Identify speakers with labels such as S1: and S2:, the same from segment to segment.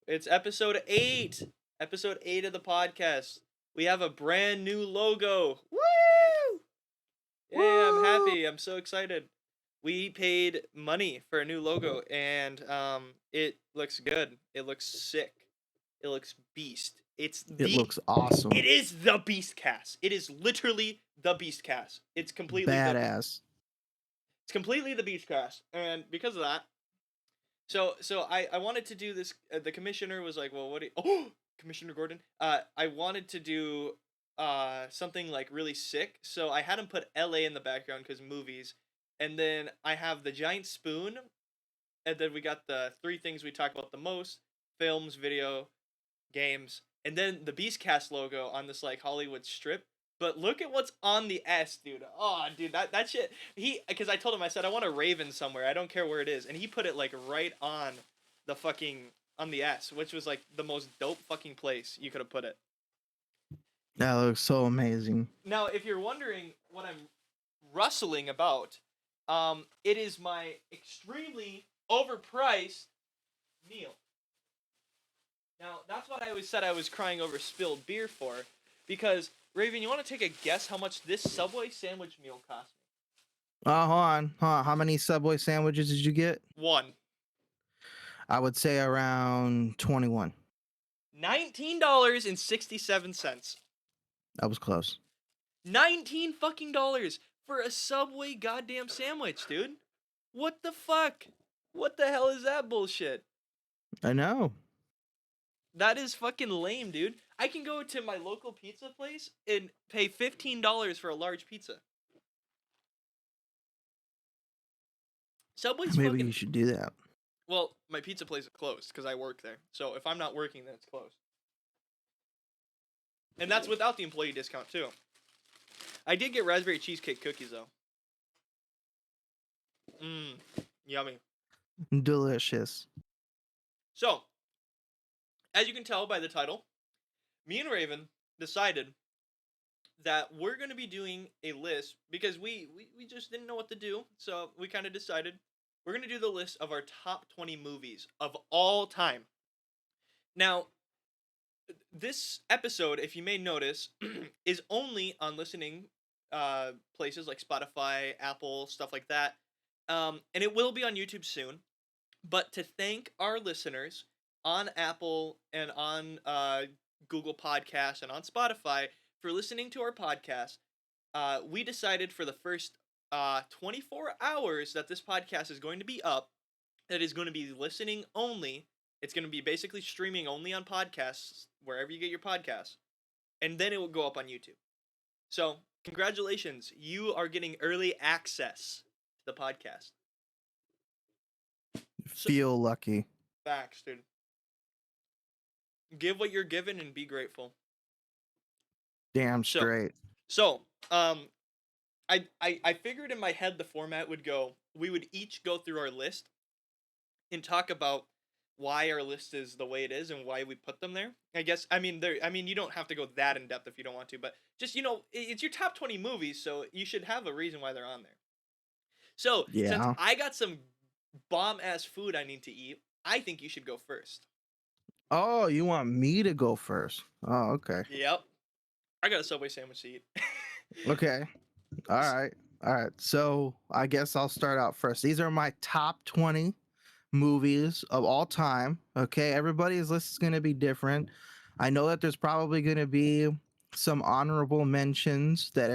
S1: It's episode 8. Episode 8 of the podcast. We have a brand new logo. Woo! Yeah, I'm
S2: Woo!
S1: happy. I'm so excited. We paid money for a new logo and it looks good. It looks sick. It looks beast.
S2: It looks awesome.
S1: It is the BeastCast. It is literally the BeastCast.
S2: Badass.
S1: It's completely the BeastCast. And because of that, so I wanted to do this. The commissioner was like, "Well, what do you?" Oh, Commissioner Gordon. I wanted to do something like really sick. So I had him put L.A. in the background because movies, and then I have the giant spoon, and then we got the three things we talk about the most: films, video, games, and then the BeastCast logo on this like Hollywood strip. But look at what's on the S, dude. Oh, dude, that shit. Because I told him, I said I want a raven somewhere. I don't care where it is, and he put it like right on the fucking on the S, which was like the most dope fucking place you could have put it.
S2: That looks so amazing.
S1: Now, if you're wondering what I'm rustling about, it is my extremely overpriced meal. Now, that's what I always said I was crying over spilled beer for, because Raven, you want to take a guess how much this Subway sandwich meal cost me?
S2: Hold on. How many Subway sandwiches did you get?
S1: One.
S2: I would say around 21.
S1: $19.67.
S2: That was close.
S1: 19 fucking dollars for a Subway goddamn sandwich, dude. What the fuck? What the hell is that bullshit?
S2: I know.
S1: That is fucking lame, dude. I can go to my local pizza place and pay $15 for a large pizza. Subway's
S2: Maybe
S1: fucking...
S2: you should do that.
S1: Well, my pizza place is closed because I work there. So if I'm not working, then it's closed. And that's without the employee discount, too. I did get raspberry cheesecake cookies, though. Mmm, yummy.
S2: Delicious.
S1: So, as you can tell by the title, me and Raven decided that we're going to be doing a list because we just didn't know what to do. So we kind of decided we're going to do the list of our top 20 movies of all time. Now, this episode, if you may notice, is only on listening places like Spotify, Apple, stuff like that. And it will be on YouTube soon. But to thank our listeners on Apple and on Google Podcasts and on Spotify for listening to our podcast, we decided for the first 24 hours that this podcast is going to be up, that is going to be listening only. It's going to be basically streaming only on podcasts, wherever you get your podcasts. And then it will go up on YouTube. So, congratulations. You are getting early access to the podcast.
S2: Feel lucky.
S1: Facts, dude. Give what you're given and be grateful.
S2: Damn straight.
S1: So, I figured in my head the format would go, we would each go through our list and talk about why our list is the way it is and why we put them there. I mean you don't have to go that in depth if you don't want to, but just, it's your top 20 movies, so you should have a reason why they're on there. So, since I got some bomb-ass food I need to eat, I think you should go first.
S2: Oh, you want me to go first? Oh, okay.
S1: Yep. I got a Subway sandwich to eat.
S2: Okay. All right. So I guess I'll start out first. These are my top 20 movies of all time. Okay. Everybody's list is going to be different. I know that there's probably going to be some honorable mentions that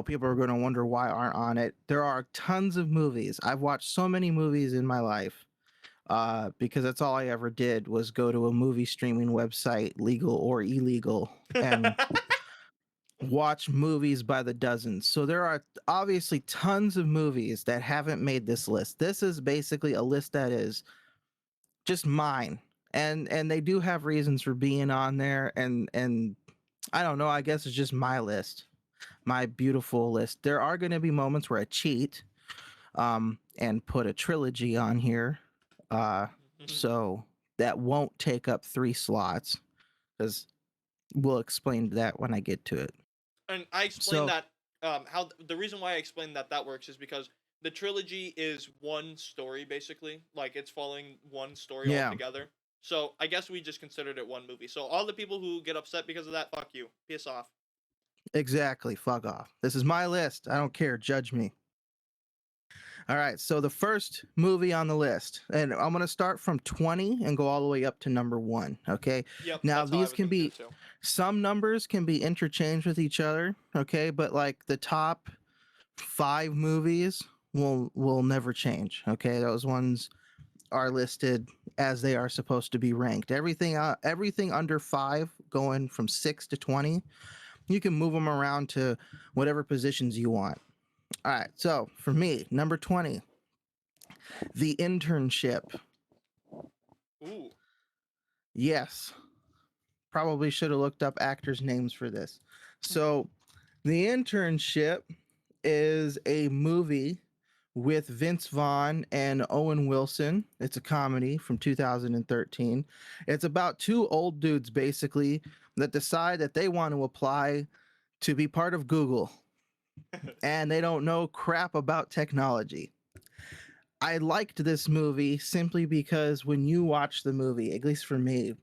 S2: people are going to wonder why aren't on it. There are tons of movies. I've watched so many movies in my life. Because that's all I ever did was go to a movie streaming website, legal or illegal, and watch movies by the dozens. So there are obviously tons of movies that haven't made this list. This is basically a list that is just mine. And they do have reasons for being on there, and I don't know, I guess it's just my list. My beautiful list. There are going to be moments where I cheat and put a trilogy on here. So that won't take up 3 slots, because we'll explain that when I get to it.
S1: And I explained that how the reason why I explained that works is because the trilogy is one story basically. Like it's following one story
S2: Yeah,
S1: altogether. So I guess we just considered it one movie. So all the people who get upset because of that, fuck you. Piss off.
S2: exactly. Fuck off. This is my list. I don't care. Judge me. All right. So the first movie on the list, and I'm going to start from 20 and go all the way up to number one. Okay.
S1: Yep,
S2: Now,
S1: that's how I
S2: these
S1: was
S2: can
S1: gonna do
S2: be,
S1: it too.
S2: some numbers can be interchanged with each other. Okay. But like the top five movies will never change. Okay. Those ones are listed as they are supposed to be ranked. Everything under five, going from 6 to 20, you can move them around to whatever positions you want. All right. So for me, number 20, The Internship.
S1: Ooh.
S2: Yes, probably should have looked up actors' names for this. So, The Internship is a movie with Vince Vaughn and Owen Wilson. It's a comedy from 2013. It's about two old dudes basically that decide that they want to apply to be part of Google and they don't know crap about technology. I liked this movie simply because when you watch the movie, at least for me,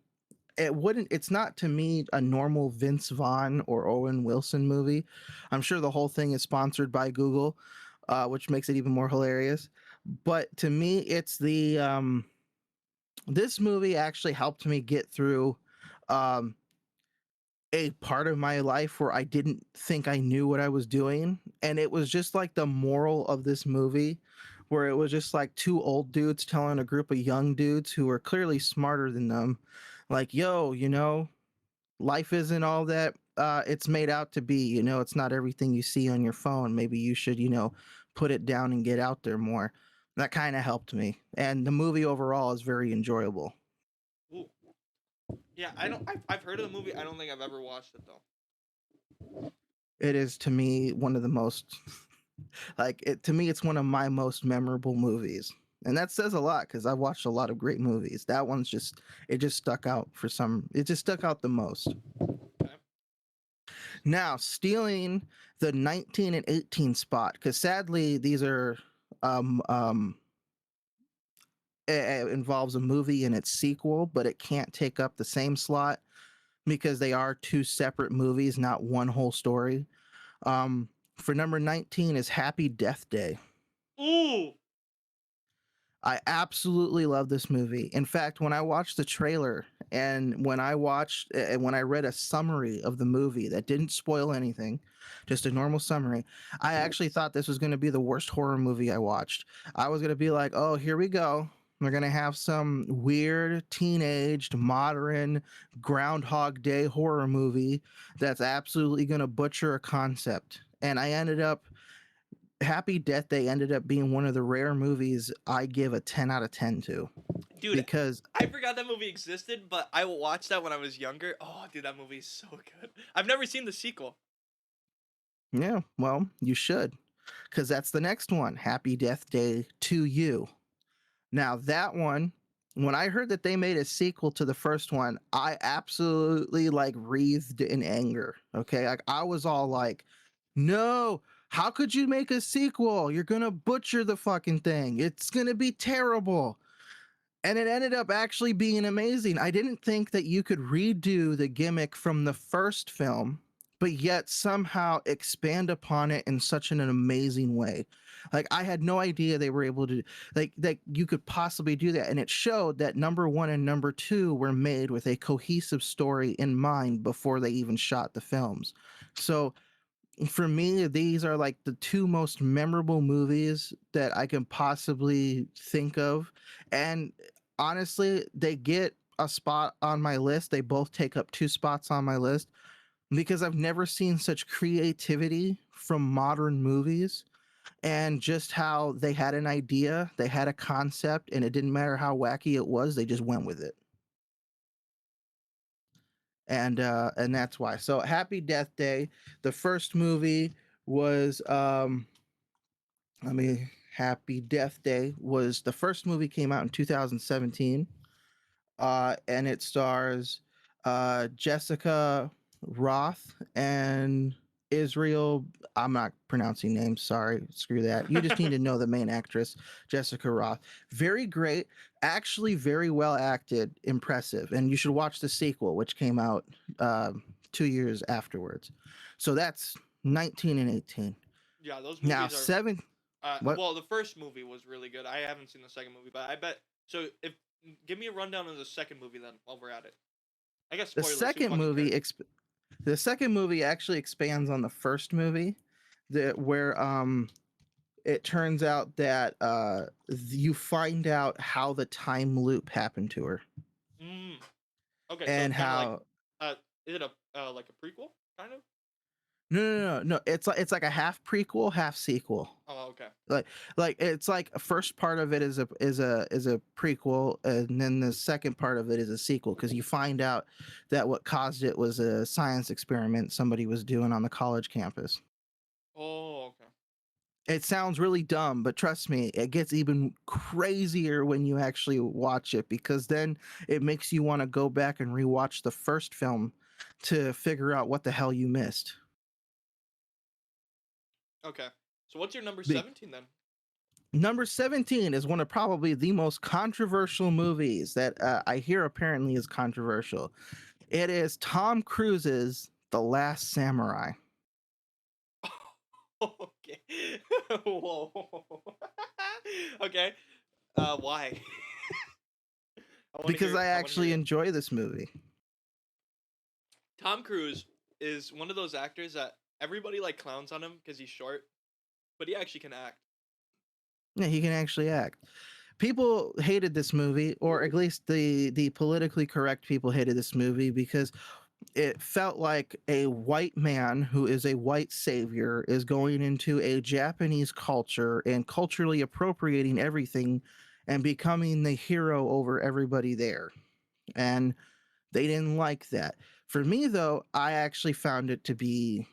S2: it's not to me a normal Vince Vaughn or Owen Wilson movie. I'm sure the whole thing is sponsored by Google, which makes it even more hilarious. But to me, it's the this movie actually helped me get through um, a part of my life where I didn't think I knew what I was doing. And it was just like the moral of this movie, where it was just like two old dudes telling a group of young dudes who were clearly smarter than them, like, yo, life isn't all that it's made out to be. It's not everything you see on your phone. Maybe you should, put it down and get out there more. That kind of helped me. And the movie overall is very enjoyable.
S1: Ooh. Yeah, I don't. I've heard of the movie. I don't think I've ever watched it though.
S2: It is to me one of the most to me it's one of my most memorable movies. And that says a lot because I've watched a lot of great movies. That one's just it just stuck out it just stuck out the most.
S1: Okay.
S2: Now, stealing the 19 and 18 spot, because sadly these are um um it involves a movie and its sequel, but it can't take up the same slot because they are two separate movies, not one whole story. For number 19 is Happy Death Day.
S1: Ooh.
S2: I absolutely love this movie. In fact, when I watched the trailer and when I read a summary of the movie that didn't spoil anything, just a normal summary, I actually thought this was going to be the worst horror movie I watched. I was going to be like, "Oh, here we go. We're going to have some weird teenaged modern Groundhog Day horror movie that's absolutely going to butcher a concept." And I ended up Happy Death Day ended up being one of the rare movies I give a 10 out of 10 to
S1: Dude,
S2: because
S1: I forgot that movie existed, but I watched that when I was younger. Oh, dude, that movie is so good. I've never seen the sequel.
S2: yeah, well, you should cuz that's the next one, Happy Death Day to You. Now, that one, when I heard that they made a sequel to the first one, I absolutely like wreathed in anger. Okay? Like I was all like, "No, how could you make a sequel? You're going to butcher the fucking thing. It's going to be terrible." And it ended up actually being amazing. I didn't think that you could redo the gimmick from the first film, but yet somehow expand upon it in such an amazing way. Like I had no idea they were able to like that you could possibly do that. And it showed that number one and number two were made with a cohesive story in mind before they even shot the films. So for me, these are like the two most memorable movies that I can possibly think of. And honestly, they get a spot on my list. They both take up two spots on my list because I've never seen such creativity from modern movies and just how they had an idea, they had a concept, and it didn't matter how wacky it was, they just went with it. And that's why. So Happy Death Day, the first movie was I mean, Happy Death Day was the first movie came out in 2017, and it stars Jessica Roth and Israel. I'm not pronouncing names. Sorry, screw that. You just need to know the main actress, Jessica Roth. Very great, actually, very well acted, impressive. And you should watch the sequel, which came out 2 years afterwards. So that's 19 and 18.
S1: Yeah, those
S2: Now
S1: movies are.
S2: seven. What?
S1: Well, the first movie was really good. I haven't seen the second movie, but I bet. So if give me a rundown of the second movie then, while we're at it. I guess
S2: The
S1: spoilers. Who
S2: second
S1: fucking
S2: movie,
S1: cares?
S2: the second movie actually expands on the first movie, that where it turns out that you find out how the time loop happened to her
S1: Mm. Okay, so
S2: and
S1: it's kind of like,
S2: how.
S1: uh, is it a like a prequel kind of?
S2: No. It's like a half prequel, half sequel.
S1: Oh, okay.
S2: Like it's like a first part of it is a prequel, and then the second part of it is a sequel, because you find out that what caused it was a science experiment somebody was doing on the college campus.
S1: Oh, okay.
S2: It sounds really dumb, but trust me, it gets even crazier when you actually watch it, because then it makes you want to go back and rewatch the first film to figure out what the hell you missed.
S1: Okay. So what's your number
S2: Be-
S1: 17 then?
S2: Number 17 is one of probably the most controversial movies that I hear apparently is controversial. It is Tom Cruise's The Last Samurai.
S1: Okay. Whoa. Okay. Why? I want to
S2: Because
S1: hear.
S2: I
S1: I want to hear
S2: actually
S1: it.
S2: enjoy this movie.
S1: Tom Cruise is one of those actors that everybody like clowns on him because he's short, but he actually can act.
S2: Yeah, he can actually act. People hated this movie, or at least the politically correct people hated this movie, because it felt like a white man who is a white savior is going into a Japanese culture and culturally appropriating everything and becoming the hero over everybody there. And they didn't like that. For me, though, I actually found it to be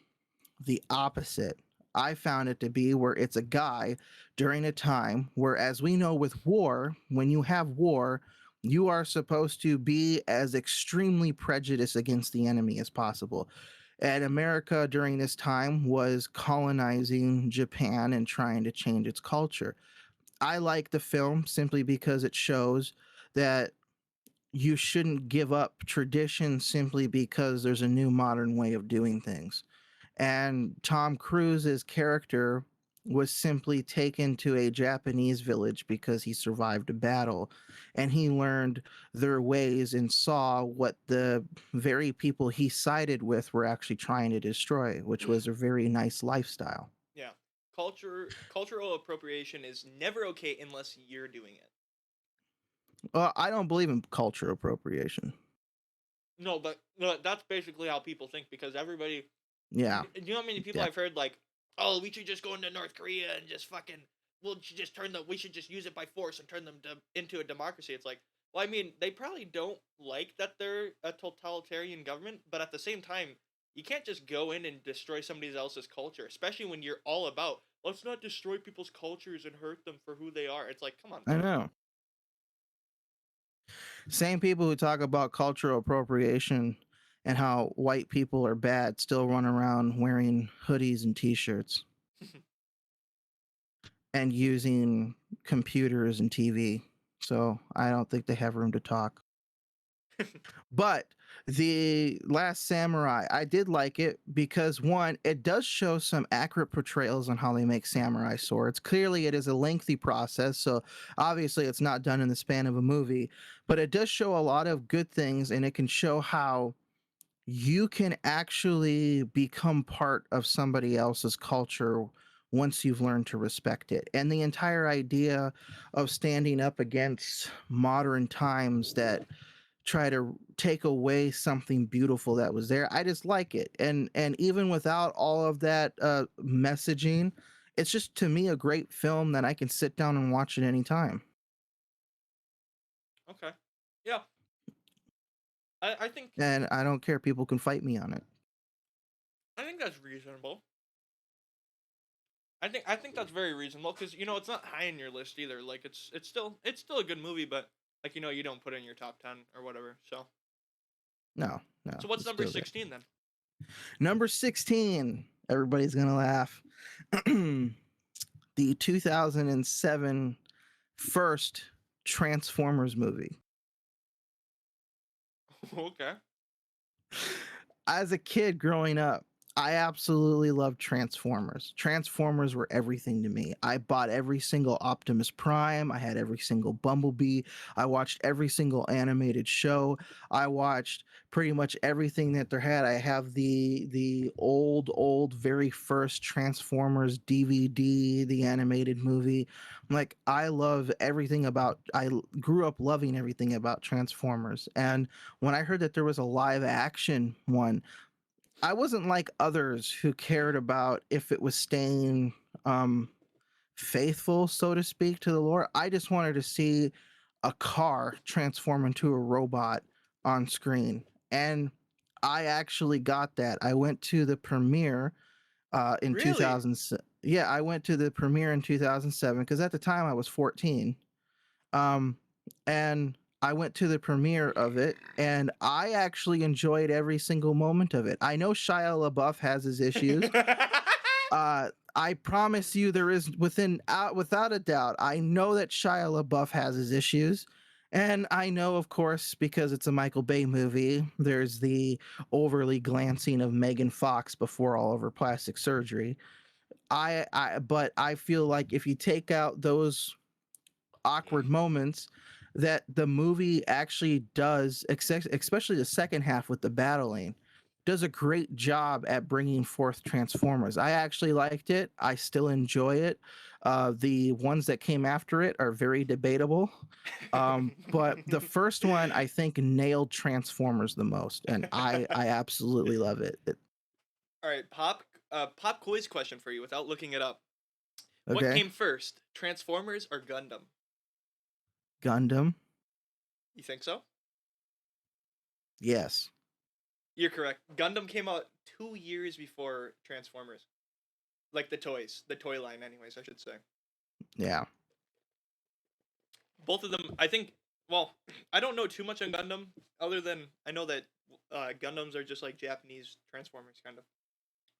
S2: the opposite. I found it to be where it's a guy during a time where, as we know with war, when you have war, you are supposed to be as extremely prejudiced against the enemy as possible. And America during this time was colonizing Japan and trying to change its culture. I like the film simply because it shows that you shouldn't give up tradition simply because there's a new modern way of doing things. And Tom Cruise's character was simply taken to a Japanese village because he survived a battle, and he learned their ways and saw what the very people he sided with were actually trying to destroy, which was a very nice lifestyle.
S1: Yeah. Cultural appropriation is never okay unless you're doing it.
S2: Well, I don't believe in culture appropriation.
S1: No, but no, that's basically how people think because everybody.
S2: Yeah,
S1: You know how many people
S2: yeah.
S1: I've heard like, oh, we should just go into North Korea and just fucking. We should just use it by force and turn them into a democracy. It's like, well, I mean, they probably don't like that they're a totalitarian government, but at the same time, you can't just go in and destroy somebody else's culture, especially when you're all about let's not destroy people's cultures and hurt them for who they are. It's like, come on,
S2: I
S1: bro.
S2: know. Same people who talk about cultural appropriation and how white people are bad still run around wearing hoodies and t-shirts and using computers and TV. So I don't think they have room to talk. But the Last Samurai, I did like it because, one, it does show some accurate portrayals on how they make samurai swords. Clearly, it is a lengthy process, so obviously it's not done in the span of a movie, but it does show a lot of good things, and it can show how you can actually become part of somebody else's culture once you've learned to respect it. And the entire idea of standing up against modern times that try to take away something beautiful that was there, I just like it. And even without all of that messaging, it's just, to me, a great film that I can sit down and watch at any time.
S1: Okay. Yeah. I think
S2: And I don't care, people can fight me on it.
S1: I think that's reasonable. I think that's very reasonable because it's not high in your list either. Like it's still a good movie, but like you don't put it in your top 10 or whatever.
S2: No,
S1: So what's
S2: it's
S1: number
S2: still good.
S1: 16 then?
S2: Number 16. Everybody's gonna laugh. The 2007 first Transformers movie.
S1: Okay.
S2: As a kid growing up, I absolutely loved Transformers. Transformers were everything to me. I bought every single Optimus Prime. I had every single Bumblebee. I watched every single animated show. I watched pretty much everything that there had. I have the old very first Transformers DVD, the animated movie. Like I love everything about grew up loving everything about Transformers. And when I heard that there was a live action one, I wasn't like others who cared about if it was staying um, faithful, so to speak, to the lore. I just wanted to see a car transform into a robot on screen. And I actually got that. I went to the premiere in
S1: Really?
S2: 2000. Yeah, I went to the premiere in 2007 because at the time I was 14. Um, and I went to the premiere of it, and I actually enjoyed every single moment of it. I know Shia LaBeouf has his issues. I promise you, there is without a doubt. I know that Shia LaBeouf has his issues, and I know, of course, because it's a Michael Bay movie. There's the overly glancing of Megan Fox before all of her plastic surgery. But I feel like if you take out those awkward moments that the movie actually does, especially the second half with the battling, does a great job at bringing forth Transformers. I actually liked it. I still enjoy it. The ones that came after it are very debatable. But the first one, I think, nailed Transformers the most, and I absolutely love it.
S1: All right, pop quiz question for you without looking it up. What
S2: Okay,
S1: came first, Transformers or Gundam?
S2: Gundam,
S1: You think so?
S2: yes,
S1: You're correct. Gundam came out 2 years before Transformers. Like the toy line, anyways, I should say.
S2: yeah.
S1: Both of them, I think. Well, I don't know too much on Gundam, other than I know that Gundams are just like Japanese Transformers, kind of,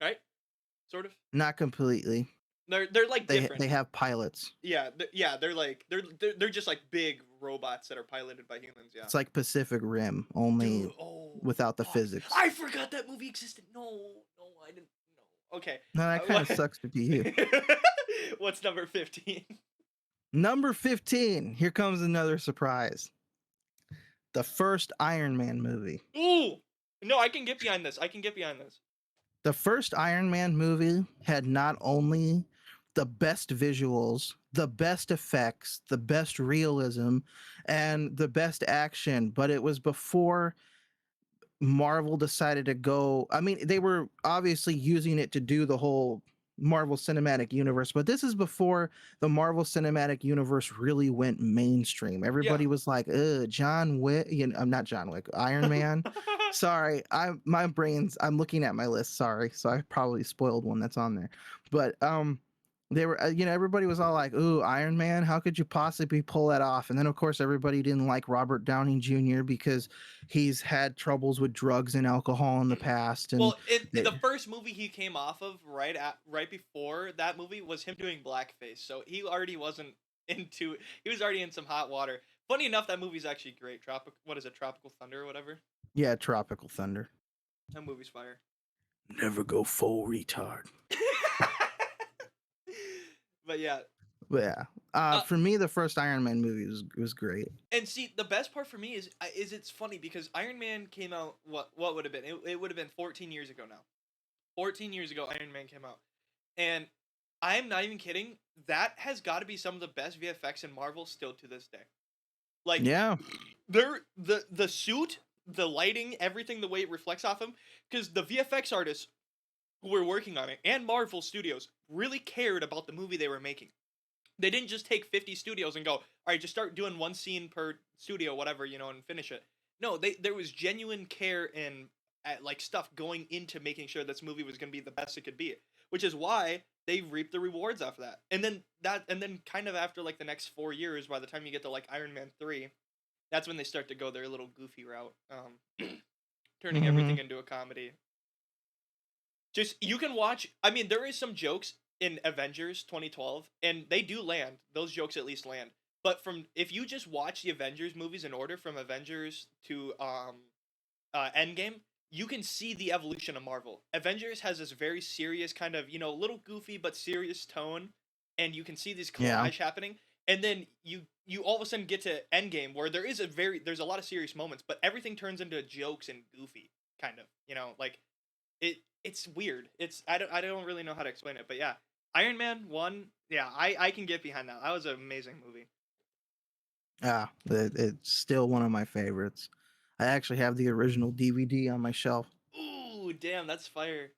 S1: right? Sort of.
S2: Not completely.
S1: They're like
S2: They
S1: different.
S2: have pilots.
S1: Yeah, yeah. They're like they're just like big robots that are piloted by humans. Yeah.
S2: It's like Pacific Rim, only
S1: Dude, oh
S2: without the
S1: fuck!
S2: physics.
S1: I forgot that movie existed. No, no, I didn't. No. Okay.
S2: No, that kind of
S1: What?
S2: sucks to be you.
S1: What's number 15?
S2: Number 15. Here comes another surprise. The first Iron Man movie.
S1: Ooh, no, I can get behind this. I can get behind this.
S2: The first Iron Man movie had not only the best visuals, the best effects, the best realism, and the best action, but it was before Marvel decided to go. I mean, they were obviously using it to do the whole Marvel Cinematic Universe, but this is before the Marvel Cinematic Universe really went mainstream.
S1: Yeah.
S2: Everybody was like, John Wick." I'm not John Wick. Iron Man. Sorry, I'm looking at my list. Sorry, so I probably spoiled one that's on there, but they were, everybody was all like, "Ooh, Iron Man! How could you possibly pull that off?" And then, of course, everybody didn't like Robert Downey Jr. because he's had troubles with drugs and alcohol in the past, and
S1: Well,
S2: they,
S1: the first movie he came off of right before that movie was him doing blackface, so he already wasn't into. He was already in some hot water. Funny enough, that movie's actually great. What is it? Tropical Thunder or whatever.
S2: yeah, Tropical Thunder.
S1: That movie's fire.
S2: Never go full retard.
S1: But yeah,
S2: But yeah,
S1: uh,
S2: for me, the first Iron Man movie was great.
S1: and see, the best part for me is it's funny because Iron Man came out what would have been it would have been 14 years ago now. 14 years ago, Iron Man came out, and I'm not even kidding. That has got to be some of the best VFX in Marvel still to this day. Like,
S2: Yeah,
S1: they're the suit, the lighting, everything, the way it reflects off him, because the VFX artists who were working on it and Marvel Studios really cared about the movie they were making. They didn't just take 50 studios and go, all right, just start doing one scene per studio, whatever, and finish it. No, there was genuine care and like stuff going into making sure this movie was going to be the best it could be, which is why they reaped the rewards after that. And then kind of after like the next 4 years, by the time you get to like Iron Man 3, that's when they start to go their little goofy route, turning
S2: hmm
S1: everything into a comedy. Just you can watch. I mean, there is some jokes in Avengers 2012, and they do land. Those jokes at least land. But from if you just watch the Avengers movies in order from Avengers to Endgame, you can see the evolution of Marvel. Avengers has this very serious kind of little goofy but serious tone, and you can see this
S2: Yeah.
S1: collage happening. And then you all of a sudden get to Endgame where there's a lot of serious moments, but everything turns into jokes and goofy kind of like it's weird. I don't really know how to explain it, but yeah, Iron Man 1, yeah, I can get behind that. That was an amazing movie.
S2: Yeah, it's still one of my favorites. I actually have the original DVD on my shelf.
S1: Ooh, damn, that's fire.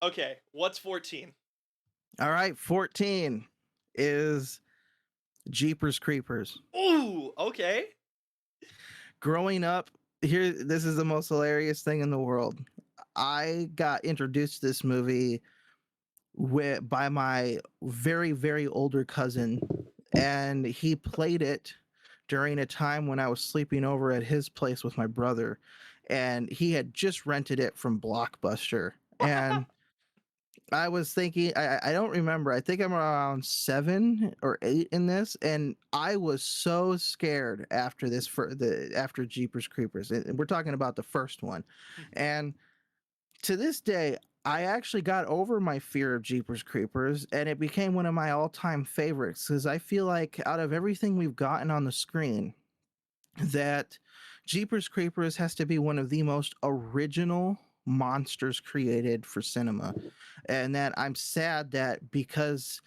S1: Okay, what's 14?
S2: All right, 14 is Jeepers Creepers.
S1: Ooh, okay.
S2: Growing up, here, this is the most hilarious thing in the world. I got introduced to this movie by my very, very older cousin, and he played it during a time when I was sleeping over at his place with my brother, and he had just rented it from Blockbuster. And I was thinking, I don't remember. I think I'm around 7 or 8 in this, and I was so scared after this after Jeepers Creepers. And we're talking about the first one, and to this day, I actually got over my fear of Jeepers Creepers, and it became one of my all-time favorites because I feel like out of everything we've gotten on the screen, that Jeepers Creepers has to be one of the most original monsters created for cinema. And that I'm sad that because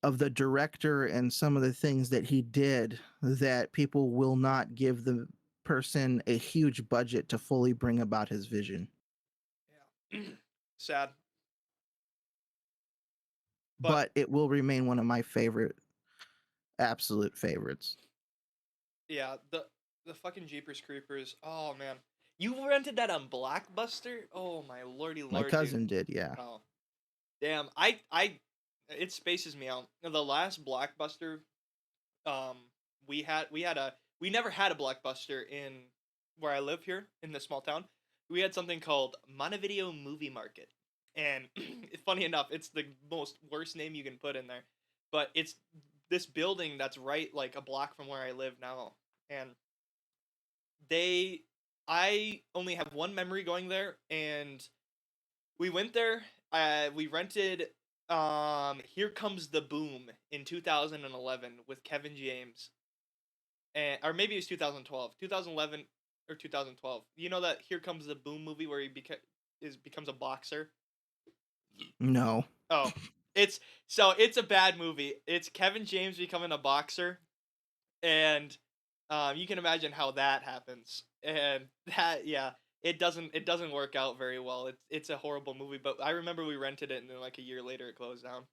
S2: of the director and some of the things that he did, that people will not give the person a huge budget to fully bring about his vision.
S1: Yeah. Sad, but
S2: But it will remain one of my absolute favorites.
S1: yeah, the fucking Jeepers Creepers. Oh man, you rented that on Blockbuster? Oh my lordy
S2: My
S1: lord, dude.
S2: cousin did, yeah.
S1: Oh damn, I it spaces me out. The last Blockbuster, um, we never had a Blockbuster in where I live here in this small town. We had something called Montevideo Movie Market, and funny enough, it's the most worst name you can put in there, but it's this building that's right like a block from where I live now, and they I only have one memory going there, and we went there. We rented Here Comes the Boom in 2011 with Kevin James, and or maybe it was 2012, 2011 or 2012. You know that Here Comes the Boom movie where he becomes a boxer.
S2: No.
S1: Oh, it's a bad movie. It's Kevin James becoming a boxer, and you can imagine how that happens. And that, yeah, it doesn't work out very well. It's a horrible movie. But I remember we rented it, and then like a year later, it closed down.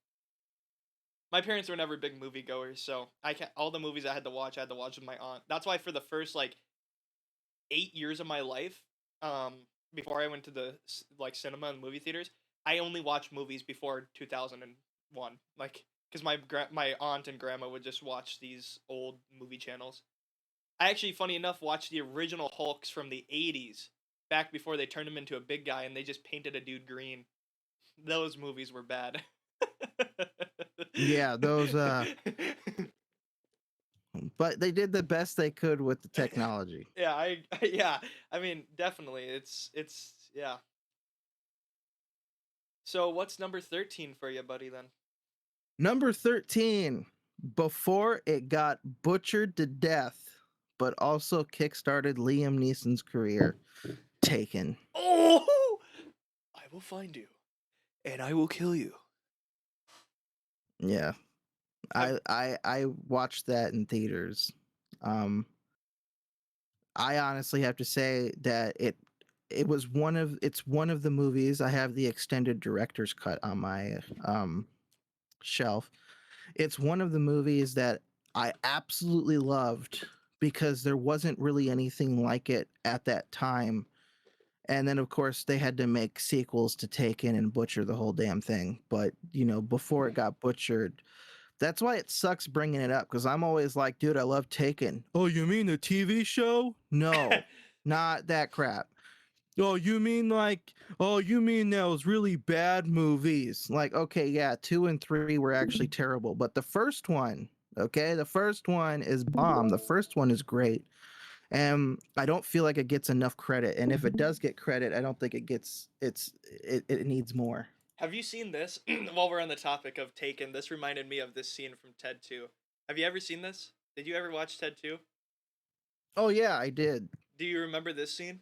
S1: My parents were never big movie goers, so I can't. All the movies I had to watch with my aunt. That's why for the first like 8 years of my life, um, before I went to the like cinema and movie theaters, I only watched movies before 2001. Like, because my aunt and grandma would just watch these old movie channels. I actually, funny enough, watched the original Hulks from the 80s, back before they turned him into a big guy and they just painted a dude green. Those movies were bad.
S2: Yeah, those but they did the best they could with the technology.
S1: Yeah, yeah. I mean, definitely. It's yeah. So what's number 13 for you, buddy, then?
S2: Number 13, before it got butchered to death, but also kickstarted Liam Neeson's career, Taken.
S1: Oh! I will find you and I will kill you.
S2: Yeah.
S1: Have
S2: I watched that in theaters. Um I honestly have to say that it's one of the movies. I have the extended director's cut on my shelf. It's one of the movies that I absolutely loved because there wasn't really anything like it at that time. And then of course they had to make sequels to Taken and butcher the whole damn thing. But, before it got butchered, that's why it sucks bringing it up because I'm always like, dude, I love Taken. Oh, you mean the TV show? No, not that crap. Oh, you mean like, oh, you mean those really bad movies? Like, okay, yeah, 2 and 3 were actually terrible, but the first one, okay, the first one is bomb. The first one is great. And I don't feel like it gets enough credit. And if it does get credit, I don't think it gets it needs more.
S1: Have you seen this? While we're on the topic of Taken, this reminded me of this scene from Ted 2. Have you ever seen this? Did you ever watch Ted 2?
S2: Oh yeah, I did.
S1: Do you remember this scene?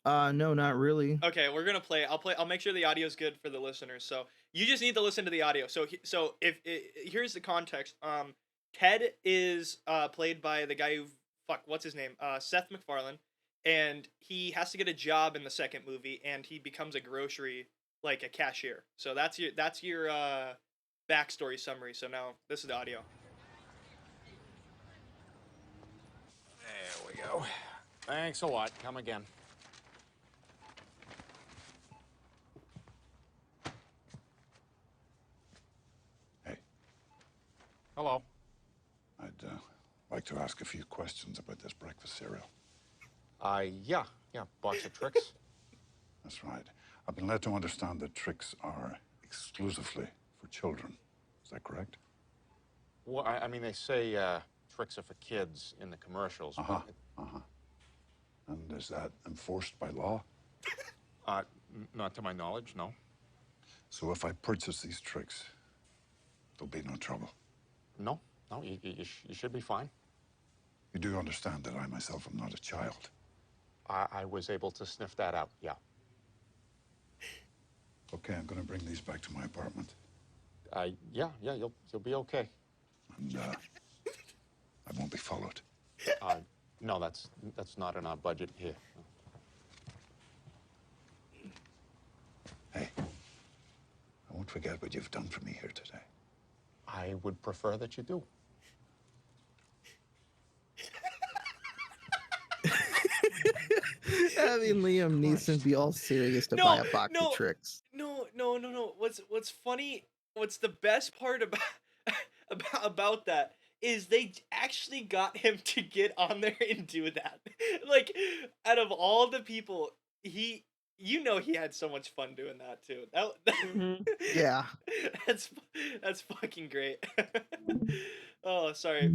S2: No, not really.
S1: Okay, we're gonna play. I'll play. I'll make sure the audio is good for the listeners. So you just need to listen to the audio. So if here's the context. Ted is played by the guy who fuck. What's his name? Seth MacFarlane, and he has to get a job in the second movie, and he becomes a grocery like a cashier. So that's your backstory summary. So now this is the audio.
S3: There we go. Thanks a lot. Come again.
S4: Hey,
S3: Hello.
S4: I'd like to ask a few questions about this breakfast cereal.
S3: Yeah, box of tricks.
S4: That's right. I've been led to understand that tricks are exclusively for children. Is that correct?
S3: Well, I mean, they say tricks are for kids in the commercials.
S4: Uh-huh, uh-huh. And is that enforced by law?
S3: Not to my knowledge, no.
S4: So if I purchase these tricks, there'll be no trouble.
S3: No, you should be fine.
S4: You do understand that I myself am not a child.
S3: I was able to sniff that out, yeah.
S4: Okay, I'm going to bring these back to my apartment.
S3: Yeah, you'll be okay.
S4: And I won't be followed.
S3: No, that's not in our budget here.
S4: Hey, I won't forget what you've done for me here today.
S3: I would prefer that you do.
S2: Having Liam Neeson be all serious to buy
S1: No,
S2: a box of
S1: no,
S2: tricks.
S1: no. What's funny? What's the best part about about that is they actually got him to get on there and do that. Like, out of all the people, he had so much fun doing that too.
S2: Yeah.
S1: that's that's fucking great. Oh, sorry.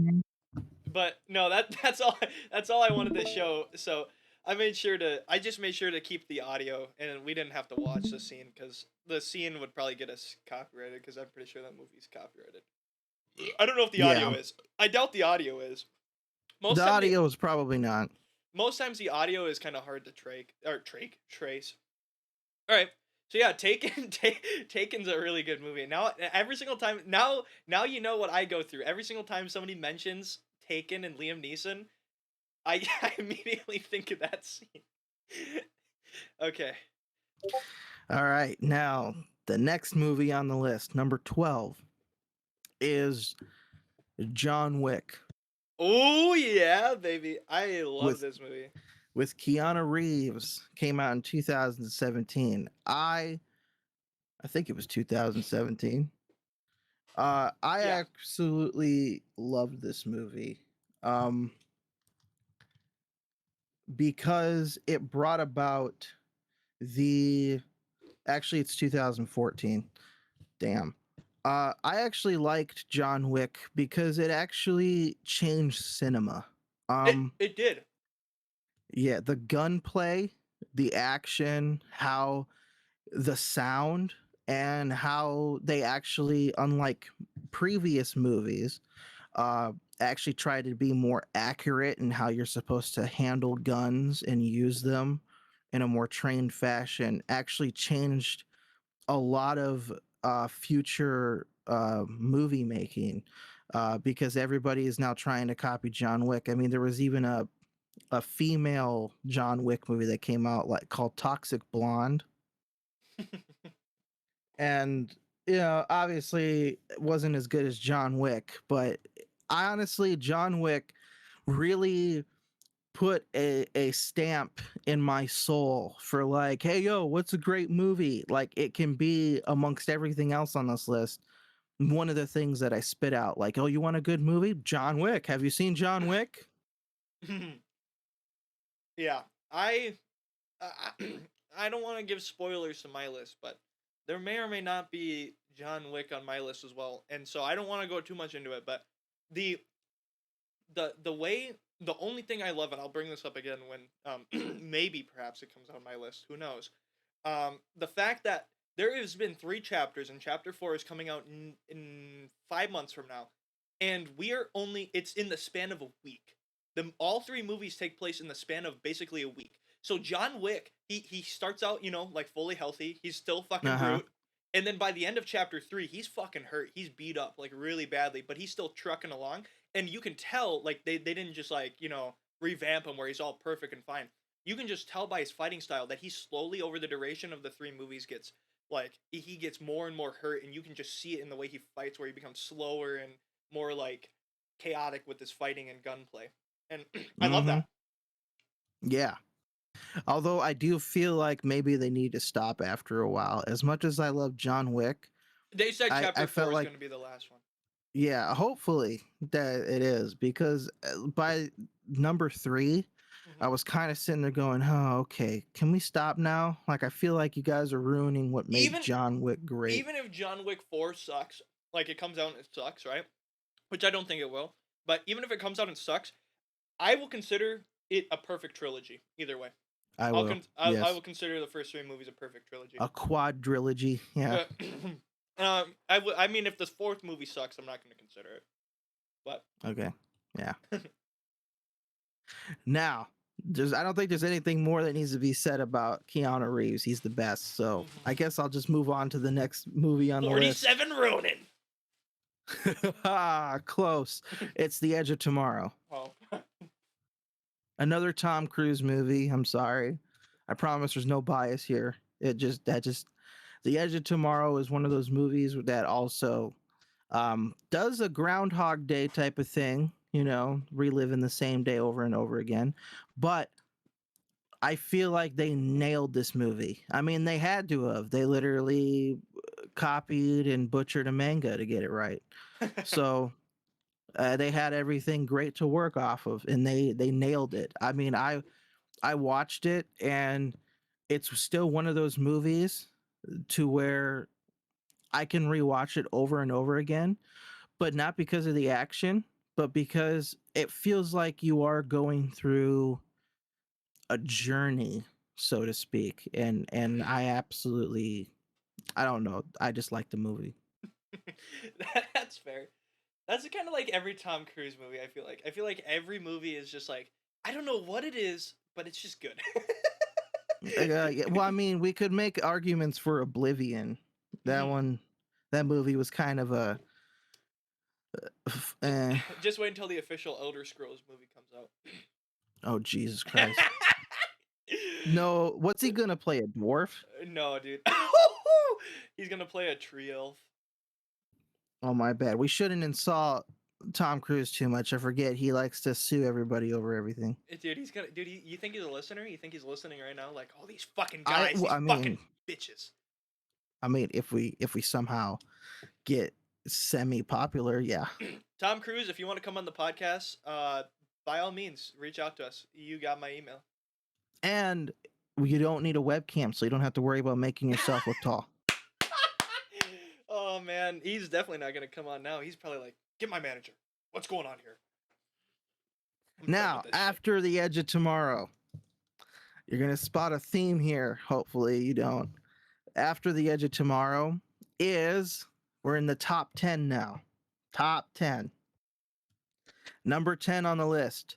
S1: But no, that's all I wanted to show. So I just made sure to keep the audio, and we didn't have to watch the scene because the scene would probably get us copyrighted because I'm pretty sure that movie's copyrighted. I don't know if the audio
S2: Yeah.
S1: is. I doubt the audio is. Most
S2: The
S1: time
S2: audio is probably not.
S1: most times the audio is kind of hard to trace. All right. So yeah, Taken's a really good movie. Now every single time now you know what I go through. Every single time somebody mentions Taken and Liam Neeson, I I immediately think of that scene. Okay.
S2: All right. Now, the next movie on the list, number 12, is John Wick
S1: Oh yeah, baby. I love
S2: with
S1: this movie.
S2: with Keanu Reeves. Came out in 2017. I think it was 2017. I
S1: Yeah.
S2: absolutely loved this movie. Um because it brought about the actually it's 2014. Damn. I actually liked John Wick because it actually changed cinema.
S1: It
S2: Um,
S1: it did.
S2: yeah, the gunplay, the action, how the sound, and how they actually, unlike previous movies, actually try to be more accurate in how you're supposed to handle guns and use them in a more trained fashion. Actually changed a lot of future movie making because everybody is now trying to copy John Wick. I mean, there was even a female John Wick movie that came out like called Toxic Blonde, and obviously it wasn't as good as John Wick, but honestly, John Wick really put a stamp in my soul for like, hey yo, what's a great movie? Like it can be amongst everything else on this list. One of the things that I spit out, like, oh, you want a good movie? John Wick. Have you seen John Wick?
S1: Yeah. I I don't want to give spoilers to my list, but there may or may not be John Wick on my list as well, and so I don't want to go too much into it. But the the way the only thing I love, and I'll bring this up again when maybe perhaps it comes on my list. Who knows? The fact that there has been 3 chapters, and chapter 4 is coming out in 5 months from now, and we are only it's in the span of a week. All 3 movies take place in the span of basically a week. So John Wick, he starts out, like fully healthy. He's still fucking
S2: Uh-huh.
S1: brute. And then by the end of chapter 3, he's fucking hurt. He's beat up like really badly, but he's still trucking along. And you can tell like they didn't just like, revamp him where he's all perfect and fine. You can just tell by his fighting style that he slowly over the duration of the 3 movies gets like he gets more and more hurt, and you can just see it in the way he fights where he becomes slower and more like chaotic with his fighting and gunplay. And I love
S2: Mhm.
S1: that.
S2: Yeah. Although I do feel like maybe they need to stop after a while. As much as I love John Wick,
S1: They said
S2: I
S1: chapter 4
S2: felt
S1: is
S2: like,
S1: going to be the last one.
S2: yeah, hopefully that it is, because by number 3, I
S1: Mhm.
S2: was kind of sitting there going, "Oh, okay, can we stop now?" Like, I feel like you guys are ruining what made
S1: Even
S2: John Wick great.
S1: even if John Wick 4 sucks, like it comes out and it sucks, right? Which I don't think it will. But even if it comes out and sucks, I will consider it a perfect trilogy either way.
S2: I
S1: I'll
S2: will.
S1: con- I will
S2: Yes.
S1: consider the first 3 movies a perfect trilogy.
S2: A quadrilogy. Yeah.
S1: Uh, I mean, if the 4th movie sucks, I'm not going to consider it. But
S2: Okay. Yeah. Now, I don't think there's anything more that needs to be said about Keanu Reeves. He's the best. So I guess I'll just move on to the next movie on the list.
S1: 47 Ronin.
S2: Close. It's The Edge of Tomorrow.
S1: Oh.
S2: Another Tom Cruise movie. I'm sorry. I promise there's no bias here. The Edge of Tomorrow is one of those movies that also does a Groundhog Day type of thing, reliving the same day over and over again. But I feel like they nailed this movie. I mean, they had to have. They literally copied and butchered a manga to get it right. So they had everything great to work off of, and they nailed it. I mean, I watched it, and it's still one of those movies to where I can rewatch it over and over again, but not because of the action, but because it feels like you are going through a journey, so to speak. And I don't know. I just like the movie.
S1: That's fair. That's kind of like every Tom Cruise movie. I feel like every movie is just like I don't know what it is, but it's just good.
S2: Yeah, well, I mean, we could make arguments for Oblivion. That
S1: Mhm.
S2: one, that movie was kind of a.
S1: Just,
S2: Eh.
S1: just wait until the official Elder Scrolls movie comes out.
S2: Oh, Jesus Christ. No, what's he gonna play? A dwarf?
S1: No, dude. He's gonna play a tree elf.
S2: Oh, my bad. We shouldn't insult Tom Cruise too much. I forget he likes to sue everybody over everything.
S1: Dude, he's gonna. Dude, you think he's a listener? You think he's listening right now? Like, all these fucking
S2: I,
S1: guys,
S2: well,
S1: these
S2: I mean,
S1: fucking bitches.
S2: I mean, if we somehow get semi-popular, yeah.
S1: Tom Cruise, if you want to come on the podcast, by all means, reach out to us. You got my email.
S2: And you don't need a webcam, so you don't have to worry about making yourself look tall.
S1: Oh man, he's definitely not gonna come on now. He's probably like, "Get my manager. What's going on here?" I'm done
S2: Now,
S1: with this shit.
S2: after The Edge of Tomorrow, you're gonna spot a theme here. Hopefully, you don't. After The Edge of Tomorrow is we're in the top 10 now. Top 10. Number 10 on the list,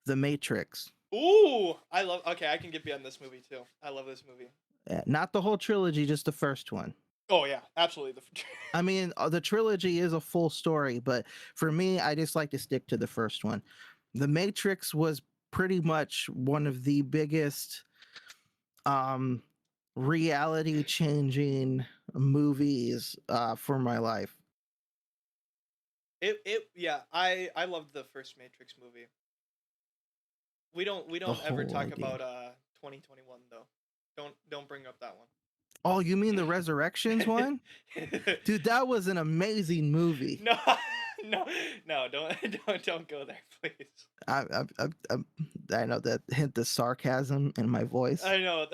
S2: The Matrix.
S1: Ooh, I love. Okay, I can get behind this movie too. I love this movie.
S2: Not the whole trilogy, just the first one.
S1: Oh yeah, absolutely.
S2: I mean, the trilogy is a full story, but for me, I just like to stick to the first one. The Matrix was pretty much one of the biggest um, reality changing movies for my life.
S1: Yeah. I loved the first Matrix movie. We
S2: The
S1: don't ever
S2: whole
S1: talk
S2: idea.
S1: about 2021 though. Don't bring up that one.
S2: Oh, you mean the Resurrections one? Dude, that was an amazing movie.
S1: No, No, no, don't go there, please.
S2: I know that hint the sarcasm in my voice.
S1: I know.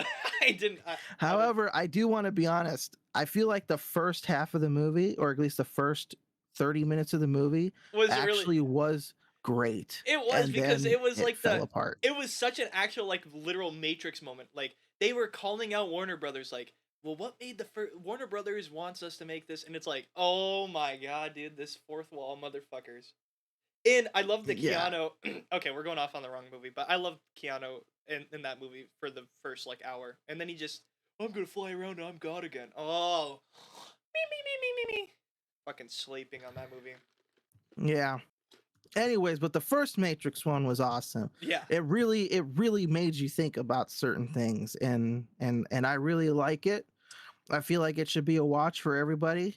S1: I didn't.
S2: However, I do want to be honest. I feel like the first half of the movie, or at least the first 30 minutes of the movie,
S1: was really.
S2: actually was great.
S1: It was
S2: And
S1: because
S2: then
S1: it was
S2: it
S1: like
S2: fell apart.
S1: it was such an actual like literal Matrix moment. Like they were calling out Warner Brothers, like, well, what made the first Warner Brothers wants us to make this, and it's like, oh my god, dude, this fourth wall motherfuckers. And I love the
S2: Yeah.
S1: Keanu. Okay, we're going off on the wrong movie, but I love Keanu in that movie for the first like hour, and then he just, I'm gonna fly around and I'm God again. Oh, me. Fucking sleeping on that movie.
S2: Yeah. Anyways, but the first Matrix one was awesome.
S1: Yeah.
S2: It really made you think about certain things, and I really like it. I feel like it should be a watch for everybody.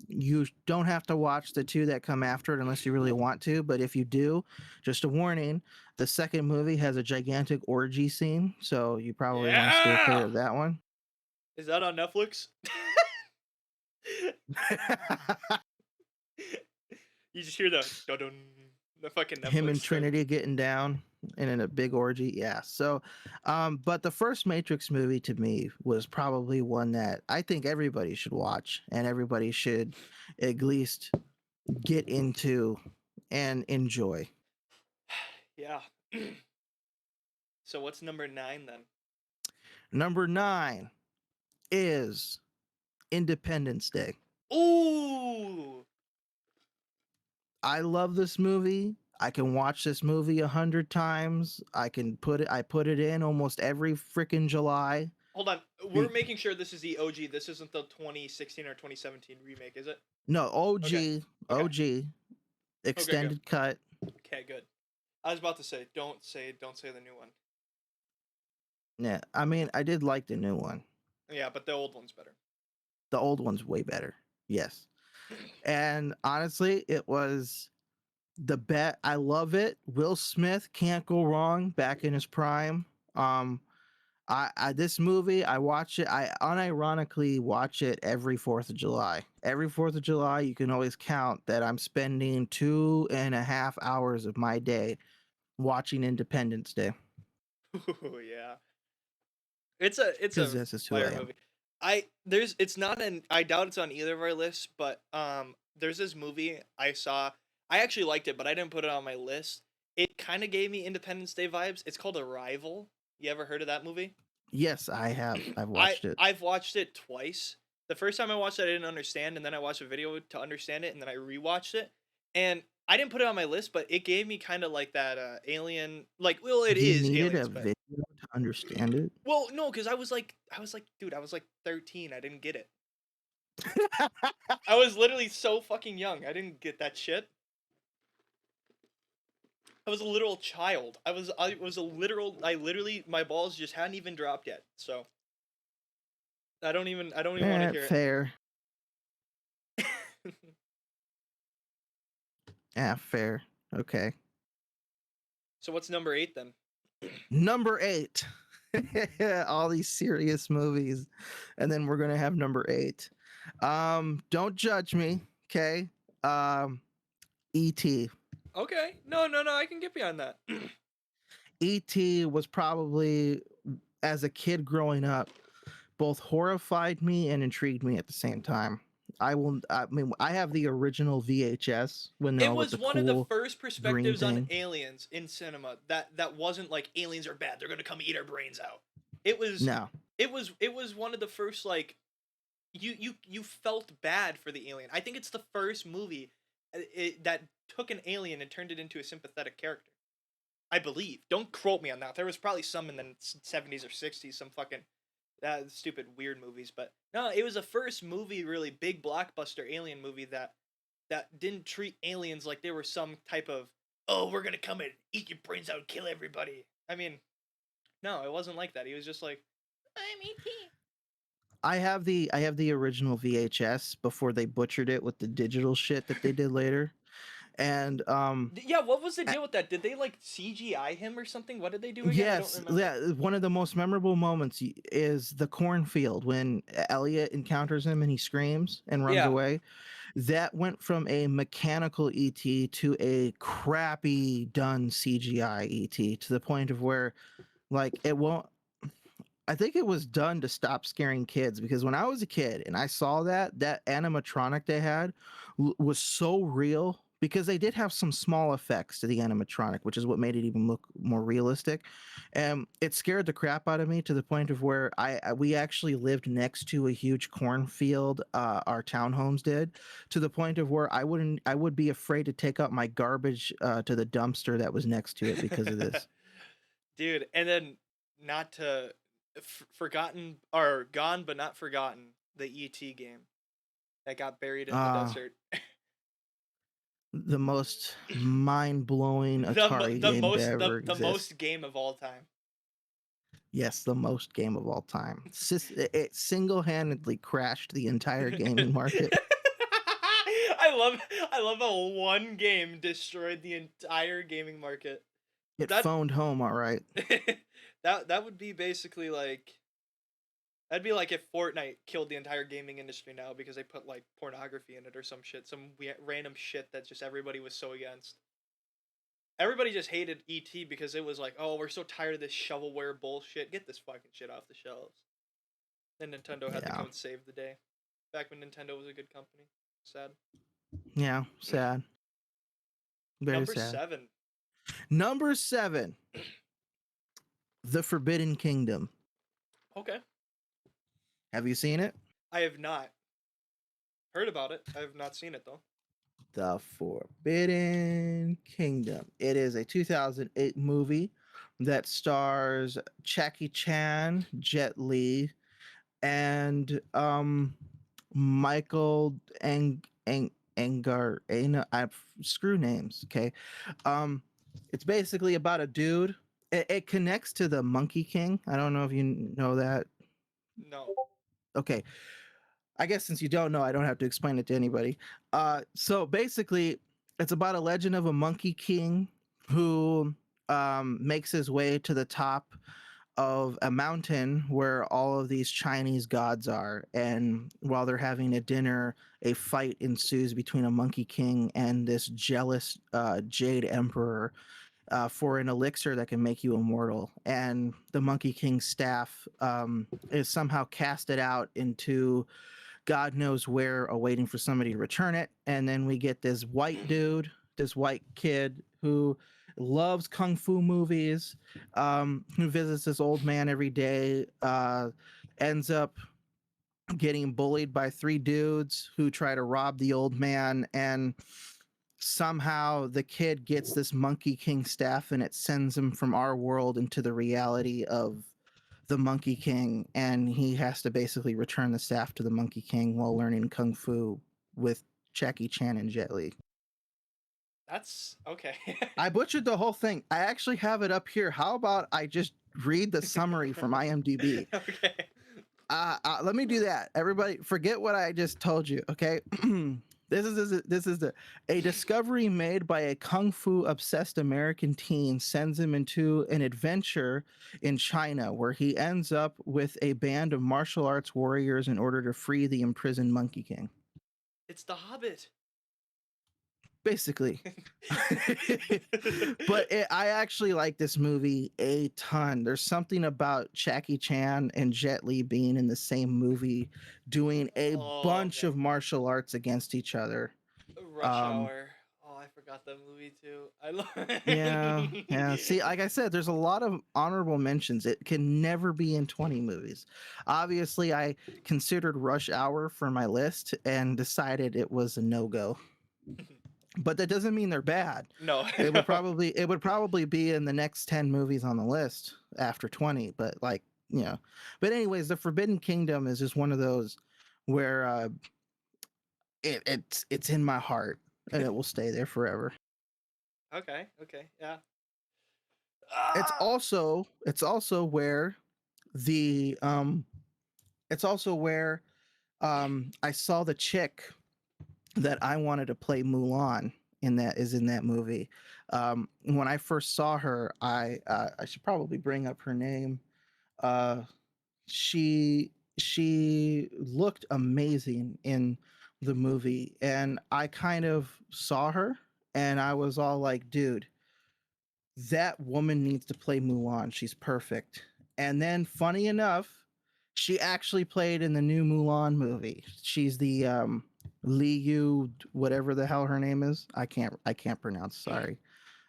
S2: You don't have to watch the two that come after it unless you really want to, but if you do, just a warning, the second movie has a gigantic orgy scene, so you probably want to steer clear of that one.
S1: Is that on Netflix? You just hear the dun the fucking Netflix.
S2: Him and
S1: thing.
S2: Trinity getting down and in a big orgy. Yeah. So, but the first Matrix movie to me was probably one that I think everybody should watch and everybody should at least get into and enjoy.
S1: Yeah. So what's number 9 then?
S2: Number 9 is Independence Day.
S1: Ooh.
S2: I love this movie. I can watch this movie 100 times. I put it in almost every freaking July.
S1: Hold on. We're making sure this is the OG. This isn't the 2016 or 2017 remake, is it?
S2: No, OG,
S1: Okay.
S2: OG, extended cut.
S1: Okay, good. I was about to say, don't say the new one.
S2: Yeah, I mean, I did like the new one.
S1: Yeah, but the old one's better.
S2: The old one's way better. Yes. And honestly, it was the bet. I love it. Will Smith can't go wrong back in his prime. I this movie, I watch it. I unironically watch it every 4th of July. Every 4th of July, you can always count that I'm spending 2.5 hours of my day watching Independence Day.
S1: Ooh, yeah. It's a
S2: Because this is who I
S1: fire
S2: am.
S1: movie. It's not an I doubt it's on either of our lists, but there's this movie I saw. I actually liked it, but I didn't put it on my list. It kind of gave me Independence Day vibes. It's called Arrival. You ever heard of that movie?
S2: Yes, I have. I've watched it.
S1: I've watched it twice. The first time I watched it, I didn't understand, and then I watched a video to understand it, and then I rewatched it, and I didn't put it on my list, but it gave me kind of like that Alien, like, well, it
S2: You
S1: is
S2: needed
S1: aliens,
S2: a
S1: but
S2: video to understand it.
S1: well, no, because dude, I was like 13. I didn't get it. I was literally so fucking young. I didn't get that shit. I was a literal child. I literally my balls just hadn't even dropped yet. So I don't even want to hear
S2: Fair.
S1: it.
S2: Yeah, fair. Okay.
S1: So what's number 8 then?
S2: Number 8. All these serious movies. And then we're gonna have number 8. Don't judge me, okay? E.T.
S1: Okay. No, I can get behind that.
S2: E.T. was probably, as a kid growing up, both horrified me and intrigued me at the same time. I mean, I have the original VHS when
S1: It was one of the first perspectives on
S2: thing.
S1: aliens in cinema that wasn't like aliens are bad, they're gonna come eat our brains out. It was
S2: No.
S1: it was one of the first like you felt bad for the alien. I think it's the first movie that took an alien and turned it into a sympathetic character. I believe. Don't quote me on that. There was probably some in the 70s or 60s, some fucking stupid weird movies, but no, it was the first movie, really big blockbuster alien movie that didn't treat aliens like they were some type of, oh, we're gonna come and eat your brains out and kill everybody. I mean, no, it wasn't like that. He was just like, I'm E.T.
S2: I have the original VHS before they butchered it with the digital shit that they did later. And
S1: Yeah, what was the deal with that? Did they like CGI him or something? What did they do again?
S2: yes,
S1: I don't remember.
S2: yeah, one of the most memorable moments is the cornfield when Elliot encounters him and he screams and runs
S1: Yeah.
S2: away. that went from a mechanical ET to a crappy done CGI ET, to the point of where like it won't, I think it was done to stop scaring kids, because when I was a kid and I saw that animatronic they had was so real, because they did have some small effects to the animatronic, which is what made it even look more realistic. And it scared the crap out of me, to the point of where we actually lived next to a huge cornfield. Our townhomes did, to the point of where I would be afraid to take out my garbage to the dumpster that was next to it because of this.
S1: Dude, and then not to forgotten or gone but not forgotten, the ET game that got buried in the
S2: Uh,
S1: desert.
S2: the most mind-blowing Atari
S1: The
S2: game to
S1: most
S2: ever
S1: the
S2: exist.
S1: most game of all time.
S2: Yes, the most game of all time. It single-handedly crashed the entire gaming market.
S1: I love how one game destroyed the entire gaming market.
S2: It
S1: That
S2: phoned home, all right.
S1: that would be basically like, that'd be like if Fortnite killed the entire gaming industry now because they put like pornography in it or some shit, some random shit that just everybody was so against. Everybody just hated ET because it was like, oh, we're so tired of this shovelware bullshit. Get this fucking shit off the shelves. Then Nintendo had to
S2: Yeah.
S1: come and save the day. Back when Nintendo was a good company. Sad.
S2: Yeah, sad. Very
S1: Number
S2: sad.
S1: 7.
S2: Number 7, The Forbidden Kingdom.
S1: Okay.
S2: Have you seen it?
S1: I have not heard about it. I have not seen it though.
S2: The Forbidden Kingdom. It is a 2008 movie that stars Jackie Chan, Jet Li, and Michael Angar. I screw names. Okay, it's basically about a dude. It connects to the Monkey King. I don't know if you know that.
S1: No.
S2: Okay, I guess since you don't know, I don't have to explain it to anybody. So basically, it's about a legend of a Monkey King who makes his way to the top of a mountain where all of these Chinese gods are. And while they're having a dinner, a fight ensues between a Monkey King and this jealous Jade Emperor for an elixir that can make you immortal. And the Monkey King's staff is somehow casted out into God knows where, awaiting for somebody to return it. And then we get this white dude, this white kid who loves kung fu movies, who visits this old man every day, ends up getting bullied by 3 dudes who try to rob the old man. And somehow the kid gets this Monkey King staff, and it sends him from our world into the reality of the Monkey King, and he has to basically return the staff to the Monkey King while learning kung fu with Jackie Chan and Jet Li.
S1: That's okay.
S2: I butchered the whole thing. I actually have it up here. How about I just read the summary from IMDb?
S1: Okay.
S2: Let me do that. Everybody, forget what I just told you. Okay. This is a discovery made by a kung fu obsessed American teen sends him into an adventure in China where he ends up with a band of martial arts warriors in order to free the imprisoned Monkey King.
S1: It's The Hobbit.
S2: Basically. But I actually like this movie a ton. There's something about Jackie Chan and Jet Li being in the same movie, doing a
S1: Oh,
S2: bunch
S1: man.
S2: of martial arts against each other.
S1: Rush Hour. Oh, I forgot that movie too. I love
S2: Yeah. See, like I said, there's a lot of honorable mentions. It can never be in 20 movies. Obviously, I considered Rush Hour for my list and decided it was a no-go. But that doesn't mean they're bad.
S1: No.
S2: It would probably be in the next 10 movies on the list after 20, but like, you know. But anyways, The Forbidden Kingdom is just one of those where it's in my heart and it will stay there forever.
S1: Okay. Yeah.
S2: It's
S1: Ah!
S2: also where the it's also where I saw the chick that I wanted to play Mulan in that movie. When I first saw her, I should probably bring up her name. Uh, she looked amazing in the movie, and I kind of saw her, and I was all like, dude, that woman needs to play Mulan. She's perfect. And then, funny enough, she actually played in the new Mulan movie. She's the Li Yu, whatever the hell her name is. I can't pronounce. Sorry,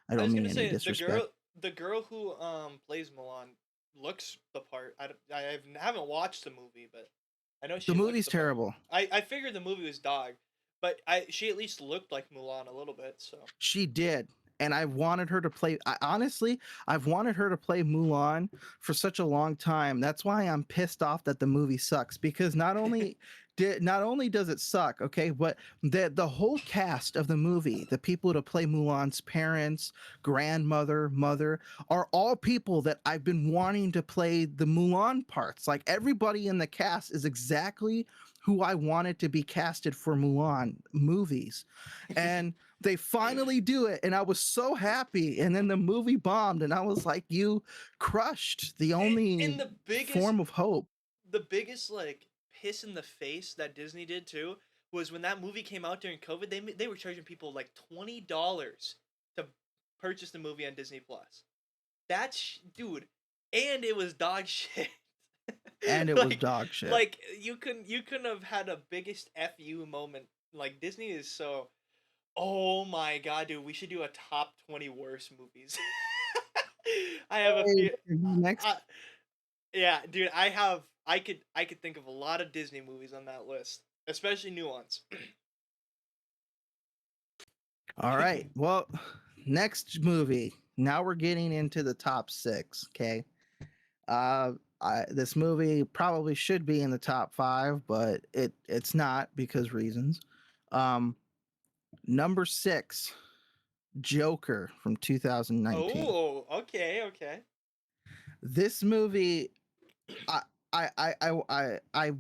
S2: I
S1: I
S2: don't
S1: was
S2: mean
S1: gonna
S2: any
S1: say
S2: disrespect.
S1: the girl who plays Milan looks the part. Haven't watched the movie, but I know
S2: The
S1: she looks
S2: movie's
S1: the part.
S2: terrible.
S1: I figured the movie was dog, but she at least looked like Mulan a little bit. So
S2: She did. And I wanted her to play. Honestly, I've wanted her to play Mulan for such a long time. That's why I'm pissed off that the movie sucks because not only does it suck, okay, but the whole cast of the movie, the people to play Mulan's parents, grandmother, mother, are all people that I've been wanting to play the Mulan parts. Like everybody in the cast is exactly who I wanted to be casted for Mulan movies. And they finally do it, and I was so happy. And then the movie bombed, and I was like, you crushed the
S1: and
S2: only form of hope.
S1: the biggest like piss in the face that Disney did too was when that movie came out during COVID. They were charging people like $20 to purchase the movie on Disney Plus. That's dude, and it was dog shit.
S2: And it was
S1: like
S2: dog shit.
S1: like you couldn't have had a biggest fu moment. Like Disney is so. Oh my god, dude, we should do a top 20 worst movies. I have a
S2: Hey,
S1: few.
S2: next.
S1: Yeah, dude, I could think of a lot of Disney movies on that list, especially new ones.
S2: All right. Well, next movie. Now we're getting into the top 6. Okay. This movie probably should be in the top 5, but it's not because reasons. Um, Number 6, Joker from 2019.
S1: Oh, okay, okay.
S2: This movie, I, I,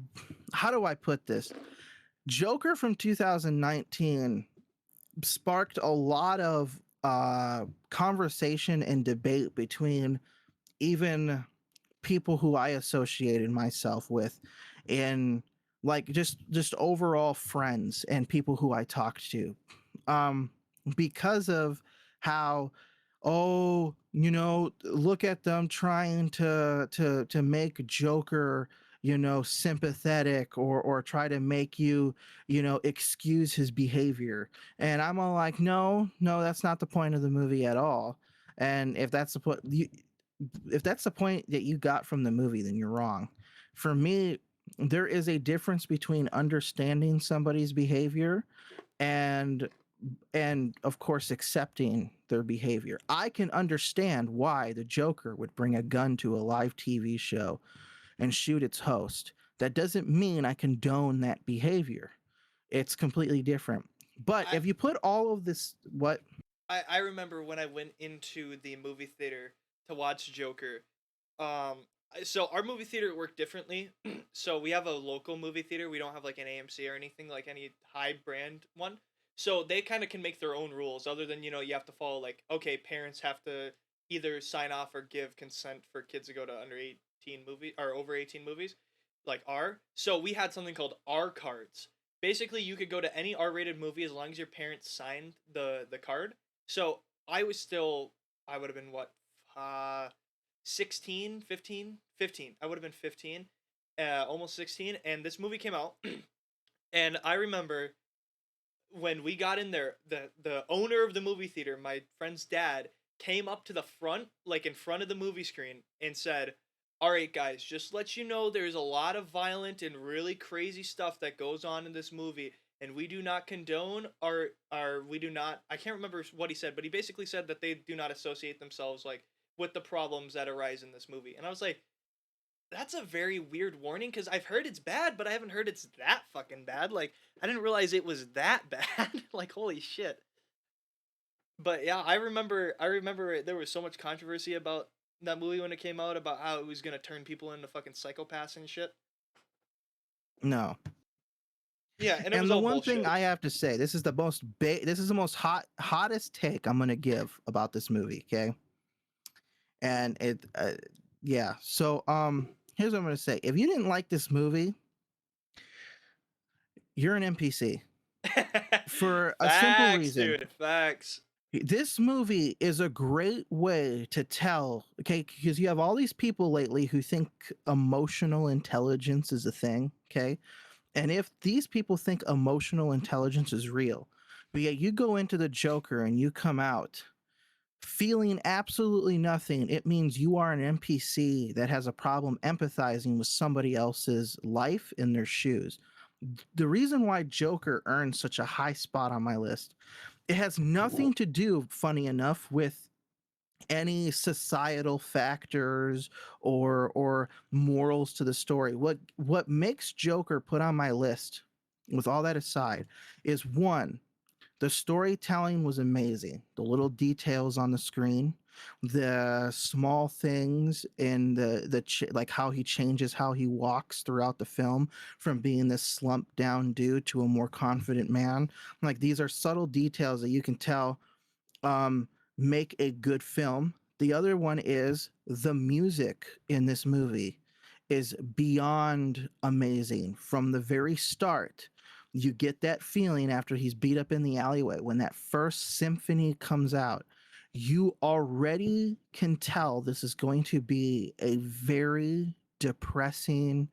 S2: how do I put this? Joker from 2019 sparked a lot of conversation and debate between even people who I associated myself with, and like just overall friends and people who I talked to, um, because of how, oh, look at them trying to make Joker, sympathetic, or try to make you, excuse his behavior. And I'm all like, no, no, that's not the point of the movie at all. And if that's the point that you got from the movie, then you're wrong. For me, there is a difference between understanding somebody's behavior and of course accepting their behavior. I can understand why the Joker would bring a gun to a live TV show and shoot its host. That doesn't mean I condone that behavior. It's completely different. But
S1: I
S2: if you put all of this, what?
S1: I remember when I went into the movie theater to watch Joker. So our movie theater worked differently. So we have a local movie theater. We don't have like an AMC or anything like any high brand one. So they kind of can make their own rules other than, you have to follow like, okay, parents have to either sign off or give consent for kids to go to under 18 movie or over 18 movies like R. So we had something called R cards. Basically, you could go to any R-rated movie as long as your parents signed the card. So I would have been what, 16, 15, 15. I would have been 15, almost 16. And this movie came out. And I remember when we got in there, the owner of the movie theater, my friend's dad, came up to the front, like in front of the movie screen, and said, "All right, guys, just let you know there's a lot of violent and really crazy stuff that goes on in this movie, and we do not condone or we do not." I can't remember what he said, but he basically said that they do not associate themselves like with the problems that arise in this movie. And I was like, that's a very weird warning because I've heard it's bad, but I haven't heard it's that fucking bad. Like, I didn't realize it was that bad. Like, holy shit. But yeah, I remember there was so much controversy about that movie when it came out about how it was gonna turn people into fucking psychopaths and shit.
S2: No.
S1: Yeah, and it was
S2: And the
S1: all
S2: one thing
S1: bullshit.
S2: I have to say, this is the most hottest take I'm gonna give about this movie, okay? And yeah. So here's what I'm gonna say. If you didn't like this movie, you're an NPC for a simple
S1: Facts,
S2: reason.
S1: dude. Facts.
S2: This movie is a great way to tell, okay, because you have all these people lately who think emotional intelligence is a thing, okay? And if these people think emotional intelligence is real, but yet you go into the Joker and you come out feeling absolutely nothing, it means you are an NPC that has a problem empathizing with somebody else's life in their shoes. The reason why Joker earns such a high spot on my list, it has nothing to do, funny enough, with any societal factors or morals to the story. What makes Joker put on my list, with all that aside, is one, the storytelling was amazing. The little details on the screen, the small things in like how he changes how he walks throughout the film from being this slumped down dude to a more confident man. Like these are subtle details that you can tell um, make a good film. The other one is the music in this movie is beyond amazing. From the very start, you get that feeling after he's beat up in the alleyway. When that first symphony comes out, you already can tell this is going to be a very depressing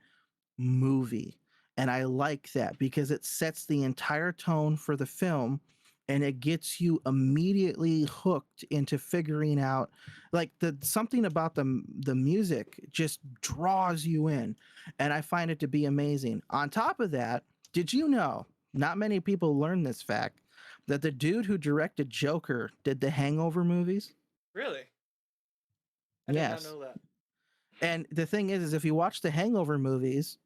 S2: movie. And I like that because it sets the entire tone for the film and it gets you immediately hooked into figuring out like the something about the music just draws you in, and I find it to be amazing. On top of that, did you know, not many people learn this fact, that the dude who directed Joker did the Hangover movies?
S1: Really? I did not
S2: Yes.
S1: know that.
S2: And the thing is if you watch the Hangover movies,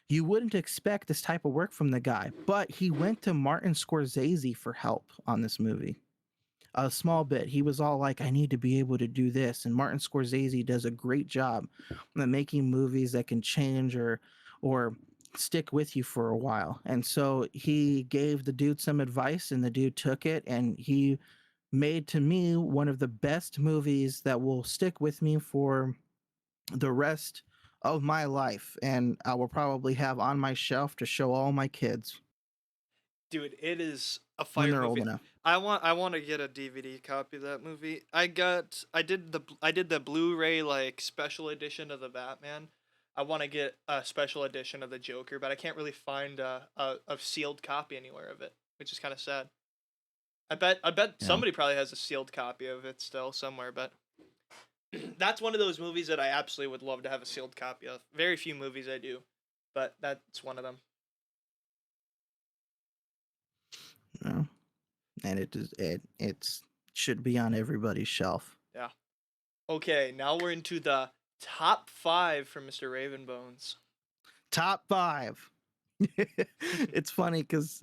S2: you wouldn't expect this type of work from the guy, but he went to Martin Scorsese for help on this movie. A small bit. He was all like, I need to be able to do this. And Martin Scorsese does a great job at making movies that can change or stick with you for a while. And so he gave the dude some advice and the dude took it and he made to me one of the best movies that will stick with me for the rest of my life, and I will probably have on my shelf to show all my kids
S1: Dude, it is a
S2: when
S1: fire
S2: they're old
S1: movie.
S2: enough.
S1: I want to get a DVD copy of that movie. I did the Blu-ray like special edition of the Batman. I want to get a special edition of the Joker, but I can't really find a sealed copy anywhere of it, which is kind of sad. I bet
S2: Yeah.
S1: somebody probably has a sealed copy of it still somewhere, but that's one of those movies that I absolutely would love to have a sealed copy of. Very few movies I do, but that's one of them.
S2: No. And it's should be on everybody's shelf.
S1: Yeah. Okay, now we're into the top 5 for Mr. Ravenbones.
S2: Top 5. It's funny because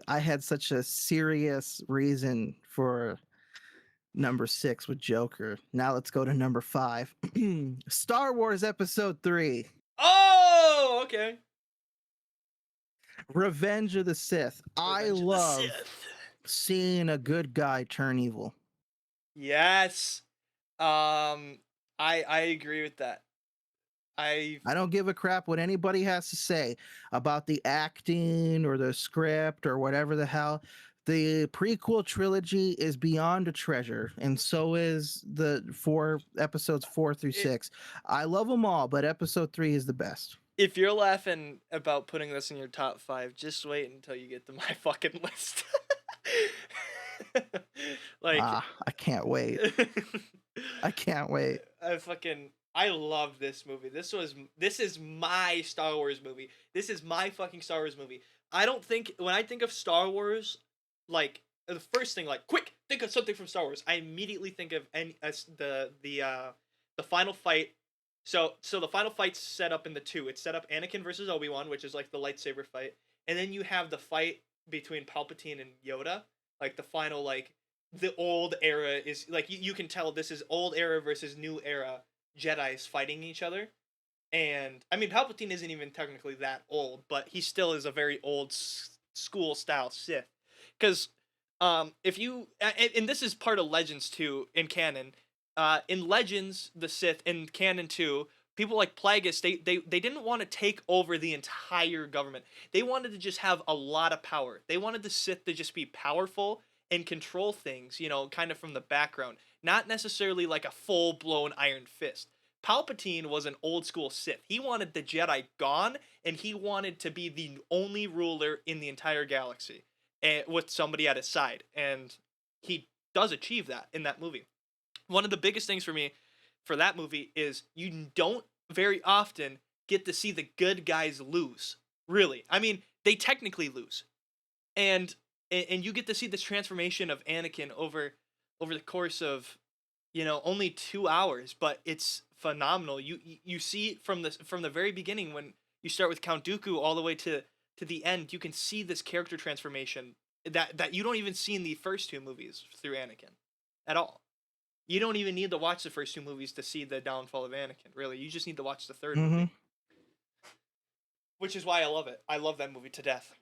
S2: I had such a serious reason for number 6 with Joker. Now let's go to number 5. Star Wars Episode 3.
S1: Oh, okay.
S2: Revenge of the Sith. I
S1: Revenge of the
S2: love
S1: Sith.
S2: seeing a good guy turn evil.
S1: Yes. I agree with that.
S2: I don't give a crap what anybody has to say about the acting or the script or whatever the hell. The prequel trilogy is beyond a treasure, and so is the episodes 4 through 6. I love them all, but episode 3 is the best.
S1: If you're laughing about putting this in your top 5, just wait until you get to my fucking list. Like
S2: I can't wait. I can't wait.
S1: I love this movie. This is my Star Wars movie. This is my fucking Star Wars movie. I don't think when I think of Star Wars, like the first thing, like quick, think of something from Star Wars. I immediately think of the final fight. So the final fight's set up in the 2. It's set up Anakin versus Obi-Wan, which is like the lightsaber fight, and then you have the fight between Palpatine and Yoda, like the final like the old era is like you can tell this is old era versus new era Jedi's fighting each other. And I mean Palpatine isn't even technically that old, but he still is a very old school style Sith. Cuz if you and this is part of Legends too in canon. In Legends the Sith in canon 2 people like Plagueis, they didn't want to take over the entire government. They wanted to just have a lot of power. They wanted the Sith to just be powerful and control things, you know, kind of from the background, not necessarily like a full blown Iron Fist. Palpatine was an old school Sith. He wanted the Jedi gone, and he wanted to be the only ruler in the entire galaxy, and with somebody at his side. And he does achieve that in that movie. One of the biggest things for me for that movie is you don't very often get to see the good guys lose. Really, I mean, they technically lose, and and you get to see this transformation of Anakin over the course of, you know, only 2 hours, but it's phenomenal. You see it from the very beginning when you start with Count Dooku all the way to the end. You can see this character transformation that you don't even see in the first two movies through Anakin at all. You don't even need to watch the first two movies to see the downfall of Anakin. Really, you just need to watch the third movie, which is why I love it. I love that movie to death.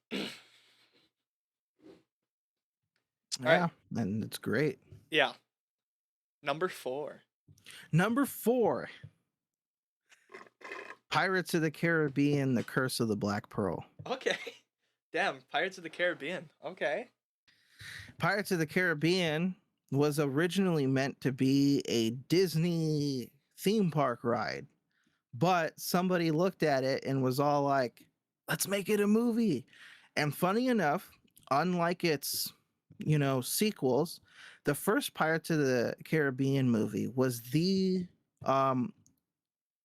S1: All right,
S2: Yeah, and it's great.
S1: yeah. Number 4.
S2: Number 4, Pirates of the Caribbean: The Curse of the Black Pearl.
S1: Okay. Damn, Pirates of the Caribbean. Okay.
S2: Pirates of the Caribbean was originally meant to be a Disney theme park ride, but somebody looked at it and was all like, let's make it a movie. And funny enough, unlike its, sequels, the first Pirates of the Caribbean movie was the um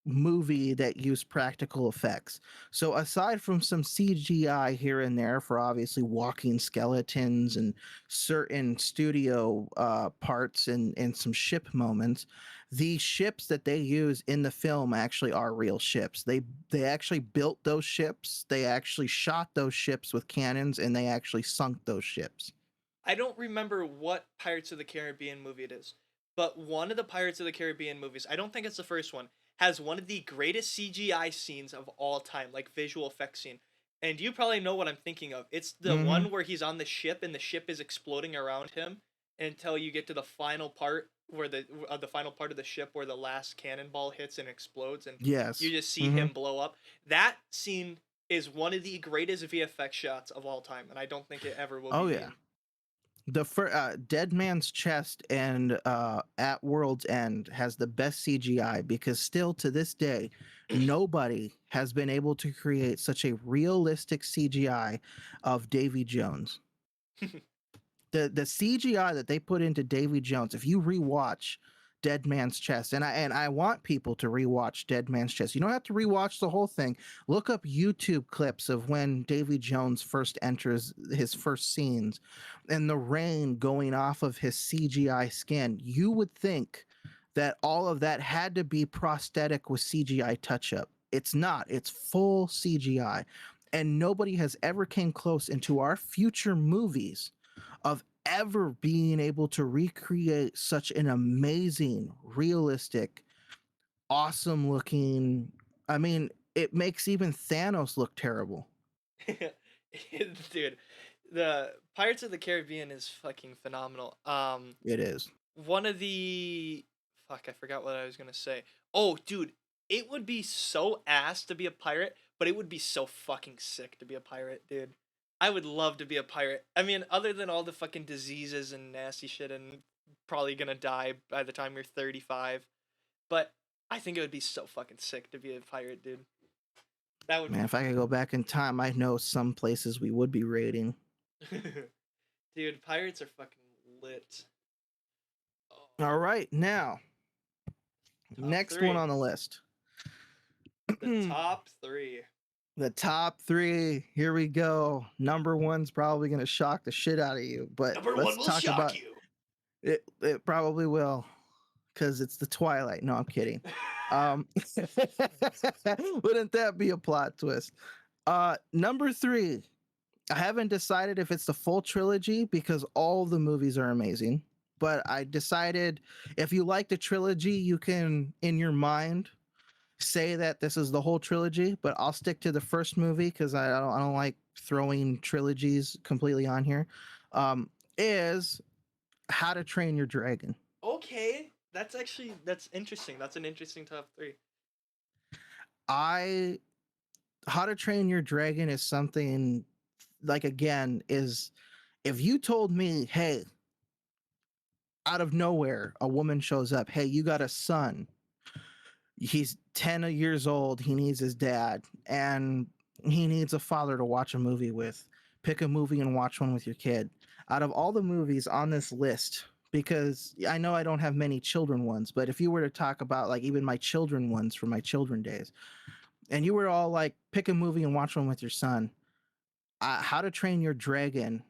S2: movie that used practical effects. So aside from some CGI here and there for obviously walking skeletons and certain studio parts and some ship moments, the ships that they use in the film actually are real ships. They actually built those ships. They actually shot those ships with cannons, and they actually sunk those ships.
S1: I don't remember what Pirates of the Caribbean movie it is, but one of the Pirates of the Caribbean movies, I don't think it's the first one, has one of the greatest CGI scenes of all time, like visual effects scene. And you probably know what I'm thinking of. It's the
S2: Mm-hmm.
S1: one where he's on the ship and the ship is exploding around him until you get to the final part where the final part of the ship where the last cannonball hits and explodes and you
S2: Yes.
S1: just see
S2: Mm-hmm.
S1: him blow up. That scene is one of the greatest VFX shots of all time, and I don't think it ever will
S2: Oh
S1: be
S2: yeah.
S1: beaten.
S2: The Dead Man's Chest and At World's End has the best CGI, because still to this day, nobody has been able to create such a realistic CGI of Davy Jones. The CGI that they put into Davy Jones, if you rewatch Dead Man's Chest, and I want people to rewatch Dead Man's Chest. You don't have to rewatch the whole thing. Look up YouTube clips of when Davy Jones first enters his first scenes and the rain going off of his CGI skin. You would think that all of that had to be prosthetic with CGI touch up. It's not. It's full CGI. And nobody has ever came close into our future movies of ever being able to recreate such an amazing, realistic, awesome looking. I mean, it makes even Thanos look terrible.
S1: Dude, the Pirates of the Caribbean is fucking phenomenal.
S2: It is.
S1: One of the fuck, I forgot what I was gonna say. Oh, dude, it would be so ass to be a pirate, but it would be so fucking sick to be a pirate, dude. I would love to be a pirate. I mean, other than all the fucking diseases and nasty shit and probably gonna die by the time you're 35, but I think it would be so fucking sick to be a pirate, dude. That would
S2: Man, if I could go back in time, I know some places we would be raiding.
S1: Dude, pirates are fucking lit. Oh,
S2: All right, now, next
S1: three.
S2: one on the list.
S1: The top 3.
S2: The top 3. Here we go. Number 1's probably going to shock the shit out of you, but
S1: Number
S2: let's
S1: 1 will
S2: talk
S1: shock
S2: about
S1: you.
S2: it. It probably will, because it's the Twilight. No, I'm kidding. Wouldn't that be a plot twist? Number 3. I haven't decided if it's the full trilogy, because all the movies are amazing. But I decided if you like the trilogy, you can, in your mind, say that this is the whole trilogy. But I'll stick to the first movie because I don't like throwing trilogies completely on here. Is How to Train Your Dragon.
S1: Okay, that's interesting. That's an interesting top 3.
S2: I How to Train Your Dragon is something like, again, is if you told me, hey, out of nowhere, a woman shows up, hey, you got a son, he's 10 years old, he needs his dad, and he needs a father to watch a movie with. Pick a movie and watch one with your kid. Out of all the movies on this list, because I know I don't have many children ones, but if you were to talk about like even my children ones from my children days, and you were all like, pick a movie and watch one with your son, How to Train Your Dragon,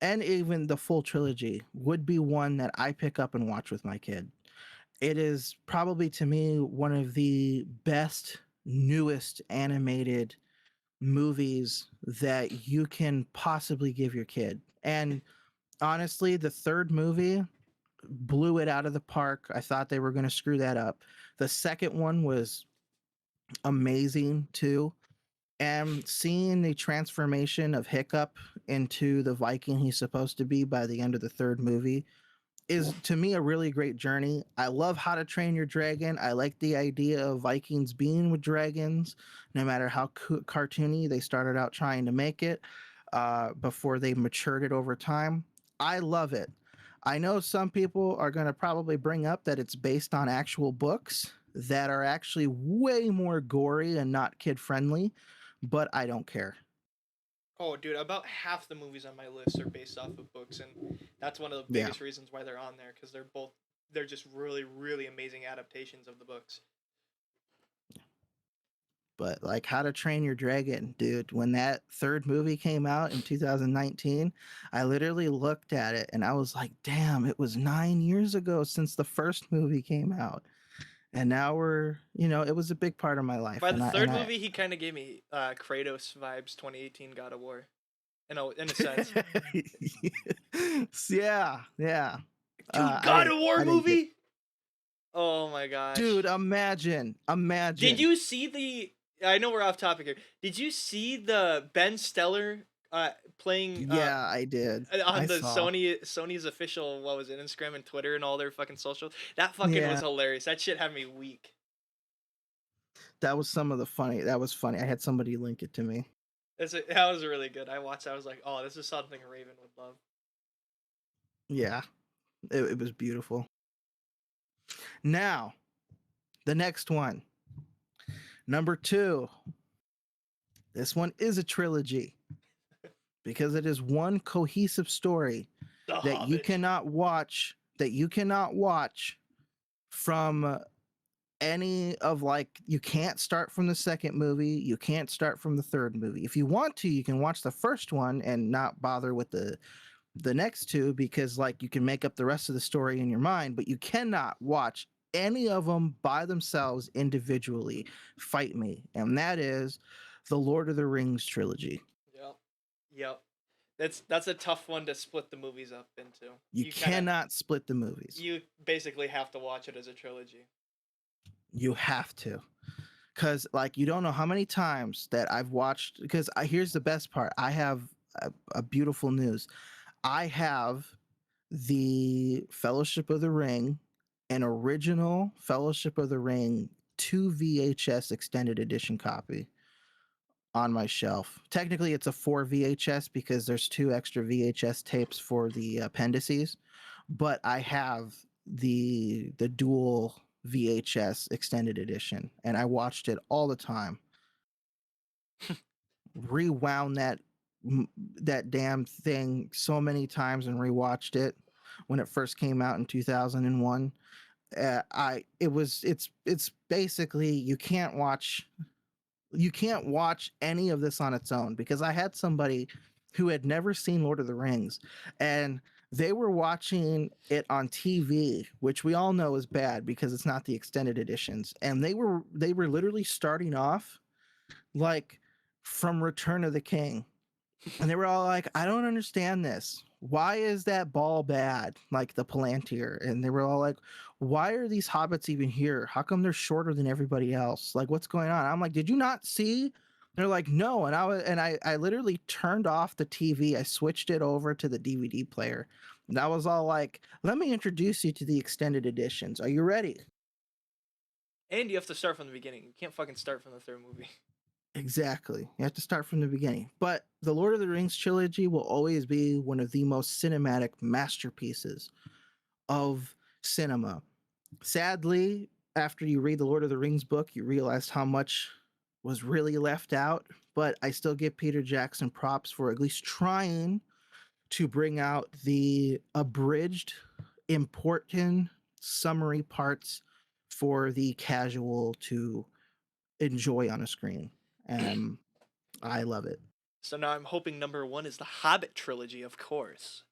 S2: and even the full trilogy would be one that I pick up and watch with my kid. It is probably to me one of the best, newest animated movies that you can possibly give your kid. And honestly, the third movie blew it out of the park. I thought they were going to screw that up. The second one was amazing too. And seeing the transformation of Hiccup into the Viking he's supposed to be by the end of the third movie is to me a really great journey. I love How to Train Your Dragon. I like the idea of Vikings being with dragons, no matter how cartoony they started out trying to make it before they matured it over time. I love it. I know some people are going to probably bring up that it's based on actual books that are actually way more gory and not kid friendly, but I don't care.
S1: Oh, dude, about half the movies on my list are based off of books, and that's one of the
S2: Yeah.
S1: biggest reasons why they're on there, because they're just really, really amazing adaptations of the books.
S2: But like How to Train Your Dragon, dude, when that third movie came out in 2019, I literally looked at it and I was like, damn, it was 9 years ago since the first movie came out. And now it was a big part of my life.
S1: By the
S2: And
S1: third movie, he kind of gave me Kratos vibes, 2018 God of War, in a sense.
S2: Yeah, yeah.
S1: Dude, God of War
S2: I didn't get,
S1: movie. Oh my gosh,
S2: dude, imagine.
S1: Did you see the? I know we're off topic here. Did you see the Ben Stiller playing
S2: Yeah, I did.
S1: on
S2: I
S1: the
S2: saw.
S1: Sony's official, what was it, Instagram and Twitter and all their fucking socials? That fucking
S2: Yeah,
S1: was hilarious. That shit had me weak.
S2: that was some of the funny. That was funny. I had somebody link it to me.
S1: That was really good. I watched. I was like, oh, this is something Raven would love.
S2: Yeah, it was beautiful. Now, the next one, number 2. This one is a trilogy because it is one cohesive story
S1: The
S2: that you
S1: Hobbit.
S2: cannot watch. That you cannot watch from any of like you can't start from the second movie, you can't start from the third movie. If you want to, you can watch the first one and not bother with the next two because like you can make up the rest of the story in your mind, but you cannot watch any of them by themselves individually. Fight me. And that is the Lord of the Rings trilogy.
S1: Yep. Yep. That's a tough one to split the movies up into.
S2: You cannot split the movies.
S1: You basically have to watch it as a trilogy.
S2: You have to. Because like you don't know how many times that I've watched, because here's the best part. I have a beautiful news. I have the Fellowship of the Ring, an original Fellowship of the Ring 2 VHS extended edition copy on my shelf. Technically, it's a 4 VHS because there's 2 extra VHS tapes for the appendices, but I have the dual VHS extended edition, and I watched it all the time. Rewound that damn thing so many times and rewatched it when it first came out in 2001. It's basically you can't watch any of this on its own because I had somebody who had never seen Lord of the Rings and they were watching it on TV, which we all know is bad because it's not the extended editions, and they were literally starting off like from Return of the King. And they were all like, I don't understand this. Why is that ball bad? Like the Palantir. And they were all like, why are these hobbits even here? How come they're shorter than everybody else? Like, what's going on? I'm like, did you not see? They're like, no. And I literally turned off the TV. I switched it over to the DVD player. And I was all like, let me introduce you to the extended editions. Are you ready?
S1: And you have to start from the beginning. You can't fucking start from the third movie.
S2: Exactly. You have to start from the beginning. But the Lord of the Rings trilogy will always be one of the most cinematic masterpieces of cinema. Sadly, after you read the Lord of the Rings book, you realize how much was really left out. But I still give Peter Jackson props for at least trying to bring out the abridged, important summary parts for the casual to enjoy on a screen. I love it.
S1: So now I'm hoping number 1 is the Hobbit trilogy, of course.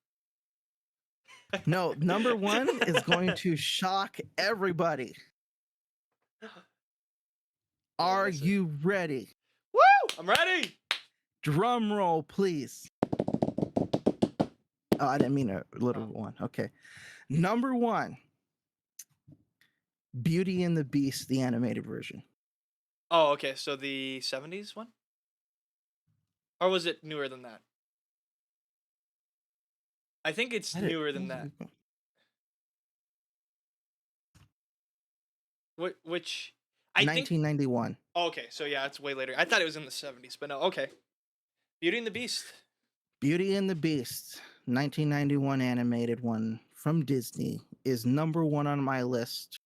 S2: No, number one is going to shock everybody. Are
S1: is it?
S2: you ready?
S1: Woo! I'm ready.
S2: Drum roll, please. Oh, I didn't mean a little one. Okay. Number one, Beauty and the Beast, the animated version.
S1: Oh, okay. So the 70s one? Or was it newer than that? I think it's newer than that. Which I think
S2: 1991.
S1: Oh, okay, so yeah, it's way later. I thought it was in the 70s, but no, okay. Beauty and the Beast.
S2: Beauty and the Beast, 1991 animated one from Disney, is number one on my list.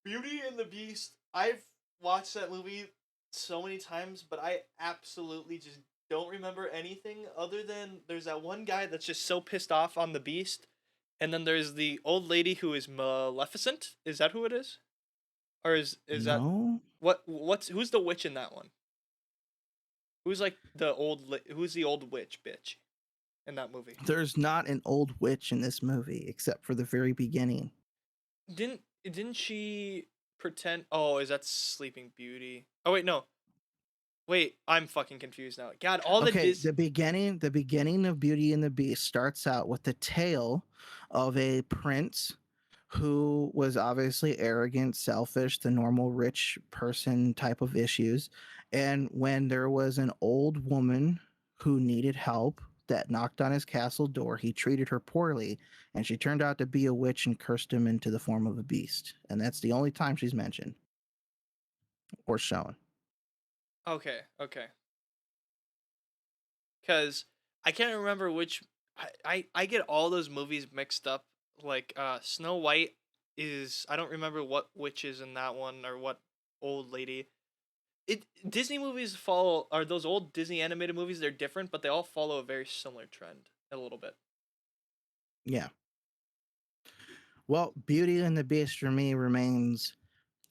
S1: Beauty and the Beast. I've watched that movie so many times, but I absolutely just don't remember anything other than there's that one guy that's just so pissed off on the Beast, and then there's the old lady who is Maleficent. Is that who it is? Or is
S2: No?
S1: that who's the witch in that one? Who's like who's the old witch bitch in that movie?
S2: There's not an old witch in this movie except for the very beginning.
S1: Didn't she pretend? Oh, is that Sleeping Beauty? Oh wait, no. Wait, I'm fucking confused now. God, all
S2: the beginning of Beauty and the Beast starts out with the tale of a prince who was obviously arrogant, selfish, the normal rich person type of issues. And when there was an old woman who needed help that knocked on his castle door, he treated her poorly, and she turned out to be a witch and cursed him into the form of a beast. And that's the only time she's mentioned or shown.
S1: Okay. Because I can't remember which. I get all those movies mixed up. Like Snow White is, I don't remember what witch is in that one or what old lady. Disney movies are those old Disney animated movies. They're different, but they all follow a very similar trend a little bit.
S2: Yeah. Well, Beauty and the Beast for me remains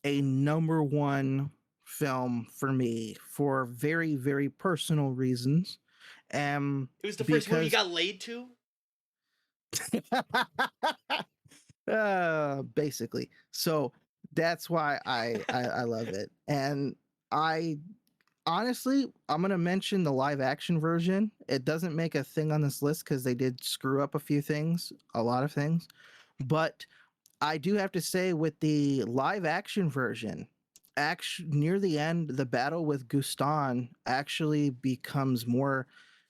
S2: a number one film for me for very, very personal reasons.
S1: It was the first movie you got laid to?
S2: Basically. So that's why I love it. And I honestly, I'm going to mention the live action version. It doesn't make a thing on this list because they did screw up a lot of things. But I do have to say, with the live action version, near the end, the battle with Guston actually becomes more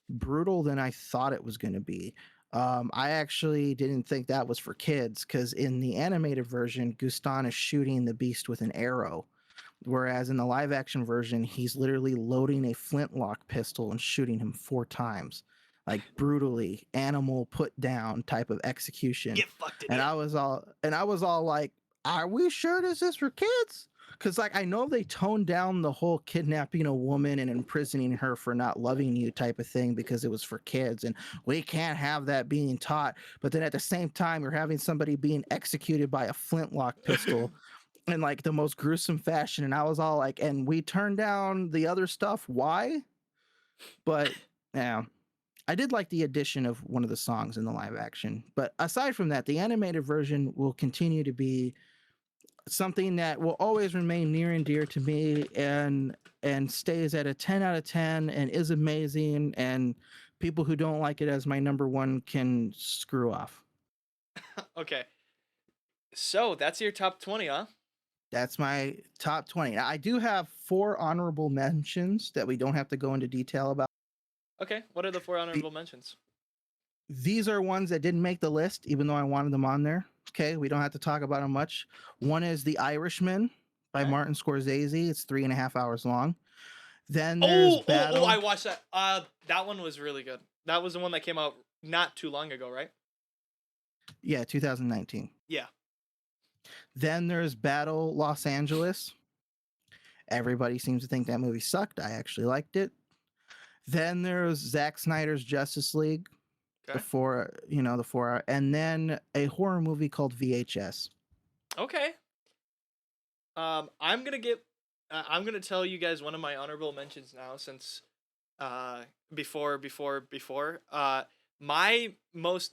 S2: brutal than I thought it was going to be. I actually didn't think that was for kids because in the animated version, Guston is shooting the beast with an arrow. Whereas in the live action version, he's literally loading a flintlock pistol and shooting him 4 times. Like brutally animal put down type of execution.
S1: Get fucked in
S2: and
S1: it.
S2: I was all like, are we sure this is for kids? Because like I know they toned down the whole kidnapping a woman and imprisoning her for not loving you type of thing because it was for kids, and we can't have that being taught. But then at the same time, you're having somebody being executed by a flintlock pistol in like the most gruesome fashion, and I was all like, and we turned down the other stuff. Why? But yeah. I did like the addition of one of the songs in the live action. But aside from that, the animated version will continue to be something that will always remain near and dear to me, and stays at a 10 out of 10 and is amazing, and people who don't like it as my number one can screw off.
S1: Okay. So that's your top 20, huh?
S2: That's my top 20. Now, I do have 4 honorable mentions that we don't have to go into detail about.
S1: Okay, what are the 4 honorable mentions?
S2: These are ones that didn't make the list, even though I wanted them on there. Okay, we don't have to talk about them much. One is The Irishman by
S1: Okay.
S2: Martin Scorsese. It's 3.5 hours long. Then there's
S1: Oh!
S2: Battle.
S1: I watched that. That one was really good. That was the one that came out not too long ago, right?
S2: Yeah, 2019.
S1: Yeah.
S2: Then there's Battle Los Angeles. Everybody seems to think that movie sucked. I actually liked it. Then there's Zack Snyder's Justice League,
S1: Okay.
S2: the 4 hour, and then a horror movie called VHS.
S1: Okay. I'm gonna get. I'm gonna tell you guys one of my honorable mentions now, since before. The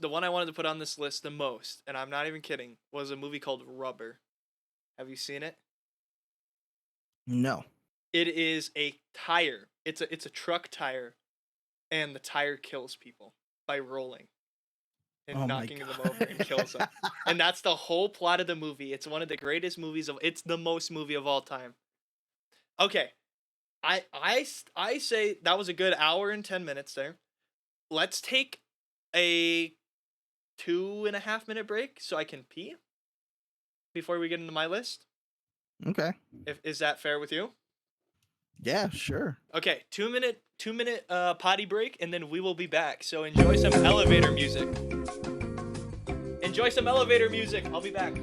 S1: one I wanted to put on this list the most, and I'm not even kidding, was a movie called Rubber. Have you seen it?
S2: No.
S1: It is a tire. It's a truck tire, and the tire kills people by rolling and
S2: Oh my
S1: knocking them
S2: God.
S1: over and kills them. And that's the whole plot of the movie. It's one of the greatest movies of. It's the most movie of all time. Okay, I say that was a good hour and 10 minutes there. Let's take a 2.5 minute break so I can pee before we get into my list.
S2: Okay.
S1: Is that fair with you?
S2: Yeah, sure.
S1: Okay, 2 minute potty break, and then we will be back. So enjoy some elevator music. Enjoy some elevator music. I'll be back.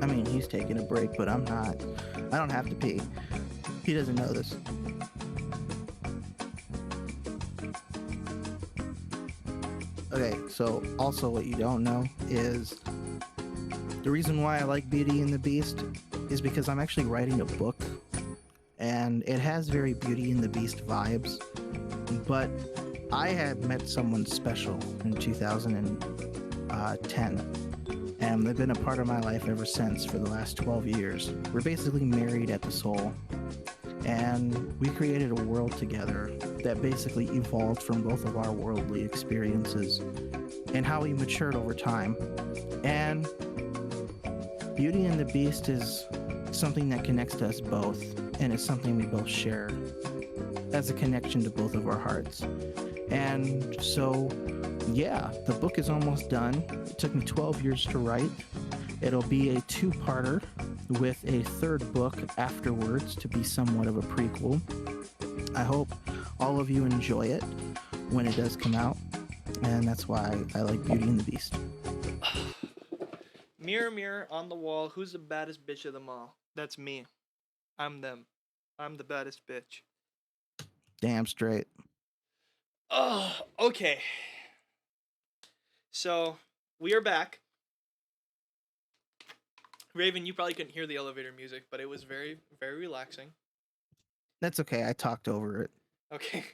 S2: I mean, he's taking a break, but I'm not. I don't have to pee. He doesn't know this. Okay, so also what you don't know is the reason why I like Beauty and the Beast is because I'm actually writing a book, and it has very Beauty and the Beast vibes, but I had met someone special in 2010, and they've been a part of my life ever since for the last 12 years. We're basically married at the soul, and we created a world together that basically evolved from both of our worldly experiences and how we matured over time. And Beauty and the Beast is something that connects us both, and it's something we both share as a connection to both of our hearts. And so, yeah, the book is almost done. It took me 12 years to write. It'll be a two-parter with a third book afterwards to be somewhat of a prequel. I hope all of you enjoy it when it does come out, and that's why I like Beauty and the Beast.
S1: Mirror, mirror on the wall, who's the baddest bitch of them all? That's me. I'm them. I'm the baddest bitch.
S2: Damn straight.
S1: Oh, okay. So, we are back. Raven, you probably couldn't hear the elevator music, but it was very, very relaxing.
S2: That's okay. I talked over it.
S1: Okay.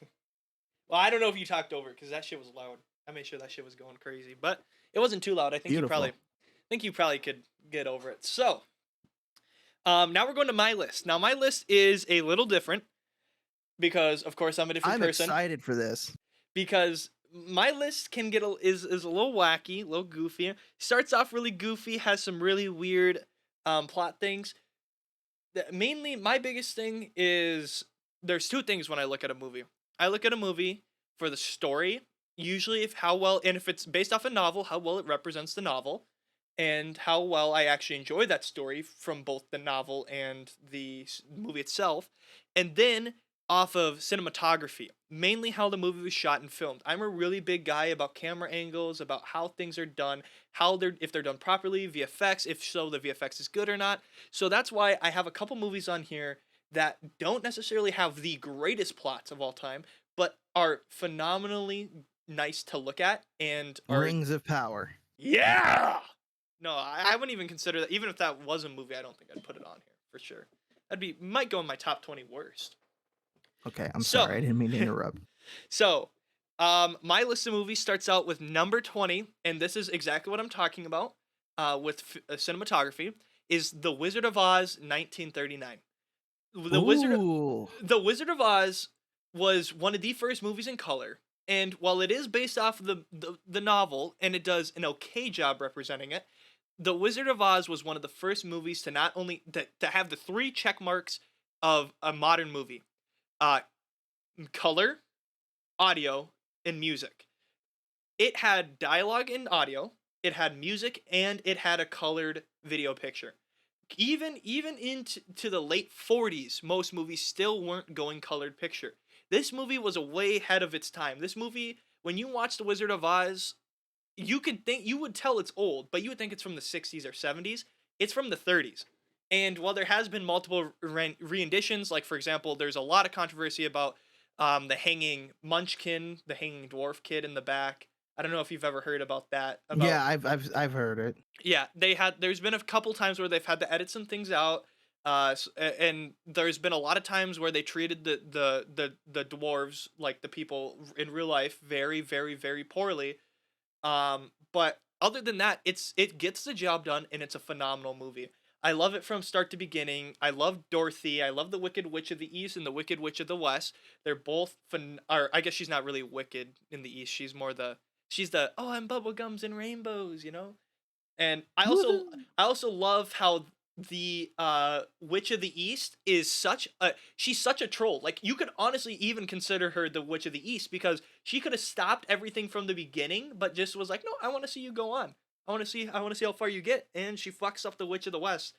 S1: Well, I don't know if you talked over it, because that shit was loud. I made sure that shit was going crazy, but it wasn't too loud. I think
S2: Beautiful.
S1: you probably could get over it. So, now we're going to my list. Now, my list is a little different because, of course, I'm a different
S2: I'm
S1: person.
S2: excited for this.
S1: Because my list can get is a little wacky, a little goofy. Starts off really goofy, has some really weird plot things. Mainly, my biggest thing is there's two things when I look at a movie. I look at a movie for the story, usually if it's based off a novel, how well it represents the novel, and how well I actually enjoy that story from both the novel and the movie itself, and then off of cinematography, mainly how the movie was shot and filmed. I'm a really big guy about camera angles, about how things are done, if they're done properly, VFX, if so the VFX is good or not. So that's why I have a couple movies on here that don't necessarily have the greatest plots of all time, but are phenomenally nice to look at and are
S2: Rings of Power.
S1: yeah. No, I wouldn't even consider that. Even if that was a movie, I don't think I'd put it on here for sure. Might go in my top 20 worst.
S2: Okay, I'm
S1: So-
S2: sorry. I didn't mean to interrupt.
S1: So, my list of movies starts out with number 20, and this is exactly what I'm talking about. With cinematography, is The Wizard of Oz, 1939. The
S2: Ooh.
S1: Wizard of Oz was one of the first movies in color, and while it is based off of the novel and it does an okay job representing it, The Wizard of Oz was one of the first movies to not only to have the 3 check marks of a modern movie. Uh color, audio, and music. It had dialogue and audio, it had music, and it had a colored video picture. Even into to the late 40s, most movies still weren't going colored picture. This movie was a way ahead of its time. This movie, when you watch The Wizard of Oz, you would tell it's old, but you would think it's from the 60s or 70s. It's from the 30s. And while there has been multiple renditions, like for example, there's a lot of controversy about the hanging munchkin, the hanging dwarf kid in the back. I don't know if you've ever heard about that. About
S2: Yeah, I've heard it.
S1: yeah, there's been a couple times where they've had to edit some things out. And there's been a lot of times where they treated the dwarves, like the people in real life, very very very poorly. But other than that, it gets the job done, and it's a phenomenal movie. I love it from start to beginning. I love Dorothy. I love the Wicked Witch of the East and the Wicked Witch of the West. They're both or I guess she's not really wicked in the East. She's the oh, I'm bubblegums and rainbows, you know? And
S2: Woohoo!
S1: I also love how the Witch of the East is she's such a troll. Like you could honestly even consider her the Witch of the East because she could have stopped everything from the beginning, but just was like, no, I want to see you go on. I want to see how far you get, and she fucks up the Witch of the West.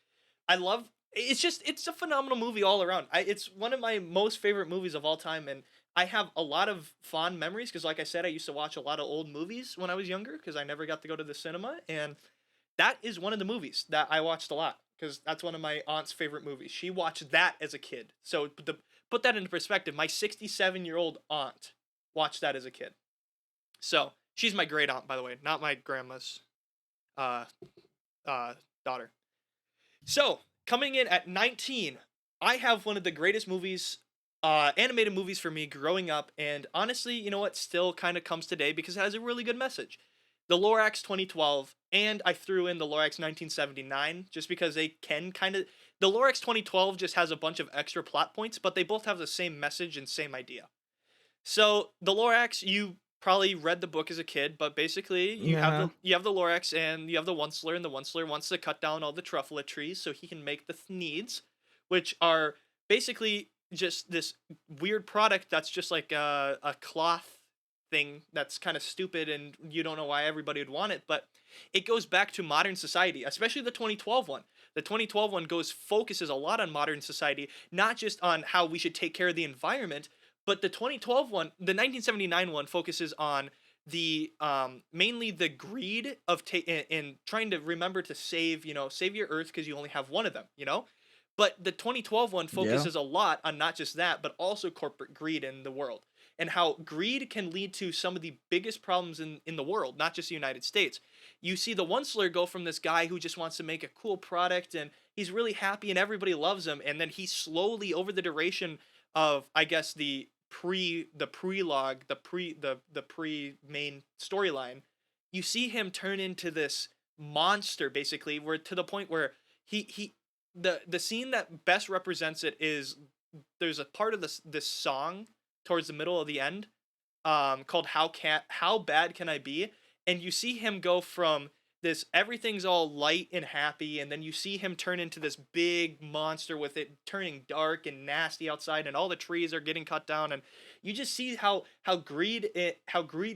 S1: I love it's a phenomenal movie all around. It's one of my most favorite movies of all time, and I have a lot of fond memories because, like I said, I used to watch a lot of old movies when I was younger because I never got to go to the cinema, and that is one of the movies that I watched a lot because that's one of my aunt's favorite movies. She watched that as a kid. So put that into perspective, my 67-year-old aunt watched that as a kid. So she's my great aunt, by the way, not my grandma's uh, daughter. So coming in at 19, I have one of the greatest movies, animated movies for me growing up, and honestly, you know what, still kind of comes today because it has a really good message. The Lorax 2012, and I threw in the Lorax 1979 just because they can kind of. The Lorax 2012 just has a bunch of extra plot points, but they both have the same message and same idea. So the Lorax, you probably read the book as a kid, but basically
S2: Yeah.
S1: you have the Lorax and you have the Onceler, and the Onceler wants to cut down all the truffula trees so he can make the Thneeds, which are basically just this weird product that's just like a cloth thing that's kind of stupid and you don't know why everybody would want it, but it goes back to modern society, especially the 2012 one. The 2012 one focuses a lot on modern society, not just on how we should take care of the environment, but the 2012 one, the 1979 one, focuses on the mainly the greed of in trying to remember to save your Earth because you only have one of them, you know. But the 2012 one
S2: Yeah.
S1: focuses a lot on not just that, but also corporate greed in the world and how greed can lead to some of the biggest problems in the world, not just the United States. You see the Onceler go from this guy who just wants to make a cool product and he's really happy and everybody loves him, and then he slowly, over the duration of, I guess, the prelogue, the pre main storyline, you see him turn into this monster basically, where to the point where he the scene that best represents it is there's a part of this song towards the middle of the end called how bad can I be, and you see him go from this everything's all light and happy, and then you see him turn into this big monster with it turning dark and nasty outside, and all the trees are getting cut down, and you just see how greed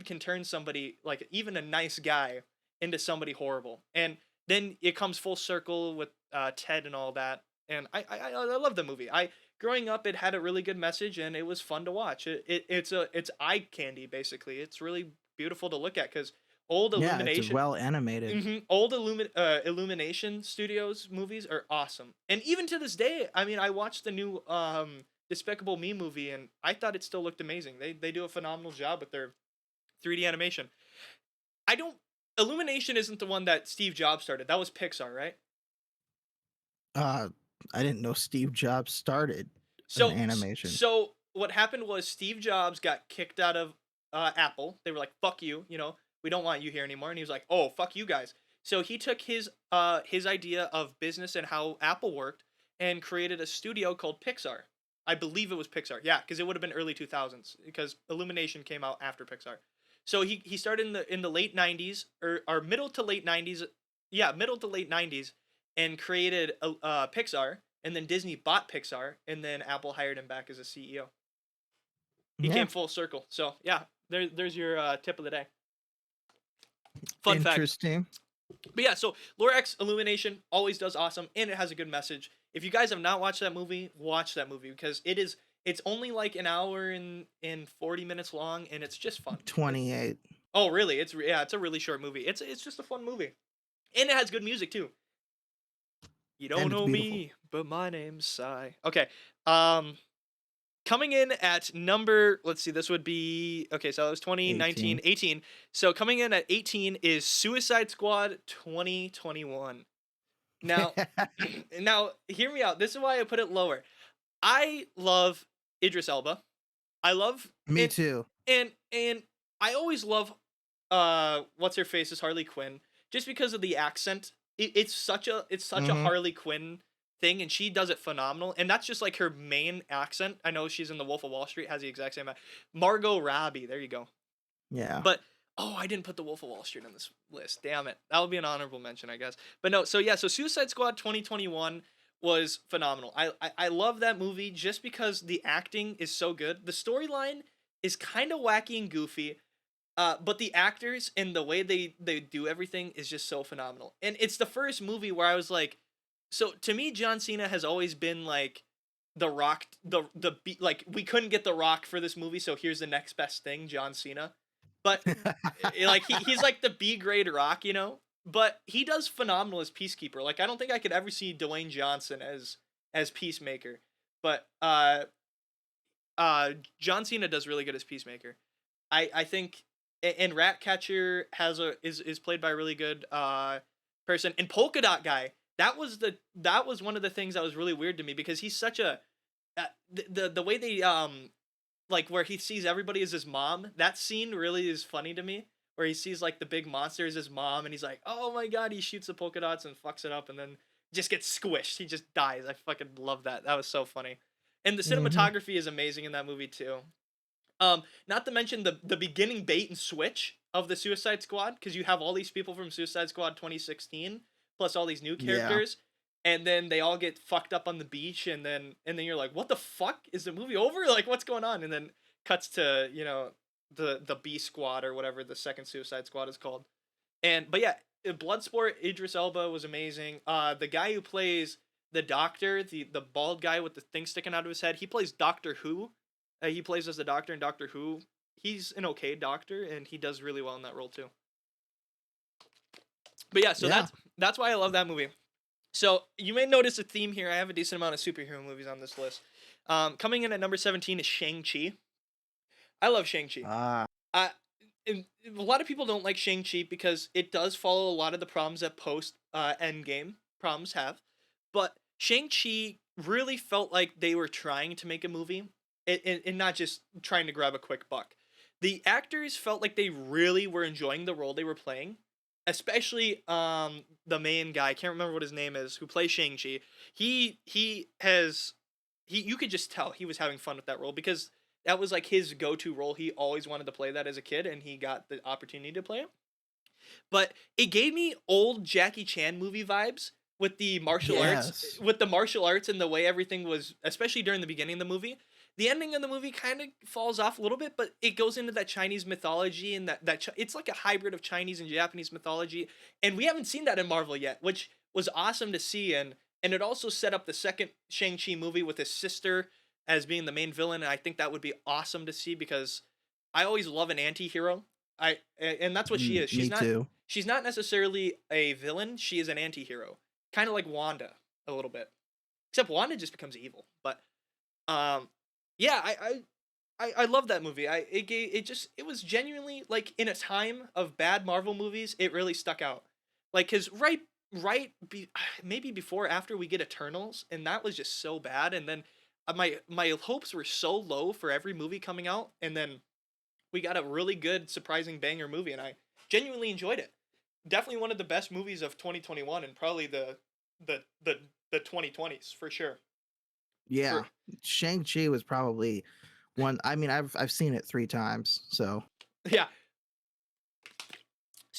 S1: can turn somebody, like even a nice guy, into somebody horrible. And then it comes full circle with Ted and all that, and I love the movie. I growing up, it had a really good message and it was fun to watch. It's eye candy basically. It's really beautiful to look at because old
S2: Yeah, it's
S1: Illumination,
S2: well animated.
S1: Illumination Studios movies are awesome. And even to this day, I mean, I watched the new Despicable Me movie and I thought it still looked amazing. They do a phenomenal job with their 3D animation. I don't Illumination isn't the one that Steve Jobs started. That was Pixar, right?
S2: Uh, I didn't know Steve Jobs started an animation.
S1: So what happened was Steve Jobs got kicked out of Apple. They were like, "Fuck you," we don't want you here anymore. And he was like, "Oh, fuck you guys." So he took his idea of business and how Apple worked and created a studio called Pixar. I believe it was Pixar. Yeah, because it would have been early 2000s because Illumination came out after Pixar. So he started in the late 90s or middle to late 90s middle to late 90s, and created Pixar, and then Disney bought Pixar, and then Apple hired him back as a CEO. He
S2: Yeah.
S1: came full circle. So yeah, there's your tip of the day. Fun fact.
S2: Interesting.
S1: But yeah, so Lorax Illumination always does awesome, and it has a good message. If you guys have not watched that movie, watch that movie, because it's only like an hour and 40 minutes long, and it's just fun.
S2: 28.
S1: Oh really? It's a really short movie. It's just a fun movie, and it has good music too. You don't
S2: And it's
S1: know
S2: beautiful.
S1: me, but my name's Sai. Okay. Coming in at number, let's see, this would be, okay, so that was 2019, 18. So coming in at 18 is Suicide Squad 2021. Now, now hear me out. This is why I put it lower. I love Idris Elba. I love
S2: Me too.
S1: and I always love what's her face is Harley Quinn, just because of the accent. It's such a
S2: Mhm.
S1: Harley Quinn thing, and she does it phenomenal. And that's just like her main accent. I know she's in The Wolf of Wall Street, has the exact same Margot Robbie. There you go.
S2: Yeah.
S1: But oh, I didn't put The Wolf of Wall Street on this list. Damn it. That would be an honorable mention, I guess. But no, so yeah, so Suicide Squad 2021 was phenomenal. I love that movie just because the acting is so good. The storyline is kind of wacky and goofy. But the actors and the way they do everything is just so phenomenal. And it's the first movie where I was like, so to me, John Cena has always been like the Rock, like we couldn't get the Rock for this movie, so here's the next best thing, John Cena. But like he's like the B grade Rock, you know. But he does phenomenal as Peacekeeper. Like I don't think I could ever see Dwayne Johnson as Peacemaker, but John Cena does really good as Peacemaker. I think, and Ratcatcher is played by a really good person, and Polka Dot Guy. That was one of the things that was really weird to me, because he's such a the way they like where he sees everybody as his mom. That scene really is funny to me, where he sees like the big monster as his mom, and he's like, oh my god, he shoots the polka dots and fucks it up, and then just gets squished. He just dies. I fucking love that. That was so funny. And the
S2: Mhm.
S1: cinematography is amazing in that movie too. Not to mention the beginning bait and switch of the Suicide Squad, because you have all these people from Suicide Squad 2016 plus all these new
S2: Yeah.
S1: characters, and then they all get fucked up on the beach, and then you're like, what the fuck, is the movie over? Like, what's going on? And then cuts to the B Squad, or whatever the second Suicide Squad is called. But yeah, Bloodsport, Idris Elba was amazing. The guy who plays the doctor, the bald guy with the thing sticking out of his head, he plays Doctor Who. He plays as the Doctor in Doctor Who. He's an okay doctor, and he does really well in that role too. But yeah, so
S2: Yeah.
S1: that's why I love that movie. So you may notice a theme here. I have a decent amount of superhero movies on this list. Coming in at number 17 is Shang-Chi. I love Shang-Chi.
S2: Ah.
S1: A lot of people don't like Shang-Chi because it does follow a lot of the problems that post Endgame problems have. But Shang-Chi really felt like they were trying to make a movie, and not just trying to grab a quick buck. The actors felt like they really were enjoying the role they were playing, especially the main guy. I can't remember what his name is, who plays Shang-Chi. You could just tell he was having fun with that role, because that was like his go-to role. He always wanted to play that as a kid, and he got the opportunity to play it. But it gave me old Jackie Chan movie vibes with the martial arts,
S2: Yes.
S1: and the way everything was, especially during the beginning of the movie. The ending of the movie kind of falls off a little bit, but it goes into that Chinese mythology, and it's like a hybrid of Chinese and Japanese mythology, and we haven't seen that in Marvel yet, which was awesome to see. And it also set up the second Shang-Chi movie with his sister as being the main villain, and I think that would be awesome to see, because I always love an anti-hero. And that's what she is.
S2: Me too.
S1: She's not necessarily a villain, she is an anti-hero. Kind of like Wanda a little bit. Except Wanda just becomes evil. But yeah, I love that movie. It was genuinely, like, in a time of bad Marvel movies, it really stuck out. Like, cuz maybe before after we get Eternals, and that was just so bad, and then my hopes were so low for every movie coming out, and then we got a really good surprising banger movie, and I genuinely enjoyed it. Definitely one of the best movies of 2021, and probably the 2020s for sure.
S2: Yeah. Shang-Chi was probably one. I mean, I've seen it 3 times, so
S1: Yeah.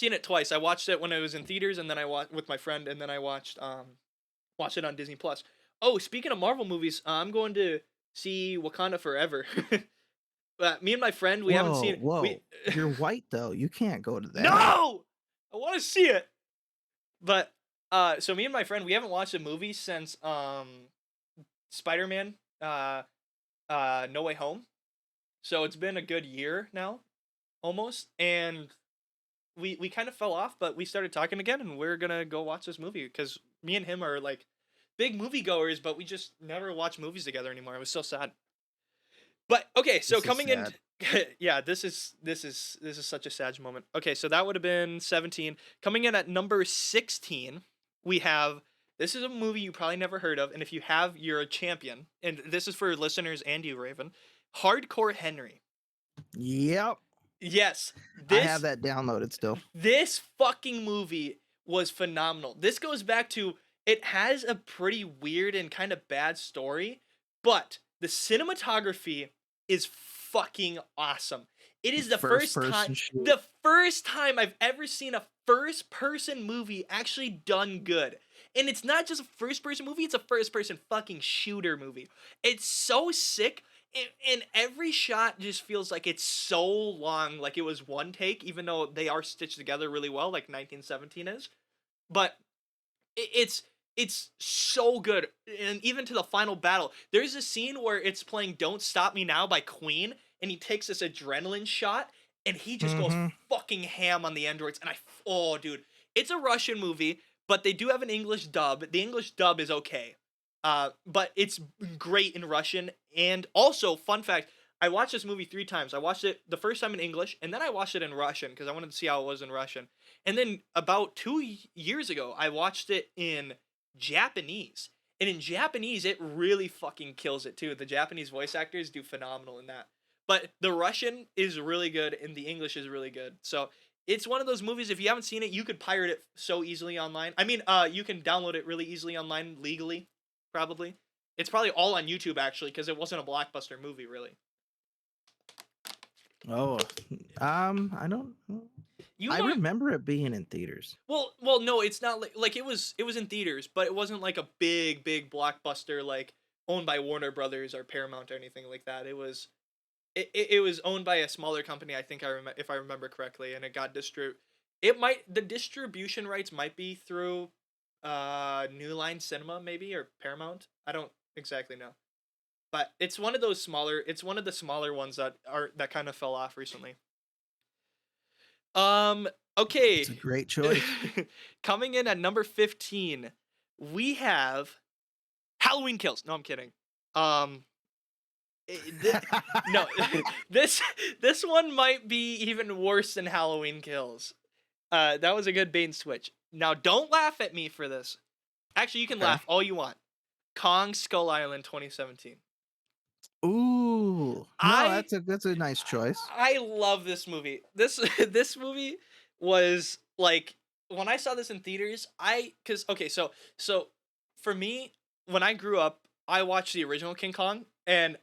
S1: seen it twice. I watched it when it was in theaters, and then I watched with my friend, and then I watched it on Disney Plus. Oh, speaking of Marvel movies, I'm going to see Wakanda Forever. Me and my friend, we haven't
S2: Whoa,
S1: seen we.
S2: whoa. You're white though. You can't go to that.
S1: No, I want to see it. But so me and my friend, we haven't watched a movie since Spider-Man No Way Home. So it's been a good year now, almost, and we kind of fell off, but we started talking again, and we're gonna go watch this movie because me and him are like big moviegoers, but we just never watch movies together anymore. It was so sad. But okay, so
S2: This is
S1: coming in,
S2: sad.
S1: yeah, this is such a sad moment. Okay, so that would have been 17. Coming in at number 16, we have this is a movie you probably never heard of, and if you have, you're a champion. And this is for listeners and you, Raven. Hardcore Henry.
S2: Yep.
S1: Yes,
S2: I have
S1: this
S2: that downloaded still.
S1: this fucking movie was phenomenal. This goes back to it has a pretty weird and kind of bad story, but the cinematography is fucking awesome. It is the
S2: First
S1: first time
S2: person shoot.
S1: the first time I've ever seen a first person movie actually done good. And it's not just a first person movie, it's a first person fucking shooter movie. It's so sick. And every shot just feels like it's so long, like it was one take, even though they are stitched together really well, like 1917 is. But it's so good, and even to the final battle, there's a scene where it's playing "Don't Stop Me Now" by Queen, and he takes this adrenaline shot, and he just goes
S2: Mhm.
S1: fucking ham on the androids, and oh dude, it's a Russian movie, but they do have an English dub. The English dub is okay. But it's great in Russian. And also, fun fact, I watched this movie 3 times. I watched it the first time in English, and then I watched it in Russian because I wanted to see how it was in Russian. And then about 2 years ago, I watched it in Japanese. And in Japanese, it really fucking kills it too. The Japanese voice actors do phenomenal in that. But the Russian is really good, and the English is really good. So it's one of those movies. If you haven't seen it, you could pirate it so easily online. I mean, you can download it really easily online legally, probably. It's probably all on YouTube actually, because it wasn't a blockbuster movie, really.
S2: Oh, I don't.
S1: You
S2: I
S1: might.
S2: remember it being in theaters.
S1: Well, no, it's not like it was in theaters, but it wasn't like a big blockbuster like owned by Warner Brothers or Paramount or anything like that. It was owned by a smaller company, I think if I remember correctly, and it got the distribution rights might be through New Line Cinema maybe or Paramount. I don't exactly know. But it's one of the smaller ones that kind of fell off recently. Okay.
S2: It's a great choice.
S1: Coming in at number 15, we have Halloween Kills. No, I'm kidding. No, this one might be even worse than Halloween Kills. That was a good bait and switch. Now, don't laugh at me for this. Actually, you can
S2: Okay.
S1: laugh all you want. Kong Skull Island 2017.
S2: Ooh, no,
S1: I
S2: that's a nice choice.
S1: I love this movie. This movie was like when I saw this in theaters, cuz okay, so for me, when I grew up, I watched the original King Kong, and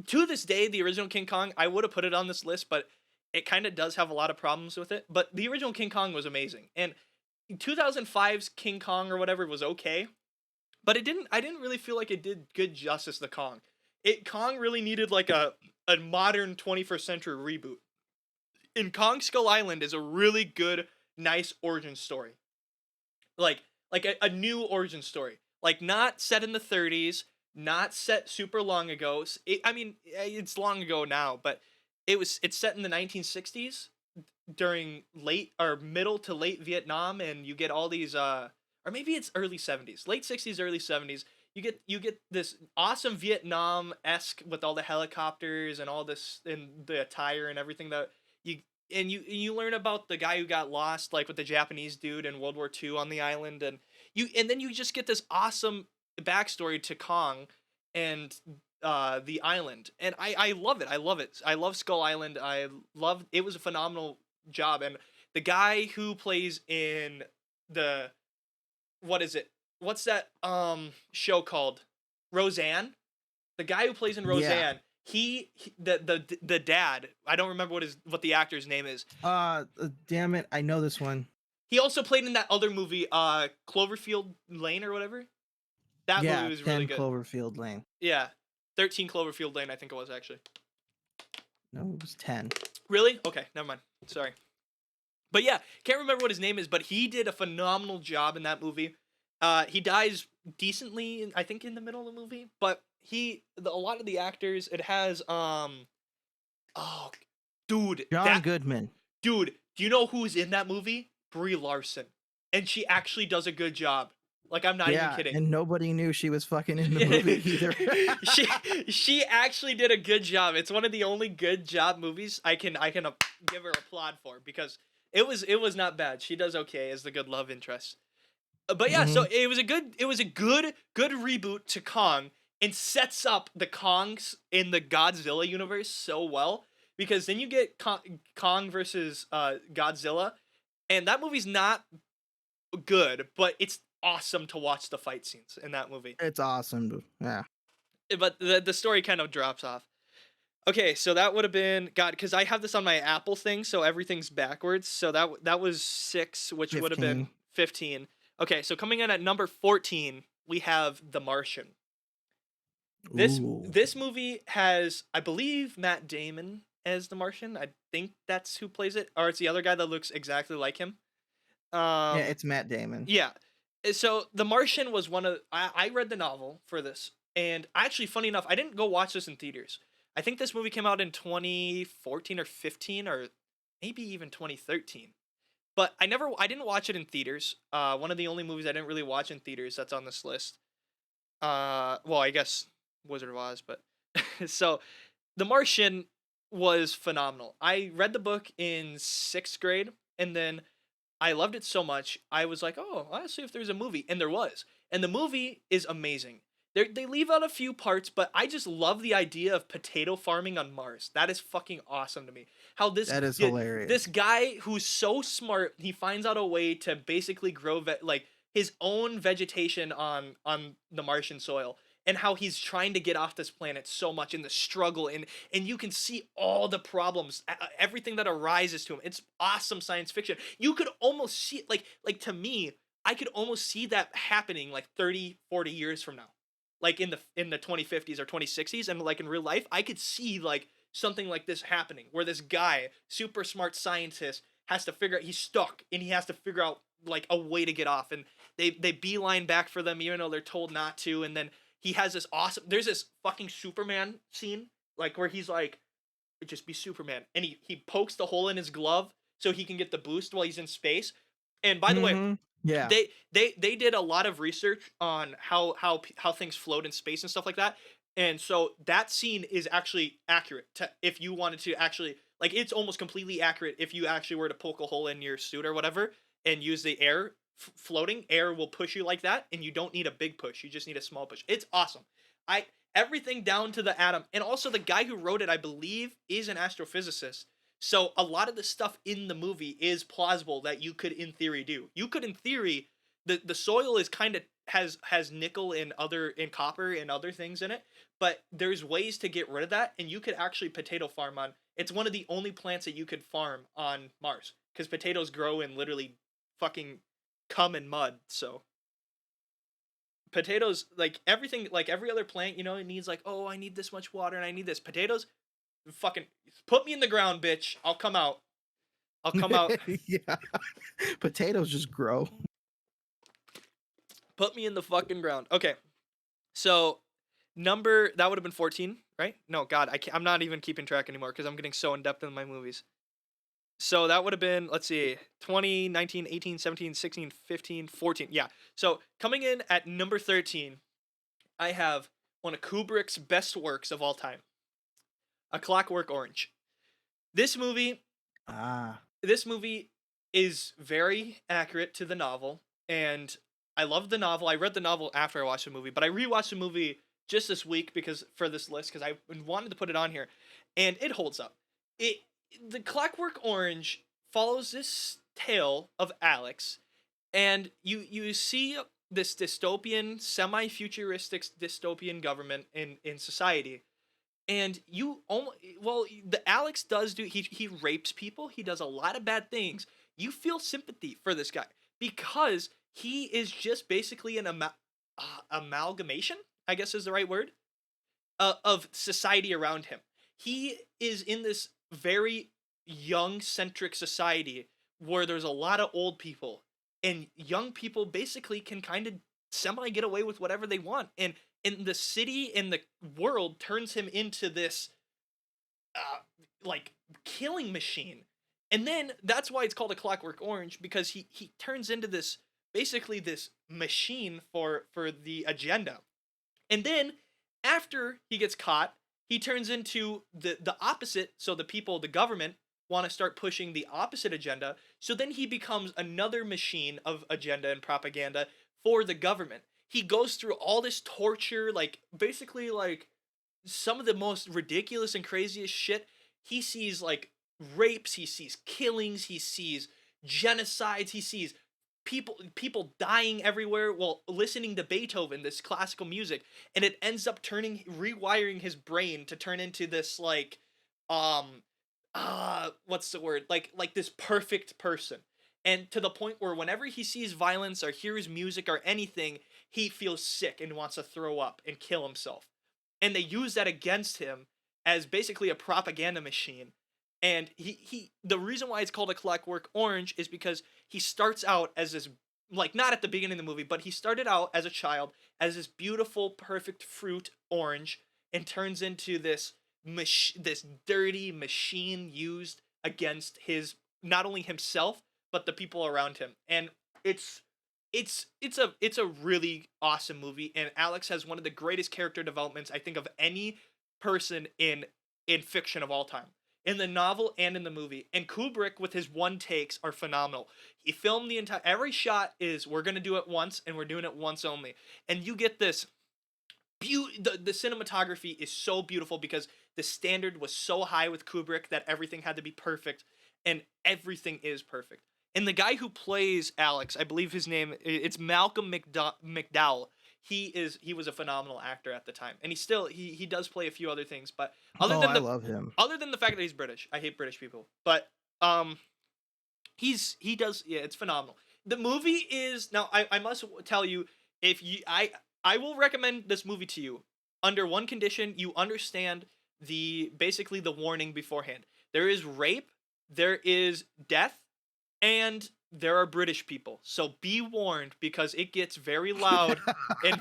S1: to this day the original King Kong, I would have put it on this list, but it kind of does have a lot of problems with it, but the original King Kong was amazing. And 2005's King Kong or whatever was okay, but I didn't really feel like it did good justice to Kong. Kong really needed like a modern 21st century reboot. And Kong Skull Island is a really good, nice origin story. Like a new origin story. Like not set in the 30s, not set super long ago. I mean, it's long ago now, but it's set in the 1960s during late or middle to late Vietnam, and you get all these or maybe it's early 70s, late 60s, early 70s. You get this awesome Vietnam-esque with all the helicopters and all this and the attire and everything that you learn about the guy who got lost like with the Japanese dude in World War II on the island, and then you just get this awesome backstory to Kong and the island, and I love it. I love it. I love Skull Island. It was a phenomenal job, and the guy who plays in the what is it? What's that show called? Roseanne? The guy who plays in
S2: Yeah.
S1: Roseanne, the dad. I don't remember what the actor's name is.
S2: Damn it, I know this one.
S1: He also played in that other movie, Cloverfield Lane or whatever. That movie
S2: Yeah,
S1: was
S2: 10
S1: really good.
S2: Cloverfield Lane.
S1: Yeah, 13 Cloverfield Lane, I think it was actually.
S2: No, it was 10.
S1: Really? Okay, never mind. Sorry. But yeah, can't remember what his name is, but he did a phenomenal job in that movie. He dies decently, I think, in the middle of the movie. But a lot of the actors, it has oh, dude,
S2: John Goodman.
S1: dude, do you know who's in that movie? Brie Larson, and she actually does a good job. Like, I'm not even kidding.
S2: And nobody knew she was fucking in the movie either.
S1: she actually did a good job. It's one of the only good job movies I can give her applaud for, because it was not bad. She does okay as the good love interest. But yeah, so it was a good reboot to Kong, and sets up the Kongs in the Godzilla universe so well, because then you get Kong versus Godzilla, and that movie's not good, but it's awesome to watch the fight scenes in that movie.
S2: It's awesome. Yeah.
S1: But the story kind of drops off. Okay, so that would have been God, because I have this on my Apple thing, so everything's backwards. So that was 6, which would have been 15. Okay, so coming in at number 14, we have The Martian. This movie has, I believe, Matt Damon as The Martian. I think that's who plays it, or it's the other guy that looks exactly like him.
S2: Yeah, it's Matt Damon.
S1: Yeah. So The Martian was one of I read the novel for this, and actually, funny enough, I didn't go watch this in theaters. I think this movie came out in 2014 or 15, or maybe even 2013. But I didn't watch it in theaters. One of the only movies I didn't really watch in theaters that's on this list. Well, I guess Wizard of Oz, but so The Martian was phenomenal. I read the book in 6th grade, and then I loved it so much, I was like, oh, I'll see if there's a movie. And there was. And the movie is amazing. They leave out a few parts, but I just love the idea of potato farming on Mars. That is fucking awesome to me. That is hilarious. This guy who's so smart, he finds out a way to basically grow his own vegetation on the Martian soil, and how he's trying to get off this planet so much in the struggle, and you can see all the problems, everything that arises to him. It's awesome science fiction. You could almost see it, like to me, I could almost see that happening like 30, 40 years from now. Like in the 2050s or 2060s, and like in real life, I could see like something like this happening, where this guy, super smart scientist, has to figure out, he's stuck, and he has to figure out like a way to get off, and they beeline back for them even though they're told not to, and then he has this awesome, there's this fucking Superman scene, like where he's like, just be Superman, and he pokes the hole in his glove so he can get the boost while he's in space. And by the way, yeah, they did a lot of research on how things float in space and stuff like that, and so that scene is actually accurate to, if you wanted to actually, like, it's almost completely accurate if you actually were to poke a hole in your suit or whatever and use the air. Floating air will push you like that, and you don't need a big push, you just need a small push. It's awesome. Everything down to the atom, and also the guy who wrote it, I believe, is an astrophysicist. So a lot of the stuff in the movie is plausible that you could in theory do. You could in theory, the soil is kind of has nickel and copper and other things in it, but there's ways to get rid of that, and you could actually potato farm on. It's one of the only plants that you could farm on Mars, because potatoes grow in literally fucking cum and mud. So potatoes, like everything, like every other plant, it needs like, oh, I need this much water and I need this. Potatoes, fucking put me in the ground, bitch. I'll come out. Yeah.
S2: Potatoes just grow.
S1: Put me in the fucking ground. Okay. So that would have been 14, right? No, God, I'm not even keeping track anymore because I'm getting so in depth in my movies. So that would have been, let's see, 20, 19, 18, 17, 16, 15, 14. Yeah. So coming in at number 13, I have one of Kubrick's best works of all time, A Clockwork Orange. This movie is very accurate to the novel, and I love the novel. I read the novel after I watched the movie, but I rewatched the movie just this week for this list, because I wanted to put it on here, and it holds up. The Clockwork Orange follows this tale of Alex, and you see this dystopian, semi-futuristic dystopian government in society, And you almost, well, the Alex does do, he rapes people, he does a lot of bad things. You feel sympathy for this guy because he is just basically an amalgamation, I guess is the right word, of society around him. He is in this very young centric society where there's a lot of old people, and young people basically can kind of semi get away with whatever they want. And the city and the world turns him into this uh like killing machine. And then that's why it's called a Clockwork Orange, because he turns into this, basically this machine for the agenda. And then after he gets caught, he turns into the opposite. So the people, the government, want to start pushing the opposite agenda. So then he becomes another machine of agenda and propaganda for the government. He goes through all this torture, like basically like some of the most ridiculous and craziest shit. He sees like rapes, he sees killings, he sees genocides, he sees people dying everywhere while listening to Beethoven, this classical music, and it ends up turning rewiring his brain to turn into this like um what's the word? Like this perfect person. And to the point where whenever he sees violence or hears music or anything, he feels sick and wants to throw up and kill himself. And they use that against him as basically a propaganda machine. And he the reason why it's called a Clockwork Orange is because he starts out as this, like, not at the beginning of the movie, but he started out as a child as this beautiful perfect fruit orange, and turns into this this dirty machine used against his, not only himself but the people around him. And it's it's a really awesome movie, and Alex has one of the greatest character developments I think of any person in fiction of all time, in the novel and in the movie. And Kubrick with his one takes are phenomenal. He filmed the entire, every shot is, we're going to do it once and we're doing it once only. And you get this the cinematography is so beautiful because the standard was so high with Kubrick that everything had to be perfect, and everything is perfect. And the guy who plays Alex, I believe his name, it's Malcolm McDowell. He was a phenomenal actor at the time, and he does play a few other things, but other
S2: Oh,
S1: than
S2: I
S1: the
S2: love him.
S1: other than the fact that he's British, I hate British people, but um he does, yeah, it's phenomenal. The movie is, now I must tell you, if you I will recommend this movie to you under one condition: you understand the, basically the warning beforehand. There is rape, there is death, and there are British people. So be warned, because it gets very loud and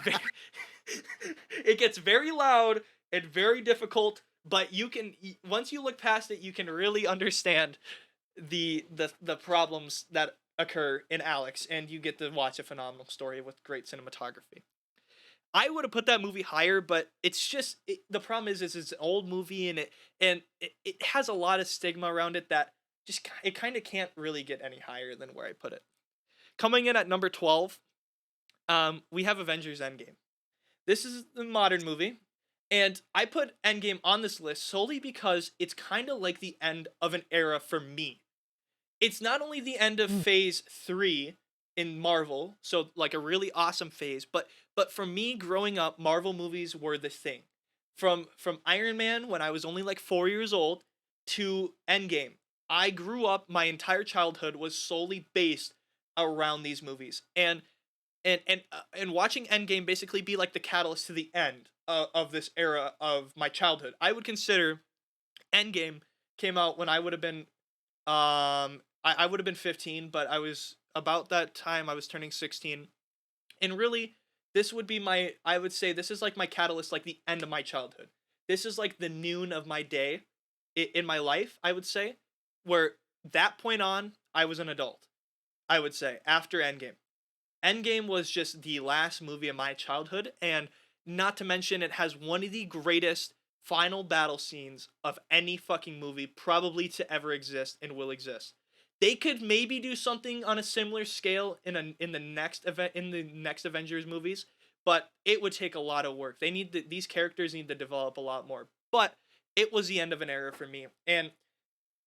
S1: it gets very loud and very difficult, but you can, once you look past it, you can really understand the problems that occur in Alex, and you get to watch a phenomenal story with great cinematography. I would have put that movie higher, but it's just the problem is it's an old movie, and it has a lot of stigma around it that just it kind of can't really get any higher than where I put it. Coming in at number 12, we have Avengers Endgame. This is the modern movie, and I put Endgame on this list solely because it's kind of like the end of an era for me. It's not only the end of phase 3 in Marvel, so like a really awesome phase, but for me growing up, Marvel movies were the thing. From Iron Man when I was only like 4 years old to Endgame. I grew up, my entire childhood was solely based around these movies. And watching Endgame basically be like the catalyst to the end of this era of my childhood. I would consider Endgame came out when I would have been I would have been 15, but I was about that time I was turning 16. And really, this would be my, I would say this is like my catalyst, like the end of my childhood. This is like the noon of my day in my life, I would say, where that point on, I was an adult. I would say after Endgame. Endgame was just the last movie of my childhood, and not to mention it has one of the greatest final battle scenes of any fucking movie probably to ever exist and will exist. They could maybe do something on a similar scale in the next event, in the next Avengers movies, but it would take a lot of work. These characters need to develop a lot more. But it was the end of an era for me, and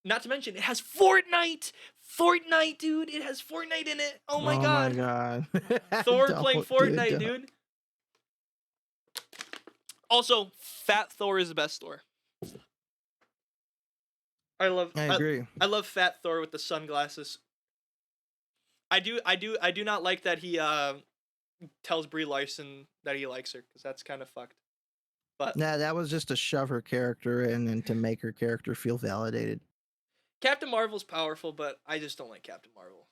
S1: not to mention, it has Fortnite. Fortnite, dude. It has Fortnite in it. Oh my
S2: Oh my
S1: god.
S2: god.
S1: Thor playing
S2: Don't, dude,
S1: Fortnite,
S2: don't.
S1: dude. Also, Fat Thor is the best Thor. I love
S2: I agree.
S1: I love Fat Thor with the sunglasses. I do not like that he tells Brie Larson that he likes her, because that's kind of fucked. But
S2: Nah, that was just to shove her character in and to make her character feel validated.
S1: Captain Marvel's powerful, but I just don't like Captain Marvel.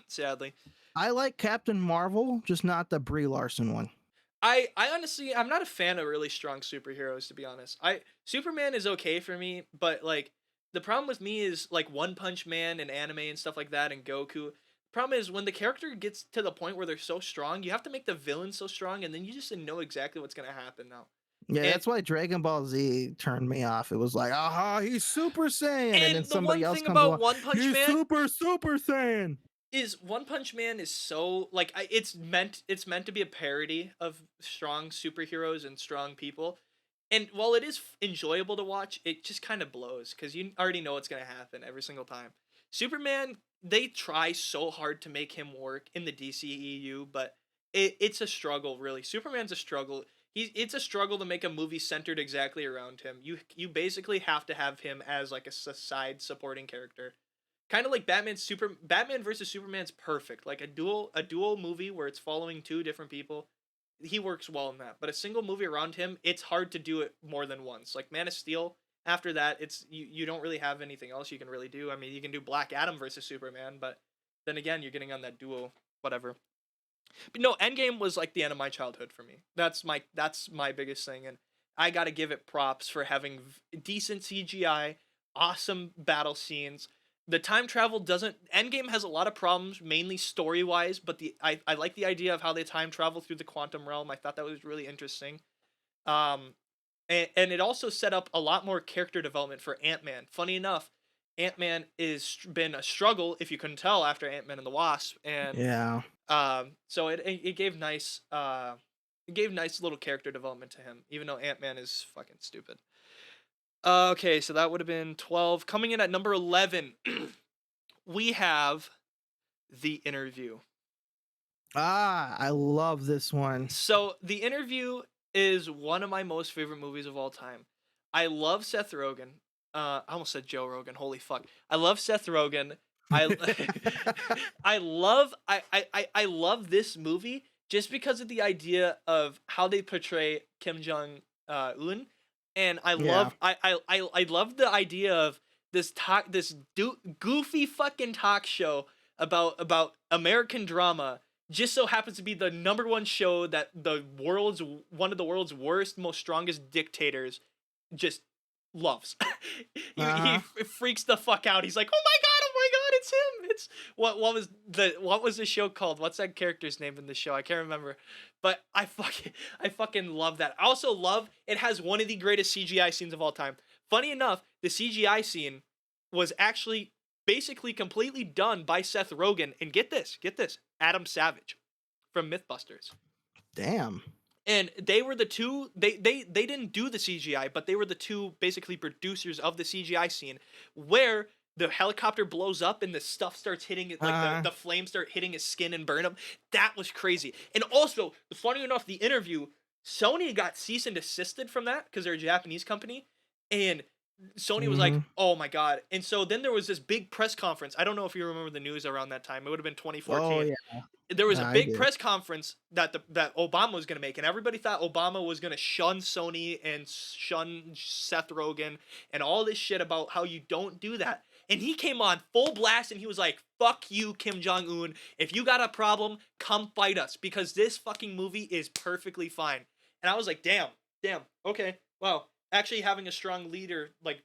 S1: Sadly.
S2: I like Captain Marvel, just not the Brie Larson one.
S1: I honestly, I'm not a fan of really strong superheroes, to be honest. Superman is okay for me, but like the problem with me is like One Punch Man and anime and stuff like that and Goku. The problem is when the character gets to the point where they're so strong, you have to make the villain so strong, and then you just know exactly what's gonna happen now.
S2: Yeah,
S1: And
S2: that's why Dragon Ball Z turned me off. It was like, aha, he's Super Saiyan, and then
S1: and the
S2: somebody
S1: one
S2: else
S1: thing
S2: comes
S1: about
S2: along,
S1: One Punch
S2: he's
S1: Man
S2: Super Saiyan.
S1: is One Punch Man is so like it's meant to be a parody of strong superheroes and strong people. And while it is enjoyable to watch, it just kind of blows because you already know what's going to happen every single time. Superman, they try so hard to make him work in the DCEU, but it's a struggle, really. Superman's a struggle. It's a struggle to make a movie centered exactly around him. You basically have to have him as like a side supporting character. Kind of like Batman versus Superman's perfect. Like a dual movie where it's following two different people. He works well in that. But a single movie around him, it's hard to do it more than once. Like Man of Steel, after that, it's you don't really have anything else you can really do. I mean, you can do Black Adam versus Superman, but then again, you're getting on that duo whatever. But no, Endgame was like the end of my childhood for me. That's my biggest thing, and I got to give it props for having decent CGI, awesome battle scenes. The time travel doesn't. Endgame has a lot of problems, mainly story wise, but I like the idea of how they time travel through the quantum realm. I thought that was really interesting. Um, and it also set up a lot more character development for Ant-Man. Funny enough, Ant-Man is been a struggle, if you couldn't tell, after Ant-Man and the Wasp, and
S2: Yeah.
S1: so it gave nice little character development to him, even though Ant-Man is fucking stupid. Okay, so that would have been 12. Coming in at number 11, we have The Interview.
S2: Ah, I love this one.
S1: So The Interview is one of my most favorite movies of all time. I love Seth Rogen. I almost said Joe Rogan. Holy fuck! I love Seth Rogen. I I love this movie just because of the idea of how they portray Kim Jong Un, and
S2: Yeah.
S1: I love the idea of this goofy fucking talk show about American drama just so happens to be the number one show that one of the world's worst, most strongest dictators just loves. He freaks the fuck out. He's like, oh my god, it's him. It's what was the show called? What's that character's name in the show? I can't remember. But I fucking love that. I also love it has one of the greatest CGI scenes of all time. Funny enough, the CGI scene was actually basically completely done by Seth Rogen, and get this, Adam Savage from Mythbusters.
S2: Damn.
S1: And they were the two they didn't do the CGI, but they were the two basically producers of the CGI scene where the helicopter blows up and the stuff starts hitting it, like the flames start hitting his skin and burn him. That was crazy. And also, funny enough, The Interview, Sony got cease and desisted from that because they're a Japanese company, and Sony was like, "Oh my god!" And so then there was this big press conference. I don't know if you remember the news around that time. It would have been 2014.
S2: Oh yeah.
S1: There was a
S2: I
S1: big
S2: do.
S1: press conference that that Obama was going to make, and everybody thought Obama was going to shun Sony and shun Seth Rogen and all this shit about how you don't do that. And he came on full blast and he was like, "Fuck you, Kim Jong Un. If you got a problem, come fight us because this fucking movie is perfectly fine." And I was like, "Damn, okay, wow." Actually, having a strong leader, like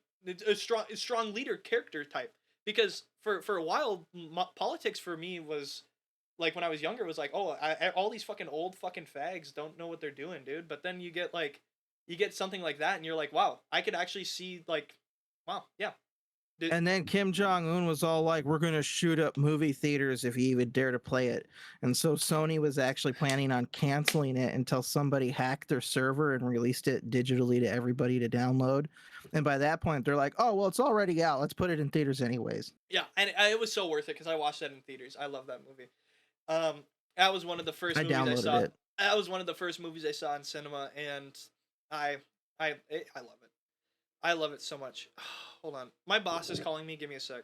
S1: a strong leader character type, because for a while, politics for me was like when I was younger was like, oh, all these fucking old fucking fags don't know what they're doing, dude. But then you get something like that, and you're like, wow, I could actually see like, wow, yeah.
S2: And then Kim Jong Un was all like, "We're going to shoot up movie theaters if you would dare to play it." And so Sony was actually planning on canceling it until somebody hacked their server and released it digitally to everybody to download. And by that point, they're like, "Oh, well, it's already out. Let's put it in theaters anyways."
S1: Yeah, and it was so worth it because I watched that in theaters. I love that movie. That was one of the first
S2: I
S1: movies I
S2: downloaded
S1: saw.
S2: it.
S1: That was one of the first movies I saw in cinema, and I I love it. I love it so much. Hold on, my boss is calling me. Give me a sec.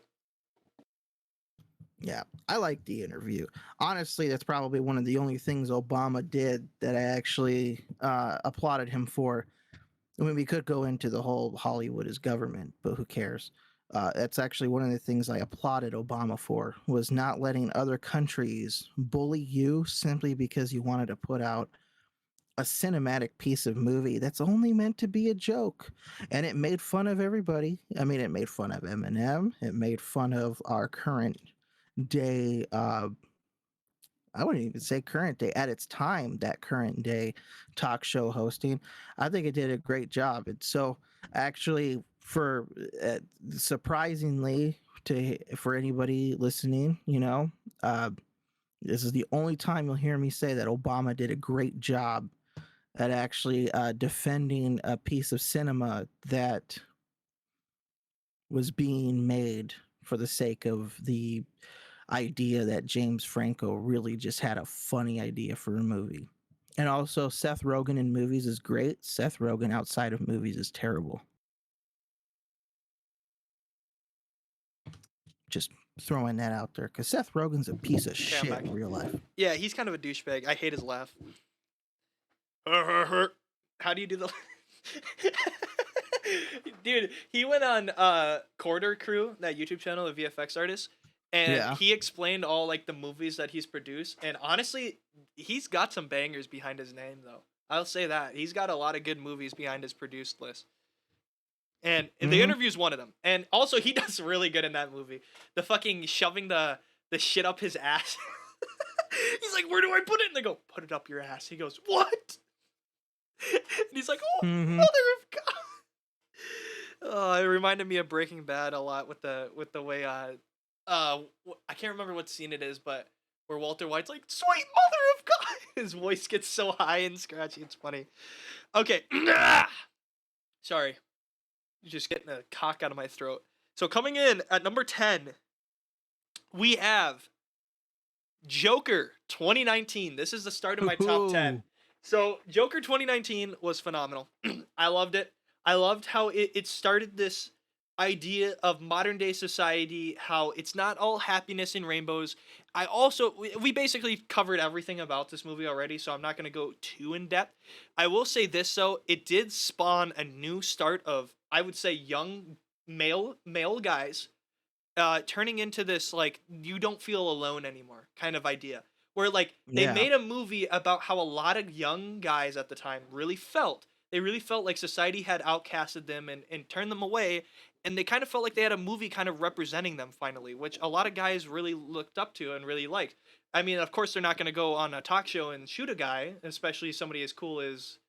S2: Yeah, I like the interview. Honestly, that's probably one of the only things Obama did that I actually applauded him for. I mean, we could go into the whole Hollywood is government, but who cares? That's actually one of the things I applauded Obama for, was not letting other countries bully you simply because you wanted to put out a cinematic piece of movie that's only meant to be a joke. And it made fun of everybody. I mean, it made fun of Eminem. It made fun of our current day, I wouldn't even say current day, at its time, that current day talk show hosting. I think it did a great job. And so, actually, for surprisingly, for anybody listening, uh, this is the only time you'll hear me say that Obama did a great job at actually defending a piece of cinema that was being made for the sake of the idea that James Franco really just had a funny idea for a movie. And also, Seth Rogen in movies is great. Seth Rogen outside of movies is terrible. Just throwing that out there, because Seth Rogen's a piece of
S1: Okay, I'm
S2: shit
S1: back.
S2: in real life.
S1: Yeah, he's kind of a douchebag. I hate his laugh. How do you do the? Dude, he went on Quarter Crew, that YouTube channel, a VFX artist, and
S2: Yeah.
S1: he explained all like the movies that he's produced. And honestly, he's got some bangers behind his name, though. I'll say that he's got a lot of good movies behind his produced list. And the interview's one of them. And also, he does really good in that movie. The fucking shoving the shit up his ass. He's like, "Where do I put it?" And they go, "Put it up your ass." He goes, "What?" And he's like, "Oh,
S2: Mhm.
S1: mother of God." Oh, it reminded me of Breaking Bad a lot with the way I can't remember what scene it is, but where Walter White's like, "Sweet mother of God." His voice gets so high and scratchy. It's funny. Okay. Sorry. Just getting a cock out of my throat. So coming in at number 10, we have Joker 2019. This is the start of my top 10. So Joker 2019 was phenomenal. I loved it. I loved how it started this idea of modern day society, how it's not all happiness and rainbows. I also, we basically covered everything about this movie already, so I'm not going to go too in depth. I will say this though, it did spawn a new start of, I would say, young male guys turning into this like you don't feel alone anymore kind of idea, where like they
S2: Yeah.
S1: made a movie about how a lot of young guys at the time really felt. They really felt like society had outcasted them and turned them away, and they kind of felt like they had a movie kind of representing them finally, which a lot of guys really looked up to and really liked. I mean, of course they're not going to go on a talk show and shoot a guy, especially somebody as cool as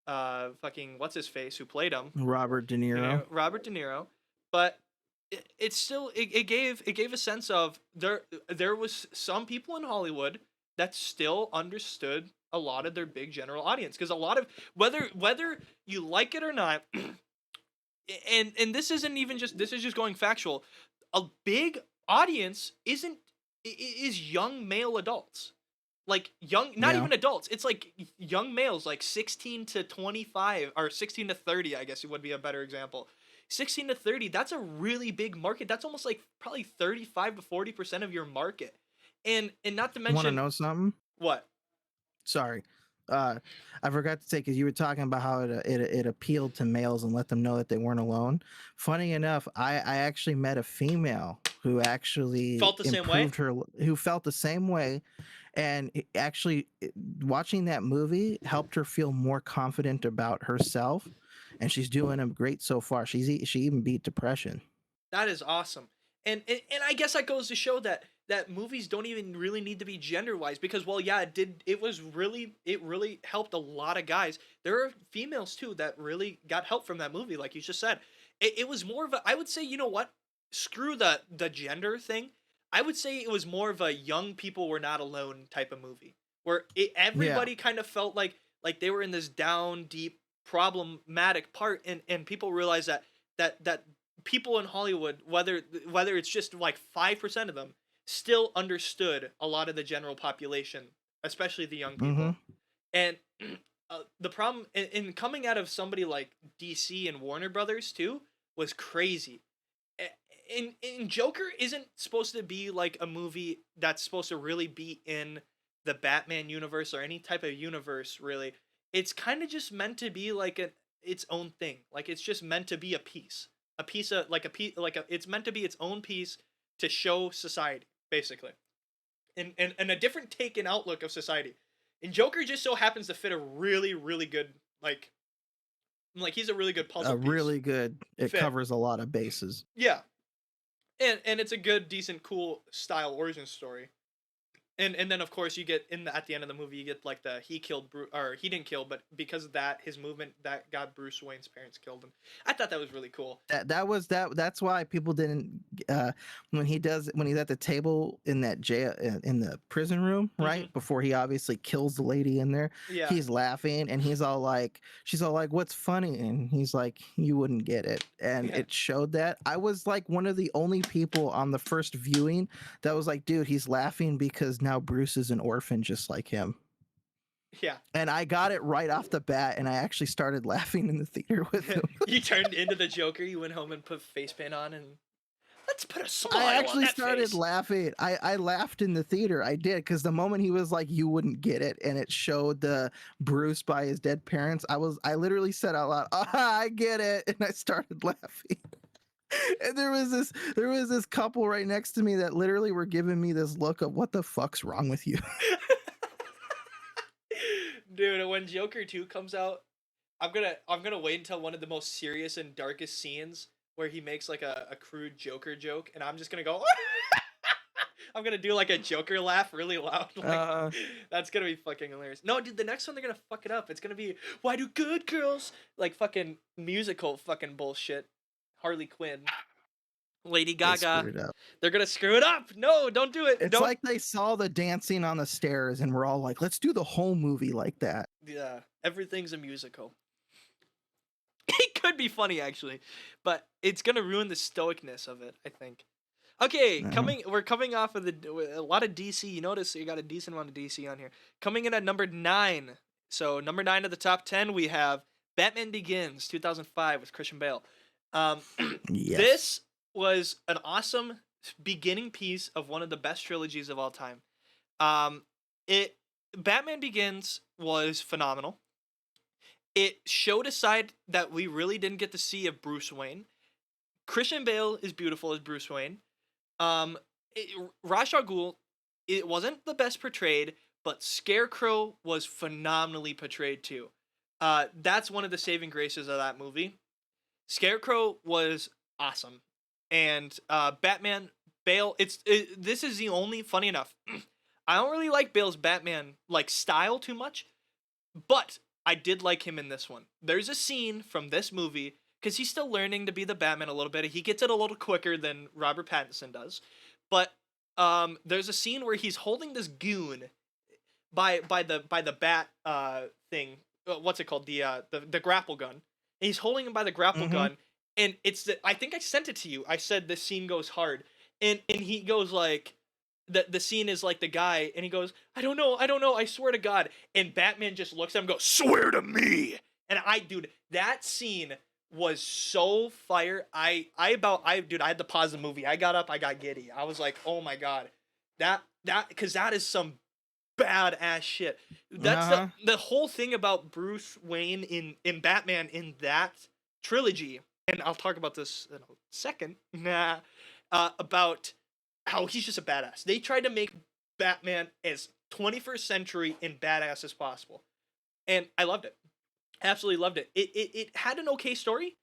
S1: fucking what's his face who played him,
S2: Robert De Niro.
S1: Robert De Niro. But it's still it gave a sense of there was some people in Hollywood that still understood a lot of their big general audience, because a lot of whether you like it or not, and this isn't even just, this is just going factual, a big audience is young male adults, like young, not
S2: Yeah.
S1: even adults, it's like young males, like 16 to 25 or 16 to 30, I guess it would be a better example. 16 to 30, that's a really big market. That's almost like probably 35 to 40% of your market. And not to
S2: Want to
S1: mention
S2: know something?
S1: what?
S2: Sorry. I forgot to say, because you were talking about how it appealed to males and let them know that they weren't alone. Funny enough, I actually met a female who actually
S1: Felt the same way?
S2: who felt the same way, and actually watching that movie helped her feel more confident about herself, and she's doing great so far. She even beat depression.
S1: That is awesome. And I guess that goes to show that movies don't even really need to be gender wise, because well, yeah, it really helped a lot of guys. There are females too that really got help from that movie, like you just said. It was more of a, I would say, you know what? Screw the gender thing. I would say it was more of a young people were not alone type of movie, where everybody kind of felt like they were in this down deep problematic part, and people realized that people in Hollywood, whether it's just like 5% of them, still understood a lot of the general population, especially the young people. And the problem in coming out of somebody like DC and Warner Brothers too was crazy. In Joker isn't supposed to be like a movie that's supposed to really be in the Batman universe or any type of universe really. It's kind of just meant to be like its own thing. Like it's just meant to be a piece of like a piece like a, it's meant to be its own piece to show society basically, and a different take and outlook of society. And Joker just so happens to fit a really good like he's a really good puzzle
S2: A
S1: piece
S2: really good. It
S1: fit.
S2: covers a lot of bases.
S1: Yeah, and it's a good, decent, cool style origin story. And then of course you get at the end of the movie you get like he killed or he didn't kill, but because of that his movement that got Bruce Wayne's parents killed, and I thought that was really cool.
S2: That's why people didn't when he's at the table in that jail in the prison room, right before he obviously kills the lady in there.
S1: Yeah,
S2: He's laughing and she's all like, what's funny? And he's like, you wouldn't get it. And
S1: yeah,
S2: it showed that. I was like one of the only people on the first viewing that was like, dude, he's laughing because now Bruce is an orphan just like him.
S1: yeah.
S2: And I got it right off the bat, and I actually started laughing in the theater with him.
S1: You turned into the Joker. You went home and put face paint on, and let's put a smile
S2: I
S1: on
S2: actually
S1: that
S2: started
S1: face.
S2: laughing. I laughed in the theater. I did, because the moment he was like, "You wouldn't get it," and it showed the Bruce by his dead parents, I literally said out loud, I get it," and I started laughing. And there was this couple right next to me that literally were giving me this look of, "What the fuck's wrong with you?"
S1: Dude, when Joker 2 comes out, I'm gonna wait until one of the most serious and darkest scenes where he makes like a crude Joker joke, and I'm just gonna go. I'm gonna do like a Joker laugh really loud. Like, that's gonna be fucking hilarious. No, dude, the next one they're gonna fuck it up. It's gonna be why do good girls like fucking musical fucking bullshit. Harley Quinn, Lady
S2: They
S1: Gaga.
S2: screwed it up.
S1: They're gonna screw it up. No, don't do it.
S2: It's
S1: Don't.
S2: like they saw the dancing on the stairs and we're all like, let's do the whole movie like that.
S1: Yeah, everything's a musical. It could be funny actually, but it's gonna ruin the stoicness of it, I think. Okay, we're coming off of a lot of DC. You notice you got a decent amount of DC on here. Coming in at number 9. So number 9 of the top 10, we have Batman Begins, 2005 with Christian Bale.
S2: Yes.
S1: This was an awesome beginning piece of one of the best trilogies of all time. Batman Begins was phenomenal. It showed a side that we really didn't get to see of Bruce Wayne. Christian Bale is beautiful as Bruce Wayne. Ra's al Ghul, it wasn't the best portrayed, but Scarecrow was phenomenally portrayed too. That's one of the saving graces of that movie. Scarecrow was awesome, and Batman Bale. This is the only funny enough. I don't really like Bale's Batman like style too much, but I did like him in this one. There's a scene from this movie, because he's still learning to be the Batman a little bit. He gets it a little quicker than Robert Pattinson does. But there's a scene where he's holding this goon by the bat thing. What's it called? The grapple gun. And he's holding him by the grapple gun. And I think I sent it to you. I said this scene goes hard. And he goes like, the scene is like the guy, and he goes, I don't know, I swear to God. And Batman just looks at him and goes, swear to me. And dude, that scene was so fire. I had to pause the movie. I got up, I got giddy. I was like, oh my God. Because that is some badass shit. That's the whole thing about Bruce Wayne in Batman in that trilogy. And I'll talk about this in a second. About how he's just a badass. They tried to make Batman as 21st century and badass as possible. And I loved it. Absolutely loved it. It had an okay story,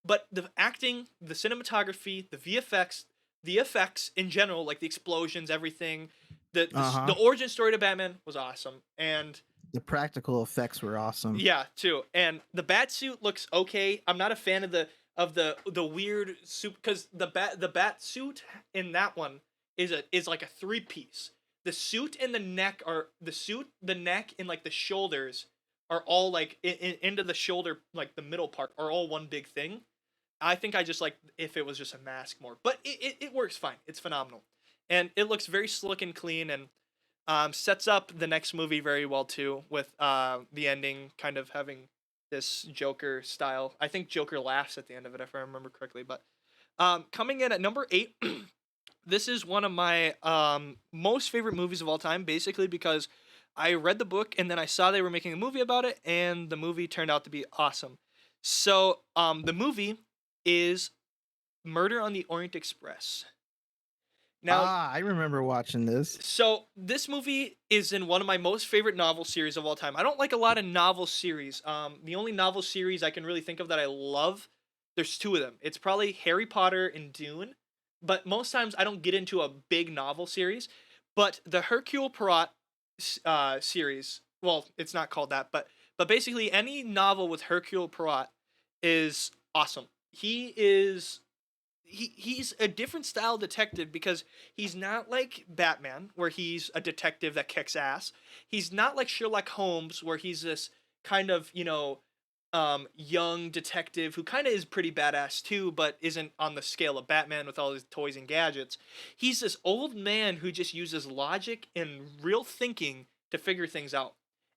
S1: but the acting, the cinematography, the effects in general, like the explosions, everything, the origin story to Batman was awesome. And
S2: the practical effects were awesome.
S1: Yeah, too. And the bat suit looks okay. I'm not a fan of the weird suit, because the bat suit in that one is like a 3-piece. The suit and the neck the neck, and like the shoulders are all like into the shoulder, like the middle part are all one big thing. I think I just like if it was just a mask more, but it works fine. It's phenomenal, and it looks very slick and clean. And Sets up the next movie very well too, with the ending kind of having this Joker style. I think Joker laughs at the end of it, if I remember correctly. But coming in at number 8, this is one of my most favorite movies of all time, basically because I read the book and then I saw they were making a movie about it, and the movie turned out to be awesome. So the movie is Murder on the Orient Express. Now,
S2: I remember watching this.
S1: so this movie is in one of my most favorite novel series of all time. I don't like a lot of novel series. The only novel series I can really think of that I love, there's 2 of them. It's probably Harry Potter and Dune, but most times I don't get into a big novel series. But the Hercule Poirot series, well, it's not called that, but basically any novel with Hercule Poirot is awesome. He's a different style detective because he's not like Batman, where he's a detective that kicks ass. He's not like Sherlock Holmes, where he's this kind of, young detective who kind of is pretty badass too, but isn't on the scale of Batman with all his toys and gadgets. He's this old man who just uses logic and real thinking to figure things out.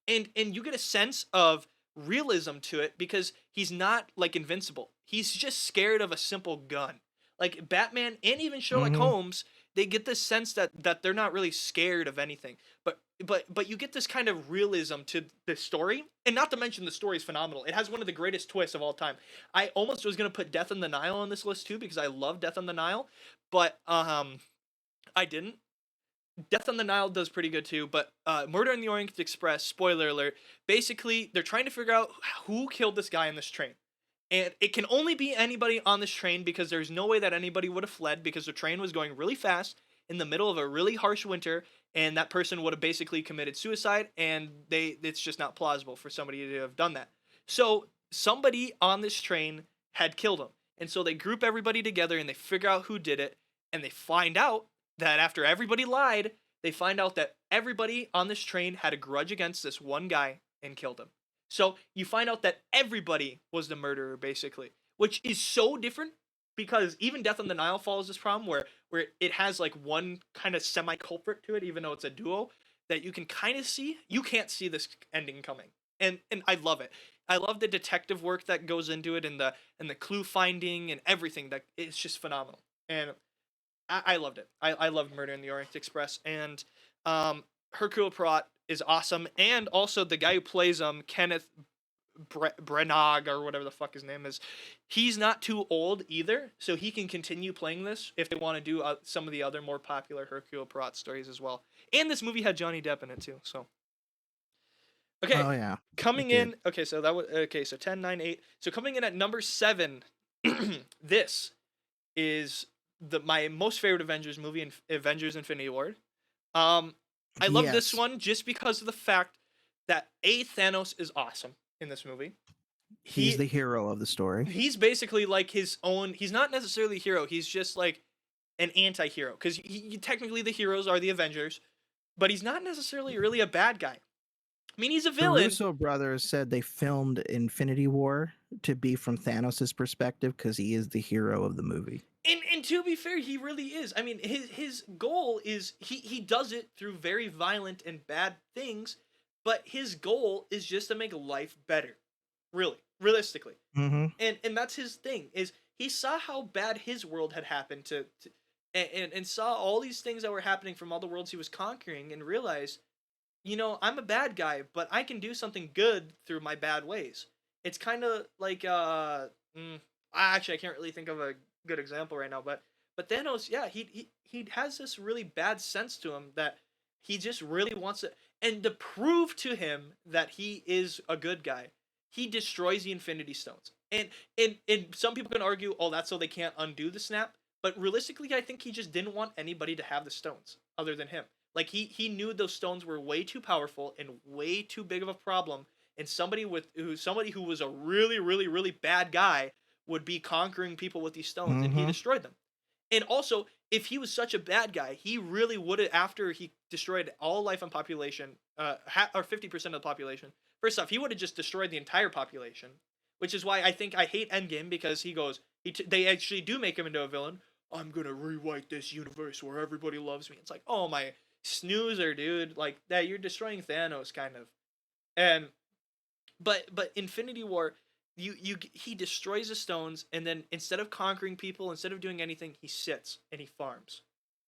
S1: And you get a sense of realism to it because he's not like invincible. He's just scared of a simple gun. Like Batman and even Sherlock
S2: Mm-hmm.
S1: Holmes, they get this sense that they're not really scared of anything. But you get this kind of realism to the story, and not to mention the story is phenomenal. It has one of the greatest twists of all time. I almost was gonna put Death on the Nile on this list too because I love Death on the Nile, but I didn't. Death on the Nile does pretty good too, but Murder on the Orient Express, spoiler alert, basically they're trying to figure out who killed this guy on this train. And it can only be anybody on this train because there's no way that anybody would have fled because the train was going really fast in the middle of a really harsh winter, and that person would have basically committed suicide, and it's just not plausible for somebody to have done that. So somebody on this train had killed him. And so they group everybody together and they figure out who did it, and they find out that after everybody lied, they find out that everybody on this train had a grudge against this one guy and killed him. So you find out that everybody was the murderer, basically, which is so different because even Death on the Nile follows this problem where it has like one kind of semi culprit to it, even though it's a duo that you can kind of see. You can't see this ending coming, and I love it. I love the detective work that goes into it and the clue finding and everything. That it's just phenomenal, and I loved it. I loved Murder in the Orient Express, and Hercule Poirot is awesome, and also the guy who plays Kenneth Branagh or whatever the fuck his name is, he's not too old either, so he can continue playing this if they want to do some of the other more popular Hercule Poirot stories as well. And this movie had Johnny Depp in it too, so. Okay,
S2: Oh yeah,
S1: coming
S2: it did.
S1: in. Okay, so that was okay. So 10, 9, 8. So coming in at number 7, this is my most favorite Avengers movie, in Avengers: Infinity War. Um, I love this
S2: Yes,
S1: one just because of the fact that Thanos is awesome in this movie.
S2: he's
S1: He
S2: the hero of the story.
S1: he's basically like his own. He's not necessarily a hero. He's just like an anti-hero because technically the heroes are the Avengers, but he's not necessarily really a bad guy. I mean, he's a
S2: The
S1: villain.
S2: Russo brothers said they filmed Infinity War to be from Thanos' perspective because he is the hero of the movie.
S1: And to be fair, he really is. I mean, his goal is he does it through very violent and bad things, but his goal is just to make life better. Really, realistically.
S2: Mm-hmm.
S1: And that's his thing is he saw how bad his world had happened and saw all these things that were happening from all the worlds he was conquering and realized, I'm a bad guy, but I can do something good through my bad ways. It's kind of like actually I can't really think of a good example right now, but Thanos, yeah, he has this really bad sense to him that he just really wants it, and to prove to him that he is a good guy, he destroys the Infinity Stones. And some people can argue, oh, that's so they can't undo the snap. But realistically, I think he just didn't want anybody to have the stones other than him. Like he knew those stones were way too powerful and way too big of a problem, and somebody who was a really really really bad guy would be conquering people with these stones, and he
S2: Mm-hmm.
S1: destroyed them. And also, if he was such a bad guy, he really would have, after he destroyed all life and population, or 50% of the population. First off, he would have just destroyed the entire population, which is why I think I hate Endgame because he goes, they actually do make him into a villain. I'm gonna rewrite this universe where everybody loves me. It's like, oh my, snoozer, dude. Like that, you're destroying Thanos, kind of. And but Infinity War, he destroys the stones, and then instead of conquering people, instead of doing anything, he sits and he farms.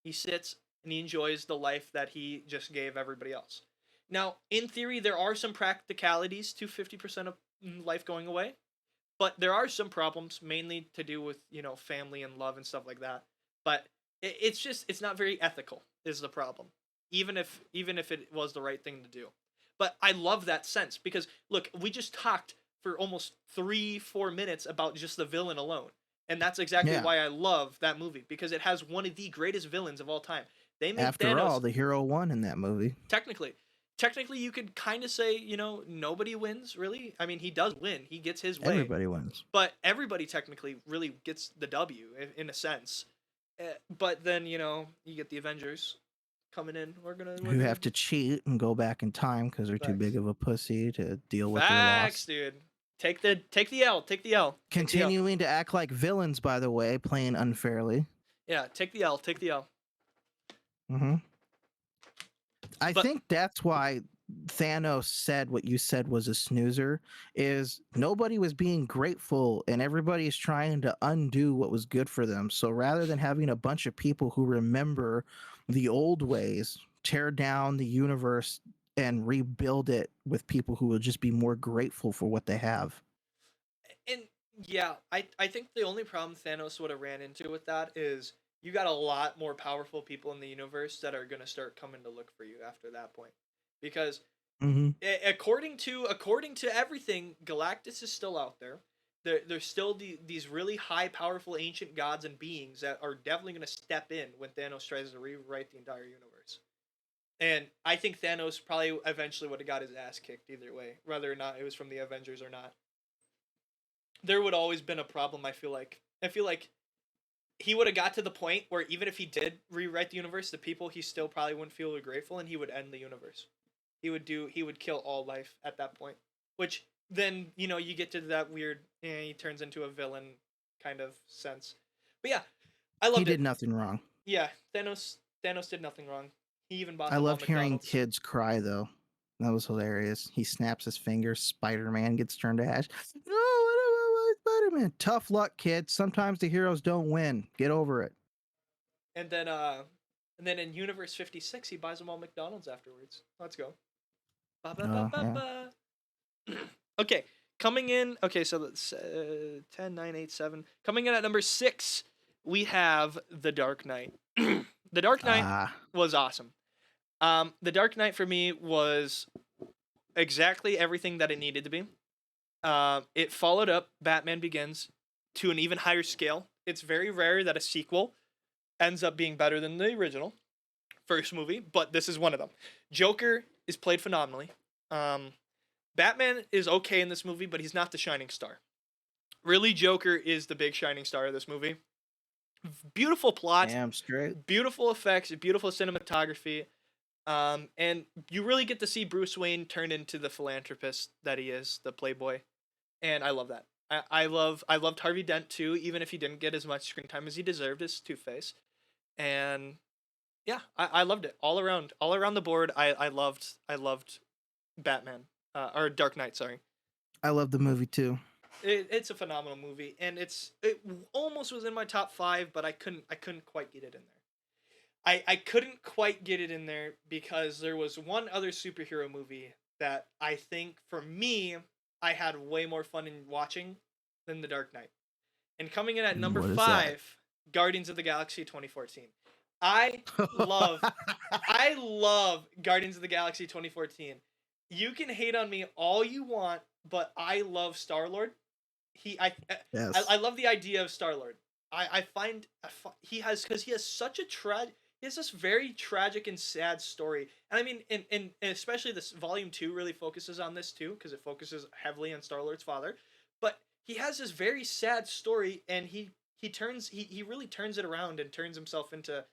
S1: He sits and he enjoys the life that he just gave everybody else. Now, in theory, there are some practicalities to 50% of life going away, but there are some problems, mainly to do with family and love and stuff like that. But it's not very ethical is the problem, even if it was the right thing to do. But I love that sense because look, we just talked for almost 3-4 minutes about just the villain alone, and that's exactly
S2: Yeah.
S1: why I love that movie, because it has one of the greatest villains of all time. They make
S2: After
S1: Thanos.
S2: all, the hero won in that movie.
S1: Technically you could kind of say nobody wins really. I mean, he does win, he gets his way,
S2: Everybody wins.
S1: but everybody technically really gets the W in a sense. But then you get the Avengers coming in.
S2: Who have to cheat and go back in time because they're too big
S1: Facts.
S2: of a pussy to deal with their
S1: Facts,
S2: loss.
S1: dude. Take the L. Take the L. Take the L.
S2: Continuing to act like villains, by the way, playing unfairly.
S1: Yeah, take the L. Take the L.
S2: Mm-hmm. I
S1: But-
S2: think that's why Thanos said what you said was a snoozer, is nobody was being grateful and everybody's trying to undo what was good for them. So rather than having a bunch of people who remember the old ways, tear down the universe and rebuild it with people who will just be more grateful for what they have.
S1: And yeah, I think the only problem Thanos would have ran into with that is you got a lot more powerful people in the universe that are gonna start coming to look for you after that point, because
S2: Mm-hmm.
S1: according to everything, Galactus is still out there. There's still these really high, powerful ancient gods and beings that are definitely going to step in when Thanos tries to rewrite the entire universe. And I think Thanos probably eventually would have got his ass kicked either way, whether or not it was from the Avengers or not. There would always been a problem. I feel like he would have got to the point where even if he did rewrite the universe, the people he still probably wouldn't feel grateful, and he would end the universe. He would kill all life at that point, which then you get to that weird he turns into a villain kind of sense. But yeah, I loved
S2: He did
S1: it.
S2: nothing wrong.
S1: Yeah, Thanos did nothing wrong. He even bought
S2: I
S1: them all
S2: loved hearing
S1: McDonald's.
S2: kids cry though. That was hilarious. He snaps his fingers. Spider-Man gets turned to ash. No, what about Spider-Man? Tough luck, kid. Sometimes the heroes don't win. Get over it.
S1: And then in Universe 56, he buys them all McDonald's afterwards. Let's go. Ba ba ba ba ba. Okay, coming in. Okay, so that's 10, 9, 8, 7. Coming in at number 6, we have The Dark Knight. The Dark Knight was awesome. The Dark Knight for me was exactly everything that it needed to be. It followed up Batman Begins to an even higher scale. It's very rare that a sequel ends up being better than the original first movie, but this is one of them. Joker is played phenomenally. Batman is okay in this movie, but he's not the shining star. Really, Joker is the big shining star of this movie. Beautiful plot,
S2: damn straight.
S1: Beautiful effects, beautiful cinematography, and you really get to see Bruce Wayne turn into the philanthropist that he is, the playboy, and I love that. I loved Harvey Dent too, even if he didn't get as much screen time as he deserved as Two-Face, and yeah, I loved it all around the board. I loved Batman, or Dark Knight, sorry.
S2: I love the movie too.
S1: It's a phenomenal movie, and it almost was in my top 5, but I couldn't quite get it in there. I couldn't quite get it in there because there was one other superhero movie that I think for me I had way more fun in watching than The Dark Knight. And coming in at number 5, Guardians of the Galaxy 2014. I love Guardians of the Galaxy 2014. You can hate on me all you want, but I love Star-Lord.
S2: Yes.
S1: I love the idea of Star-Lord. I find he has such a he has this very tragic and sad story. And I mean, and especially this volume 2 really focuses on this too, because it focuses heavily on Star-Lord's father. But he has this very sad story, and he really turns it around and turns himself into,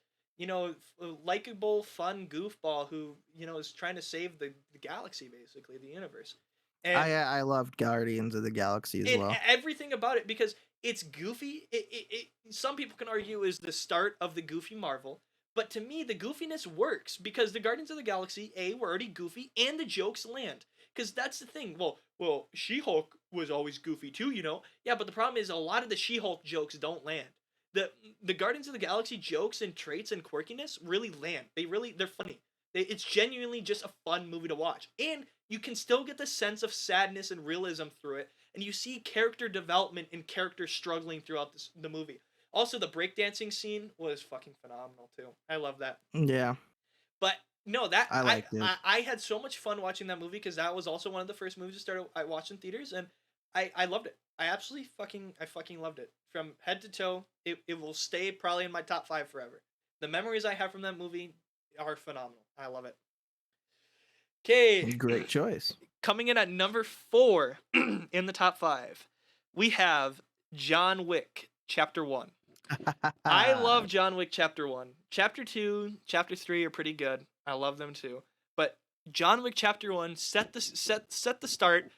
S1: likable, fun goofball who, is trying to save the galaxy, basically, the universe. And
S2: I loved Guardians of the Galaxy as well.
S1: Everything about it, because it's goofy. It some people can argue is the start of the goofy Marvel, But to me, the goofiness works because the Guardians of the Galaxy, A, were already goofy, and the jokes land. Because that's the thing. Well, She-Hulk was always goofy too, you know. Yeah, but the problem is a lot of the She-Hulk jokes don't land. The Guardians of the Galaxy jokes and traits and quirkiness really land. They're funny. It's genuinely just a fun movie to watch, and you can still get the sense of sadness and realism through it, and you see character development and characters struggling throughout the movie. Also, the breakdancing scene was fucking phenomenal too. I love that.
S2: Yeah,
S1: But no, that
S2: I liked it.
S1: I had so much fun watching that movie because that was also one of the first movies I watched in theaters, and I loved it. I fucking loved it from head to toe. It will stay probably in my top 5 forever. The memories I have from that movie are phenomenal. I love it. Okay,
S2: Great choice.
S1: coming in at number 4 in the top 5, we have John Wick Chapter 1. I love John Wick Chapter 1. Chapter 2, Chapter 3 are pretty good. I love them too. But John Wick Chapter 1 set the start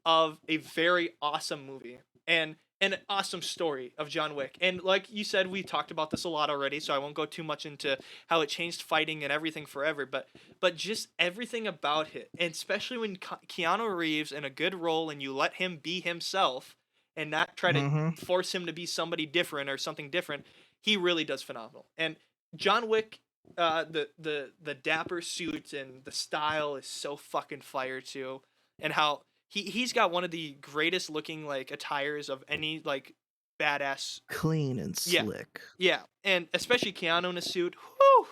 S1: of a very awesome movie and an awesome story of John Wick. And like you said, we talked about this a lot already, so I won't go too much into how it changed fighting and everything forever, but just everything about it. And especially when Keanu Reeves in a good role and you let him be himself and not try to force him to be somebody different or something different, he really does phenomenal. And John Wick, the dapper suit and the style is so fucking fire too, and how he's got one of the greatest looking like attires of any like badass.
S2: Clean and
S1: Yeah.
S2: slick.
S1: Yeah, and especially Keanu in a suit. Whew,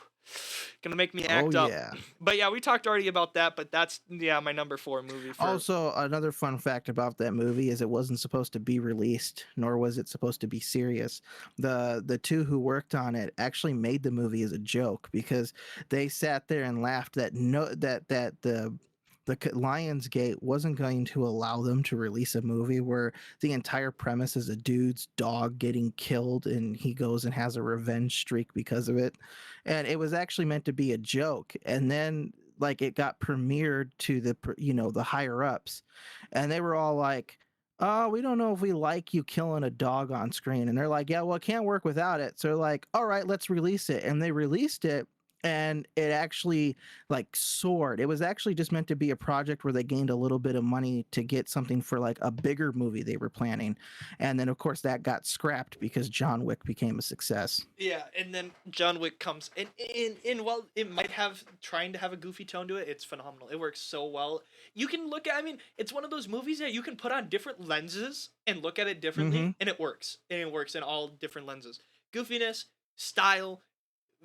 S1: gonna make me act up.
S2: Yeah.
S1: But yeah, we talked already about that. But that's my number 4 movie.
S2: Also, another fun fact about that movie is it wasn't supposed to be released, nor was it supposed to be serious. The two who worked on it actually made the movie as a joke because they sat there and laughed that the Lionsgate wasn't going to allow them to release a movie where the entire premise is a dude's dog getting killed and he goes and has a revenge streak because of it. And it was actually meant to be a joke. And then like it got premiered to the higher ups and they were all like, oh, we don't know if we like you killing a dog on screen. And they're like, yeah, well, it can't work without it. So they're like, all right, let's release it. And they released it and it actually like soared. It was actually just meant to be a project where they gained a little bit of money to get something for like a bigger movie they were planning. And then of course that got scrapped because John Wick became a success.
S1: Yeah, and then John Wick comes and while it might have trying to have a goofy tone to it, it's phenomenal. It works so well. You can look at, I mean, it's one of those movies that you can put on different lenses and look at it differently, and it works. And it works in all different lenses. Goofiness, style,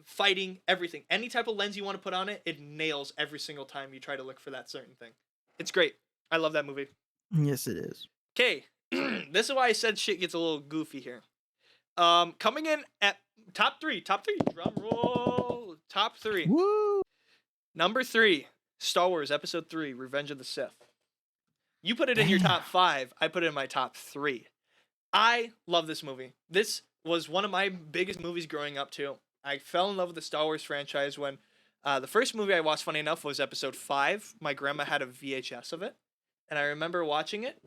S1: fighting, everything. Any type of lens you want to put on it, it nails every single time you try to look for that certain thing. It's great. I love that movie.
S2: Yes, it is.
S1: Okay, this is why I said shit gets a little goofy here. Coming in at top 3, drum roll, top 3.
S2: Woo!
S1: Number 3, Star Wars Episode 3, Revenge of the Sith. You put it in your top 5, I put it in my top 3. I love this movie. This was one of my biggest movies growing up too. I fell in love with the Star Wars franchise when the first movie I watched, funny enough, was Episode 5. My grandma had a VHS of it, and I remember watching it,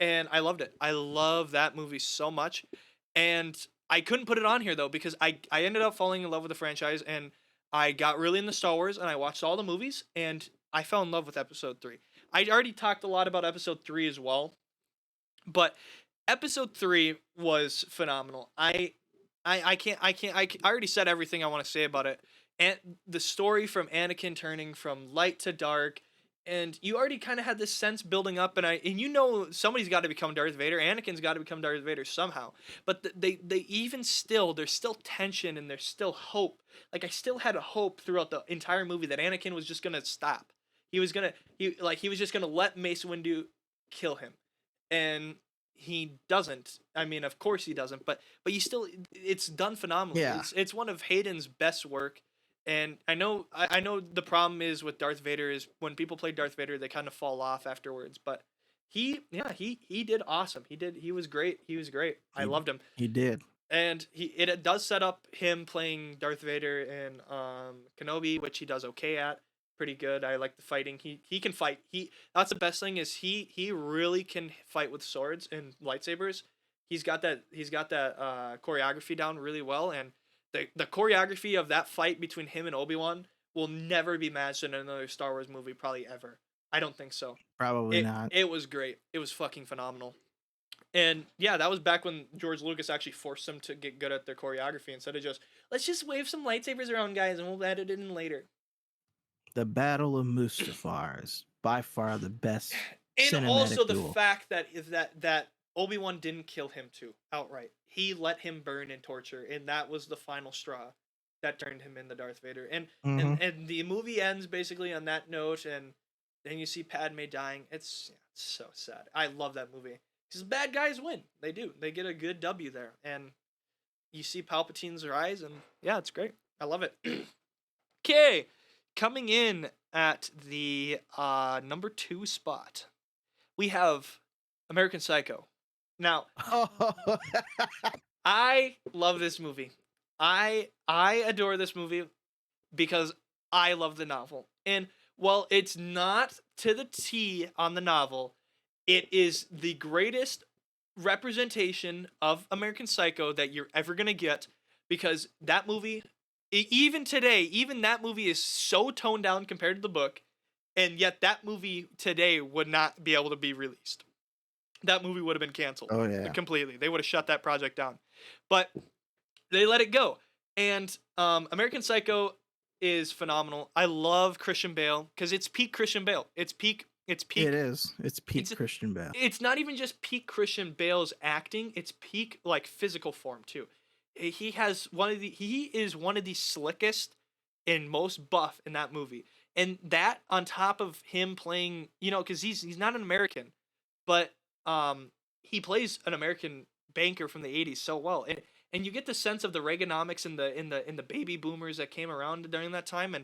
S1: and I loved it. I love that movie so much, and I couldn't put it on here, though, because I ended up falling in love with the franchise, and I got really into Star Wars, and I watched all the movies, and I fell in love with Episode 3. I already talked a lot about Episode 3 as well, but Episode 3 was phenomenal. I already said everything I want to say about it. And the story from Anakin turning from light to dark, and you already kind of had this sense building up, and you know somebody's got to become Darth Vader. Anakin's got to become Darth Vader somehow. But they even still, there's still tension and there's still hope. Like I still had a hope throughout the entire movie that Anakin was just gonna stop. He was just gonna let Mace Windu kill him, and he doesn't. I mean, of course he doesn't, but you still, it's done phenomenally.
S2: Yeah.
S1: It's one of Hayden's best work, and I know the problem is with Darth Vader is when people play Darth Vader, they kind of fall off afterwards, but he did awesome. He was great. I loved him.
S2: He did.
S1: And it does set up him playing Darth Vader in Kenobi, which he does okay at. Pretty good. I like the fighting. He can fight. That's the best thing is he really can fight with swords and lightsabers. He's got that choreography down really well, and The choreography of that fight between him and Obi-Wan will never be matched in another Star Wars movie, probably ever. I don't think so.
S2: Probably not.
S1: It was great. It was fucking phenomenal. And yeah, that was back when George Lucas actually forced them to get good at their choreography instead of just, let's just wave some lightsabers around, guys, and we'll edit it in later.
S2: The Battle of Mustafar is by far the best
S1: And
S2: cinematic
S1: also the
S2: duel.
S1: fact that that Obi-Wan didn't kill him too outright. He let him burn in torture, and that was the final straw that turned him into Darth Vader. And
S2: Mhm.
S1: and the movie ends basically on that note, and then you see Padme dying. It's so sad. I love that movie because bad guys win. They do. They get a good W there, and you see Palpatine's rise, and yeah, it's great. I love it. Okay, coming in at the number 2 spot, we have American Psycho. Now, I love this movie. I adore this movie because I love the novel. And while it's not to the T on the novel, it is the greatest representation of American Psycho that you're ever going to get, because that movie, even today, even that movie is so toned down compared to the book, and yet that movie today would not be able to be released. That movie would have been canceled.
S2: Oh, yeah.
S1: Completely. They would have shut that project down. But they let it go. And American Psycho is phenomenal. I love Christian Bale because it's peak Christian Bale. It's peak.
S2: It is. It's peak Christian Bale.
S1: It's not even just peak Christian Bale's acting. It's peak like physical form too. He is one of the slickest and most buff in that movie. And that on top of him playing, because he's not an American, but he plays an American banker from the 80s so well. And you get the sense of the Reaganomics and the baby boomers that came around during that time,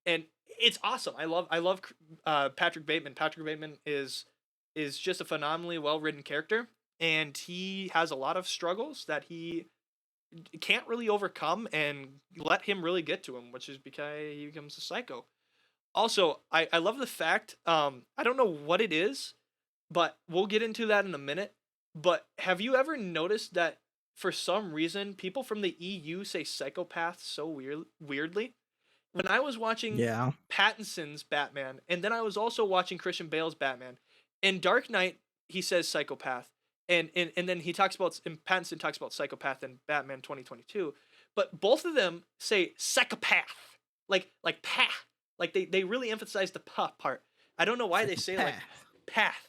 S1: and it's awesome. I love Patrick Bateman. Patrick Bateman is just a phenomenally well-written character, and he has a lot of struggles that he can't really overcome, and let him really get to him, which is because he becomes a psycho. Also, I love the fact, I don't know what it is, but we'll get into that in a minute. But have you ever noticed that for some reason people from the EU say psychopath so weirdly? When I was watching Pattinson's Batman, and then I was also watching Christian Bale's Batman, in Dark Knight he says psychopath, and then he talks about, and Pattinson talks about psychopath in Batman 2022, but both of them say psychopath, like path, like they really emphasize the pa part. I don't know why they say like path.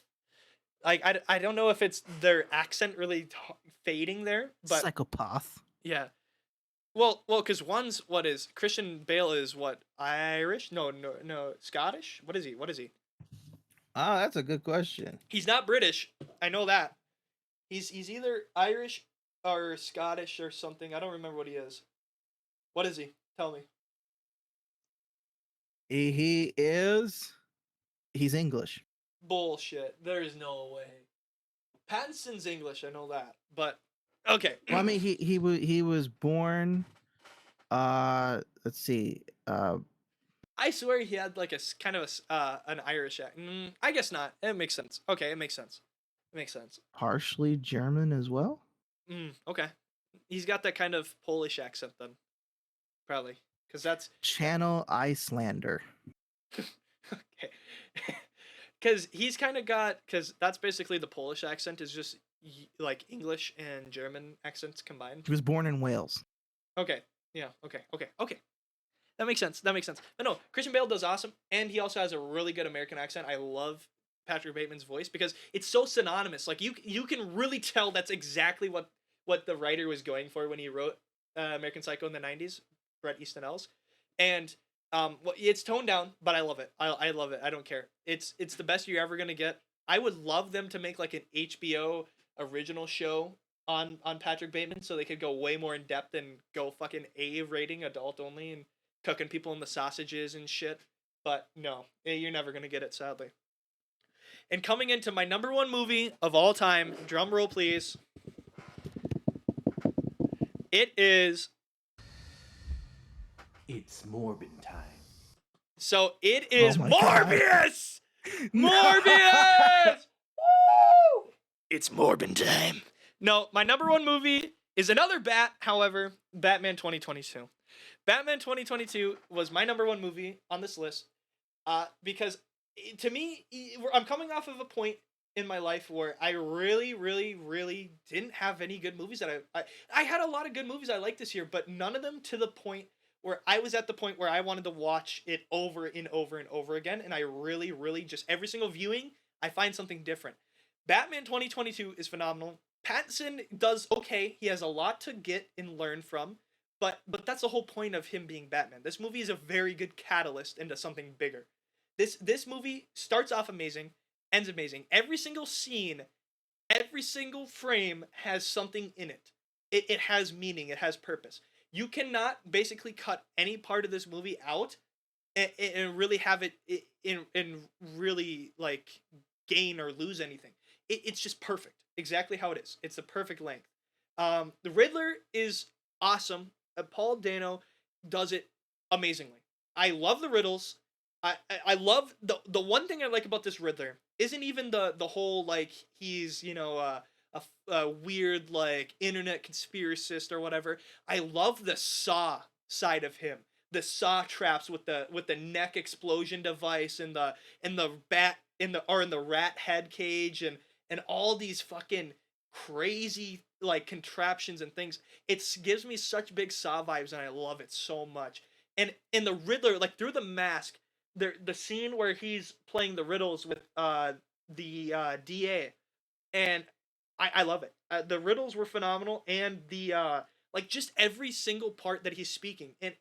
S1: Like I don't know if it's their accent really fading there, but
S2: psychopath.
S1: Yeah. Well, because what is Christian Bale is what, Irish? No, Scottish. What is he?
S2: Oh, that's a good question.
S1: He's not British. I know that. He's either Irish or Scottish or something. I don't remember what he is. What is he? Tell me.
S2: He's English.
S1: Bullshit. There is no way. Pattinson's English. I know that, but okay.
S2: Well, I mean, he was born. Let's see.
S1: I swear he had like a kind of an Irish accent. I guess not. It makes sense. Okay, it makes sense.
S2: Partially German as well.
S1: Okay. He's got that kind of Polish accent then, probably, because that's
S2: Channel Icelander.
S1: Okay. Because he's kind of because that's basically the Polish accent is just like English and German accents combined.
S2: He was born in Wales.
S1: Okay. Yeah. Okay. That makes sense. But no, Christian Bale does awesome, and he also has a really good American accent. I love Patrick Bateman's voice because it's so synonymous. Like you can really tell that's exactly what the writer was going for when he wrote American Psycho in the 90s, Bret Easton Ellis. And it's toned down, but I love it. I love it. I don't care. It's the best you're ever gonna get. I would love them to make like an HBO original show on Patrick Bateman, so they could go way more in depth and go fucking A rating, adult only, and cooking people in the sausages and shit. But no, you're never gonna get it, sadly. And coming into my number 1 movie of all time, drum roll please. It is.
S5: It's Morbin time.
S1: So it is
S2: Morbius!
S1: Morbius! Woo! It's Morbin time. No, my number 1 movie is another bat. However, Batman 2022. Batman 2022 was my number one movie on this list. Because to me, I'm coming off of a point in my life where I really, really, really didn't have any good movies that I had a lot of good movies I liked this year, but none of them to the point where I was at the point where I wanted to watch it over and over and over again, and I really, really just every single viewing I find something different. Batman 2022 is phenomenal. Pattinson does okay. He has a lot to get and learn from, but that's the whole point of him being Batman. This movie is a very good catalyst into something bigger. This movie starts off amazing, ends amazing. Every single scene, every single frame has something in it. It has meaning, it has purpose. You cannot basically cut any part of this movie out and really have it in really like gain or lose anything. It's just perfect, exactly how it is. It's the perfect length. The Riddler is awesome. Paul Dano does it amazingly. I love the riddles. I love the one thing I like about this Riddler isn't even the whole like he's a weird like internet conspiracist or whatever. I love the Saw side of him, the Saw traps with the neck explosion device and the bat in the rat head cage and all these fucking crazy like contraptions and things. It gives me such big Saw vibes and I love it so much. And in the Riddler, like through the mask, the scene where he's playing the riddles with the DA, and I love it. The riddles were phenomenal, and the like just every single part that he's speaking, and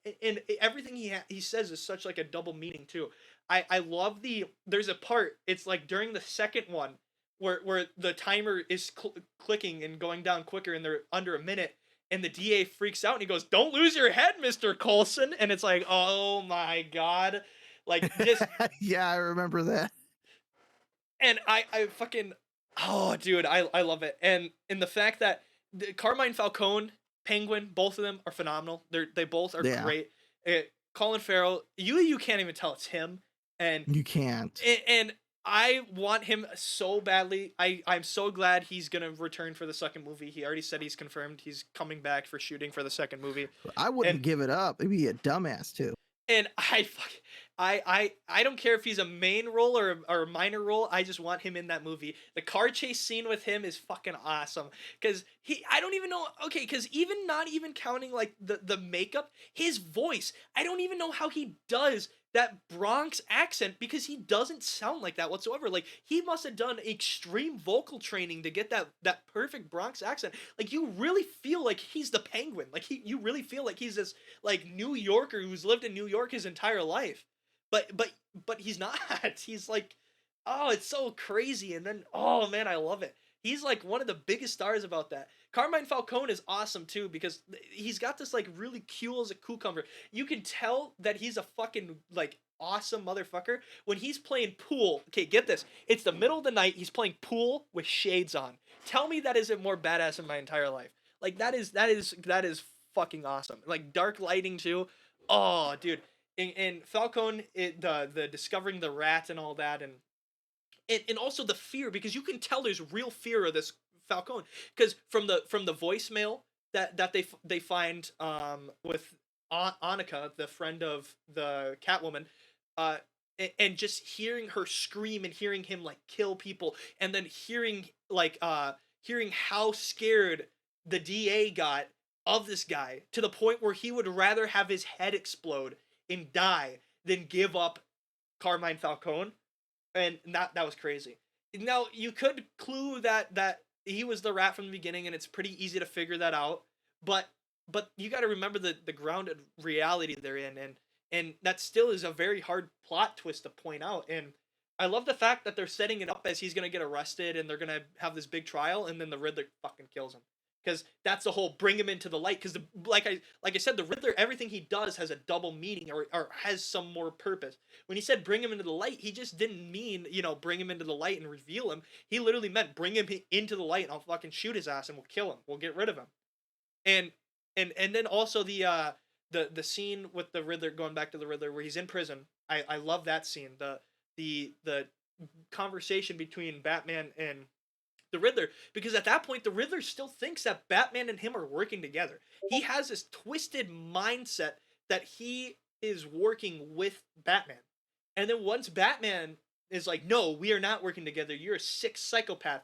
S1: everything he says is such like a double meaning too. I love there's a part, it's like during the second one where the timer is clicking and going down quicker, and they're under a minute. And the DA freaks out and he goes, "Don't lose your head, Mr. Coulson." And it's like, oh my god, like just
S2: Yeah, I remember that.
S1: and I fucking oh dude, I love it. And the fact that Carmine Falcone, Penguin, both of them are phenomenal. They both are
S2: Yeah.
S1: great. Colin Farrell, you can't even tell it's him. And
S2: You can't.
S1: and I want him so badly. I'm so glad he's gonna return for the second movie. He already said he's confirmed he's coming back for shooting for the second movie.
S2: I wouldn't
S1: And
S2: give it up. It'd be a dumbass too.
S1: and I don't care if he's a main role or a minor role. I just want him in that movie. The car chase scene with him is fucking awesome because I don't even know. Okay, because even not even counting like the makeup, his voice. I don't even know how he does that Bronx accent because he doesn't sound like that whatsoever. Like he must have done extreme vocal training to get that perfect Bronx accent. Like you really feel like he's the Penguin. Like you really feel like he's this like New Yorker who's lived in New York his entire life. But he's not. He's like, oh, it's so crazy. And then oh man, I love it. He's like one of the biggest stars about that. Carmine Falcone is awesome too because he's got this like really cool as a cucumber. You can tell that he's a fucking like awesome motherfucker when he's playing pool. Okay, get this. It's the middle of the night. He's playing pool with shades on. Tell me that isn't more badass in my entire life. Like that is fucking awesome. Like dark lighting too. Oh, dude. And Falcone, the discovering the rat and all that, and also the fear because you can tell there's real fear of this Falcone because from the voicemail that they find with Annika, the friend of the Catwoman, uh and just hearing her scream and hearing him like kill people and then hearing how scared the DA got of this guy to the point where he would rather have his head explode and die than give up Carmine Falcone, and that was crazy. Now you could clue that he was the rat from the beginning, and it's pretty easy to figure that out. But you got to remember the grounded reality they're in, and that still is a very hard plot twist to point out. And I love the fact that they're setting it up as he's gonna get arrested, and they're gonna have this big trial, and then the Riddler fucking kills him. Because that's the whole bring him into the light. Because like I said, the Riddler, everything he does has a double meaning or has some more purpose. When he said bring him into the light, he just didn't mean bring him into the light and reveal him. He literally meant bring him into the light and I'll fucking shoot his ass and we'll kill him. We'll get rid of him. And then also the scene with the Riddler, going back to the Riddler where he's in prison. I love that scene. The conversation between Batman and the Riddler, because at that point the Riddler still thinks that Batman and him are working together. He has this twisted mindset that he is working with Batman. And then once Batman is like, "No, we are not working together. You're a sick psychopath."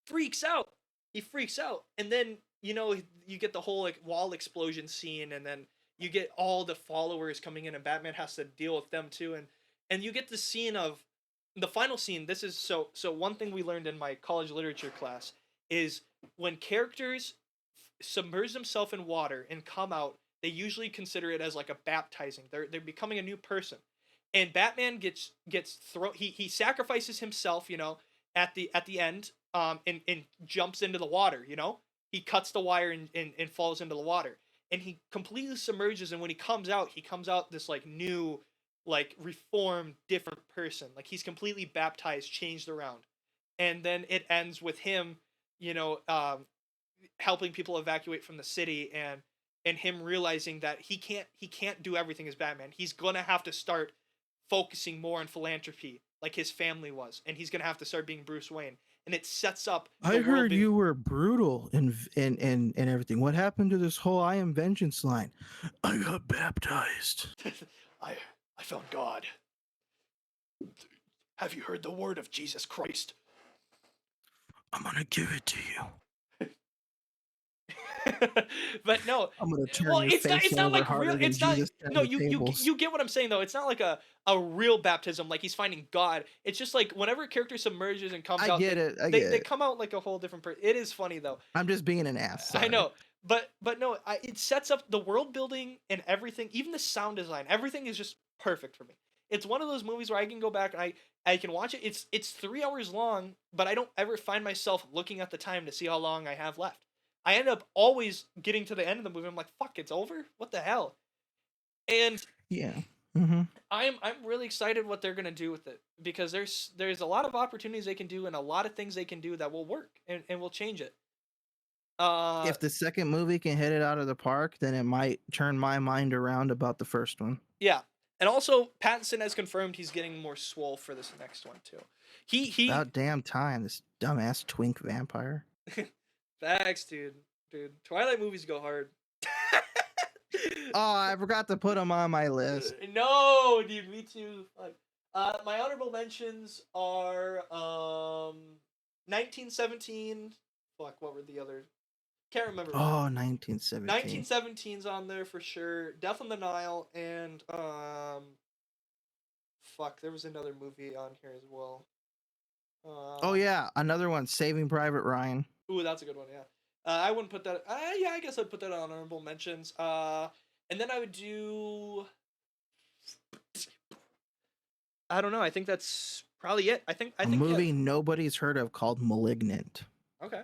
S1: Freaks out. He freaks out. And then, you get the whole like wall explosion scene, and then you get all the followers coming in, and Batman has to deal with them too. And you get the scene of the final scene. This is so one thing we learned in my college literature class is when characters submerge themselves in water and come out, they usually consider it as like a baptizing. They're becoming a new person. And Batman gets thrown. He sacrifices himself, at the end, and jumps into the water. He cuts the wire and falls into the water, and he completely submerges. And when he comes out this like new, like reformed, different person. Like he's completely baptized, changed around, and then it ends with him, helping people evacuate from the city, and him realizing that he can't do everything as Batman. He's gonna have to start focusing more on philanthropy like his family was, and he's gonna have to start being Bruce Wayne. And it sets up
S2: I heard you were brutal and everything. What happened to this whole "I am vengeance" line? I got baptized.
S1: I found God. Have you heard the word of Jesus Christ?
S2: I'm gonna give it to you.
S1: But no,
S2: I'm gonna turn your face
S1: not
S2: over
S1: like
S2: harder
S1: real.
S2: than
S1: It's not.
S2: Jesus turned
S1: No,
S2: the
S1: you
S2: tables.
S1: get what I'm saying though. It's not like a real baptism, like he's finding God. It's just like whenever a character submerges and comes
S2: I
S1: out,
S2: get it. I
S1: they
S2: get
S1: they
S2: it.
S1: come out like a whole different person. It is funny though.
S2: I'm just being an ass.
S1: I
S2: Sorry.
S1: know, but no, it sets up the world building and everything. Even the sound design, everything is just perfect for me. It's one of those movies where I can go back and I can watch it. It's 3 hours long, but I don't ever find myself looking at the time to see how long I have left. I end up always getting to the end of the movie. I'm like, fuck, it's over? What the hell? And
S2: Yeah. Mm-hmm.
S1: I'm really excited what they're gonna do with it, because there's a lot of opportunities they can do and a lot of things they can do that will work and will change it.
S2: If the second movie can hit it out of the park, then it might turn my mind around about the first one.
S1: Yeah. And also Pattinson has confirmed he's getting more swole for this next one too. He
S2: About damn time, this dumbass twink vampire.
S1: Facts, dude. Twilight movies go hard.
S2: Oh, I forgot to put him on my list.
S1: No, dude, me too. Fuck. My honorable mentions are 1917. Fuck, what were the other? Can't remember.
S2: Oh, 1917.
S1: 1917's on there for sure. Death on the Nile, and fuck, there was another movie on here as well.
S2: Oh yeah, another one, Saving Private Ryan.
S1: Ooh, that's a good one. Yeah. I wouldn't put that. Yeah, I guess I'd put that on honorable mentions. And then I would do. I don't know. I think that's probably it. I think
S2: A movie nobody's heard of called Malignant.
S1: Okay.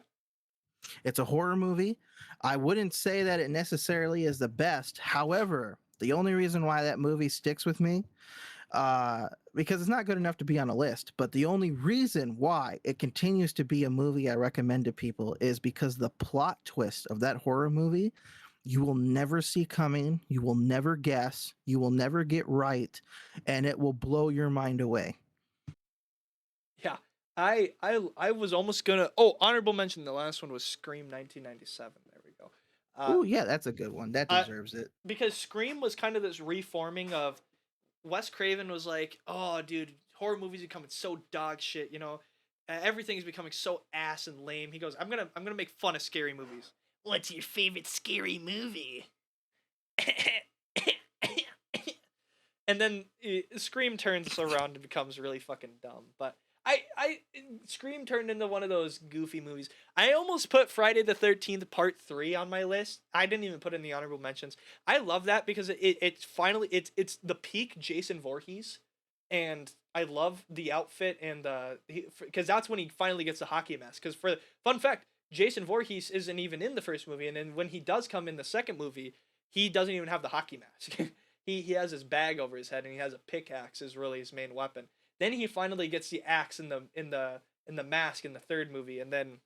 S2: It's a horror movie. I wouldn't say that it necessarily is the best. However, the only reason why that movie sticks with me, because it's not good enough to be on a list, but the only reason why it continues to be a movie I recommend to people is because the plot twist of that horror movie, you will never see coming, you will never guess, you will never get right, and it will blow your mind away.
S1: Yeah. I was almost gonna. Honorable mention. The last one was Scream 1997. There we go.
S2: Oh yeah, that's a good one. That deserves it.
S1: Because Scream was kind of this reforming of Wes Craven was like, oh, dude, horror movies are becoming so dog shit. Everything's becoming so ass and lame. He goes, I'm gonna make fun of scary movies. What's your favorite scary movie? And then Scream turns around and becomes really fucking dumb. But Scream turned into one of those goofy movies. I almost put Friday the 13th Part 3 on my list. I didn't even put it in the honorable mentions. I love that because it's finally it's the peak Jason Voorhees, and I love the outfit and because that's when he finally gets the hockey mask. Because for fun fact, Jason Voorhees isn't even in the first movie, and then when he does come in the second movie, he doesn't even have the hockey mask. he has his bag over his head, and he has a pickaxe is really his main weapon. Then he finally gets the axe in the mask in the third movie, and then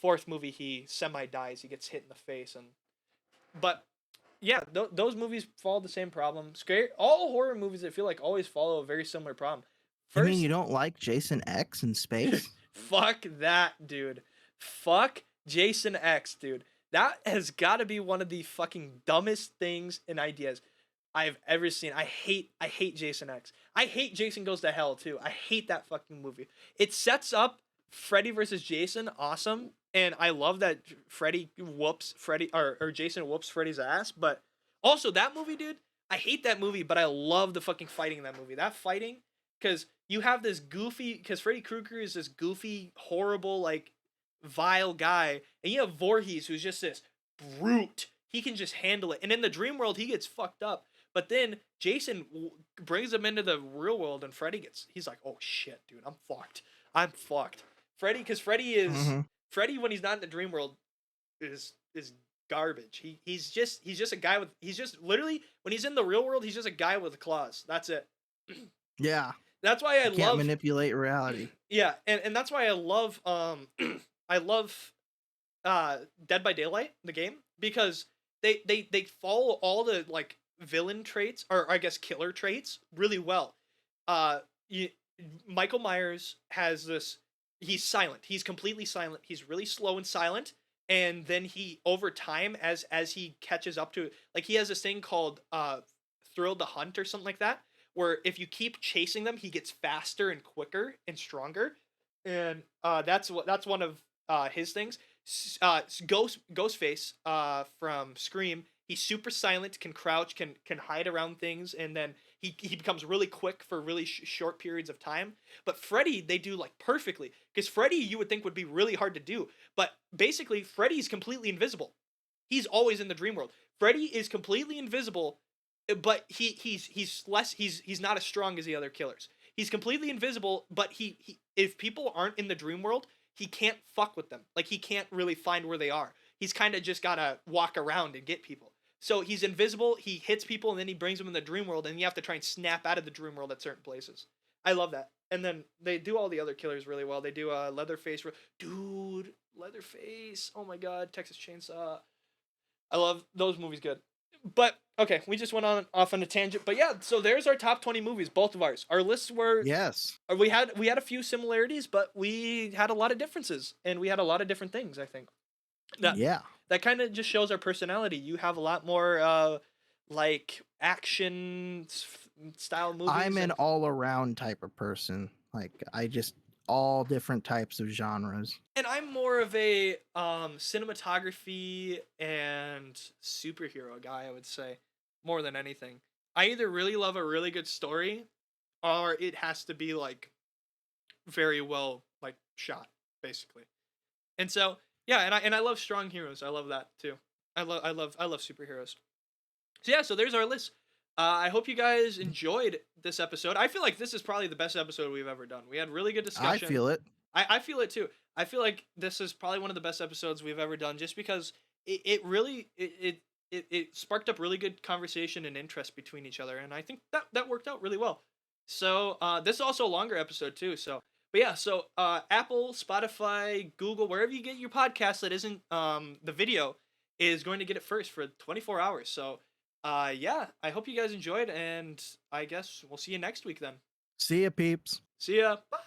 S1: fourth movie he semi dies. He gets hit in the face, but yeah, those movies follow the same problem. All horror movies I feel like always follow a very similar problem.
S2: You mean you don't like Jason X in space?
S1: Fuck that, dude. Fuck Jason X, dude. That has got to be one of the fucking dumbest things and ideas I've ever seen. I hate Jason X. I hate Jason Goes to Hell too. I hate that fucking movie. It sets up Freddy versus Jason awesome, and I love that Jason whoops Freddy's ass, but also that movie, dude, I hate that movie, but I love the fucking fighting in that movie. That fighting, cuz you have this goofy, cuz Freddy Krueger is this goofy, horrible, like vile guy, and you have Voorhees who's just this brute. He can just handle it. And in the dream world, he gets fucked up. But then Jason brings him into the real world, and he's like, oh shit, dude, I'm fucked. I'm fucked. Because Freddy when he's not in the dream world is garbage. He's just a guy with, he's just literally, when he's in the real world, he's just a guy with claws. That's it.
S2: Yeah.
S1: That's why I
S2: Can't manipulate reality.
S1: Yeah, and that's why I love I love Dead by Daylight, the game, because they follow all the like villain traits, or I guess killer traits, really well. Uh, Michael Myers has this. He's silent. He's completely silent. He's really slow and silent. And then he, over time, as he catches up to, like, he has this thing called Thrill to Hunt or something like that, where if you keep chasing them, he gets faster and quicker and stronger. And that's one of his things. Ghostface from Scream, he's super silent, can crouch, can hide around things, and then he becomes really quick for really short periods of time. But Freddy, they do like perfectly, because Freddy you would think would be really hard to do, but basically Freddy's completely invisible. He's always in the dream world. Freddy is completely invisible, but he's not as strong as the other killers. He's completely invisible, but he if people aren't in the dream world, he can't fuck with them. Like, he can't really find where they are. He's kind of just gotta walk around and get people. So he's invisible, he hits people, and then he brings them in the dream world, and you have to try and snap out of the dream world at certain places. I love that. And then they do all the other killers really well. They do Leatherface. Dude, Leatherface. Oh my god, Texas Chainsaw. I love those movies good. But okay, we just went off on a tangent. But yeah, so there's our top 20 movies, both of ours. Our lists were,
S2: yes.
S1: We had a few similarities, but we had a lot of differences, and we had a lot of different things, I think. That kind of just shows our personality. You have a lot more like action style movies.
S2: I'm an all-around type of person. Like, I just all different types of genres.
S1: And I'm more of a cinematography and superhero guy, I would say, more than anything. I either really love a really good story, or it has to be like very well like shot, basically. And so yeah, and I love strong heroes. I love that too. I love superheroes. So yeah, so there's our list. I hope you guys enjoyed this episode. I feel like this is probably the best episode we've ever done. We had really good discussion.
S2: I feel it.
S1: I feel it too. I feel like this is probably one of the best episodes we've ever done, just because it really sparked up really good conversation and interest between each other, and I think that worked out really well. So this is also a longer episode too. So, but yeah, so Apple, Spotify, Google, wherever you get your podcast that isn't the video, is going to get it first for 24 hours. So yeah, I hope you guys enjoyed, and I guess we'll see you next week then.
S2: See ya, peeps.
S1: See ya. Bye.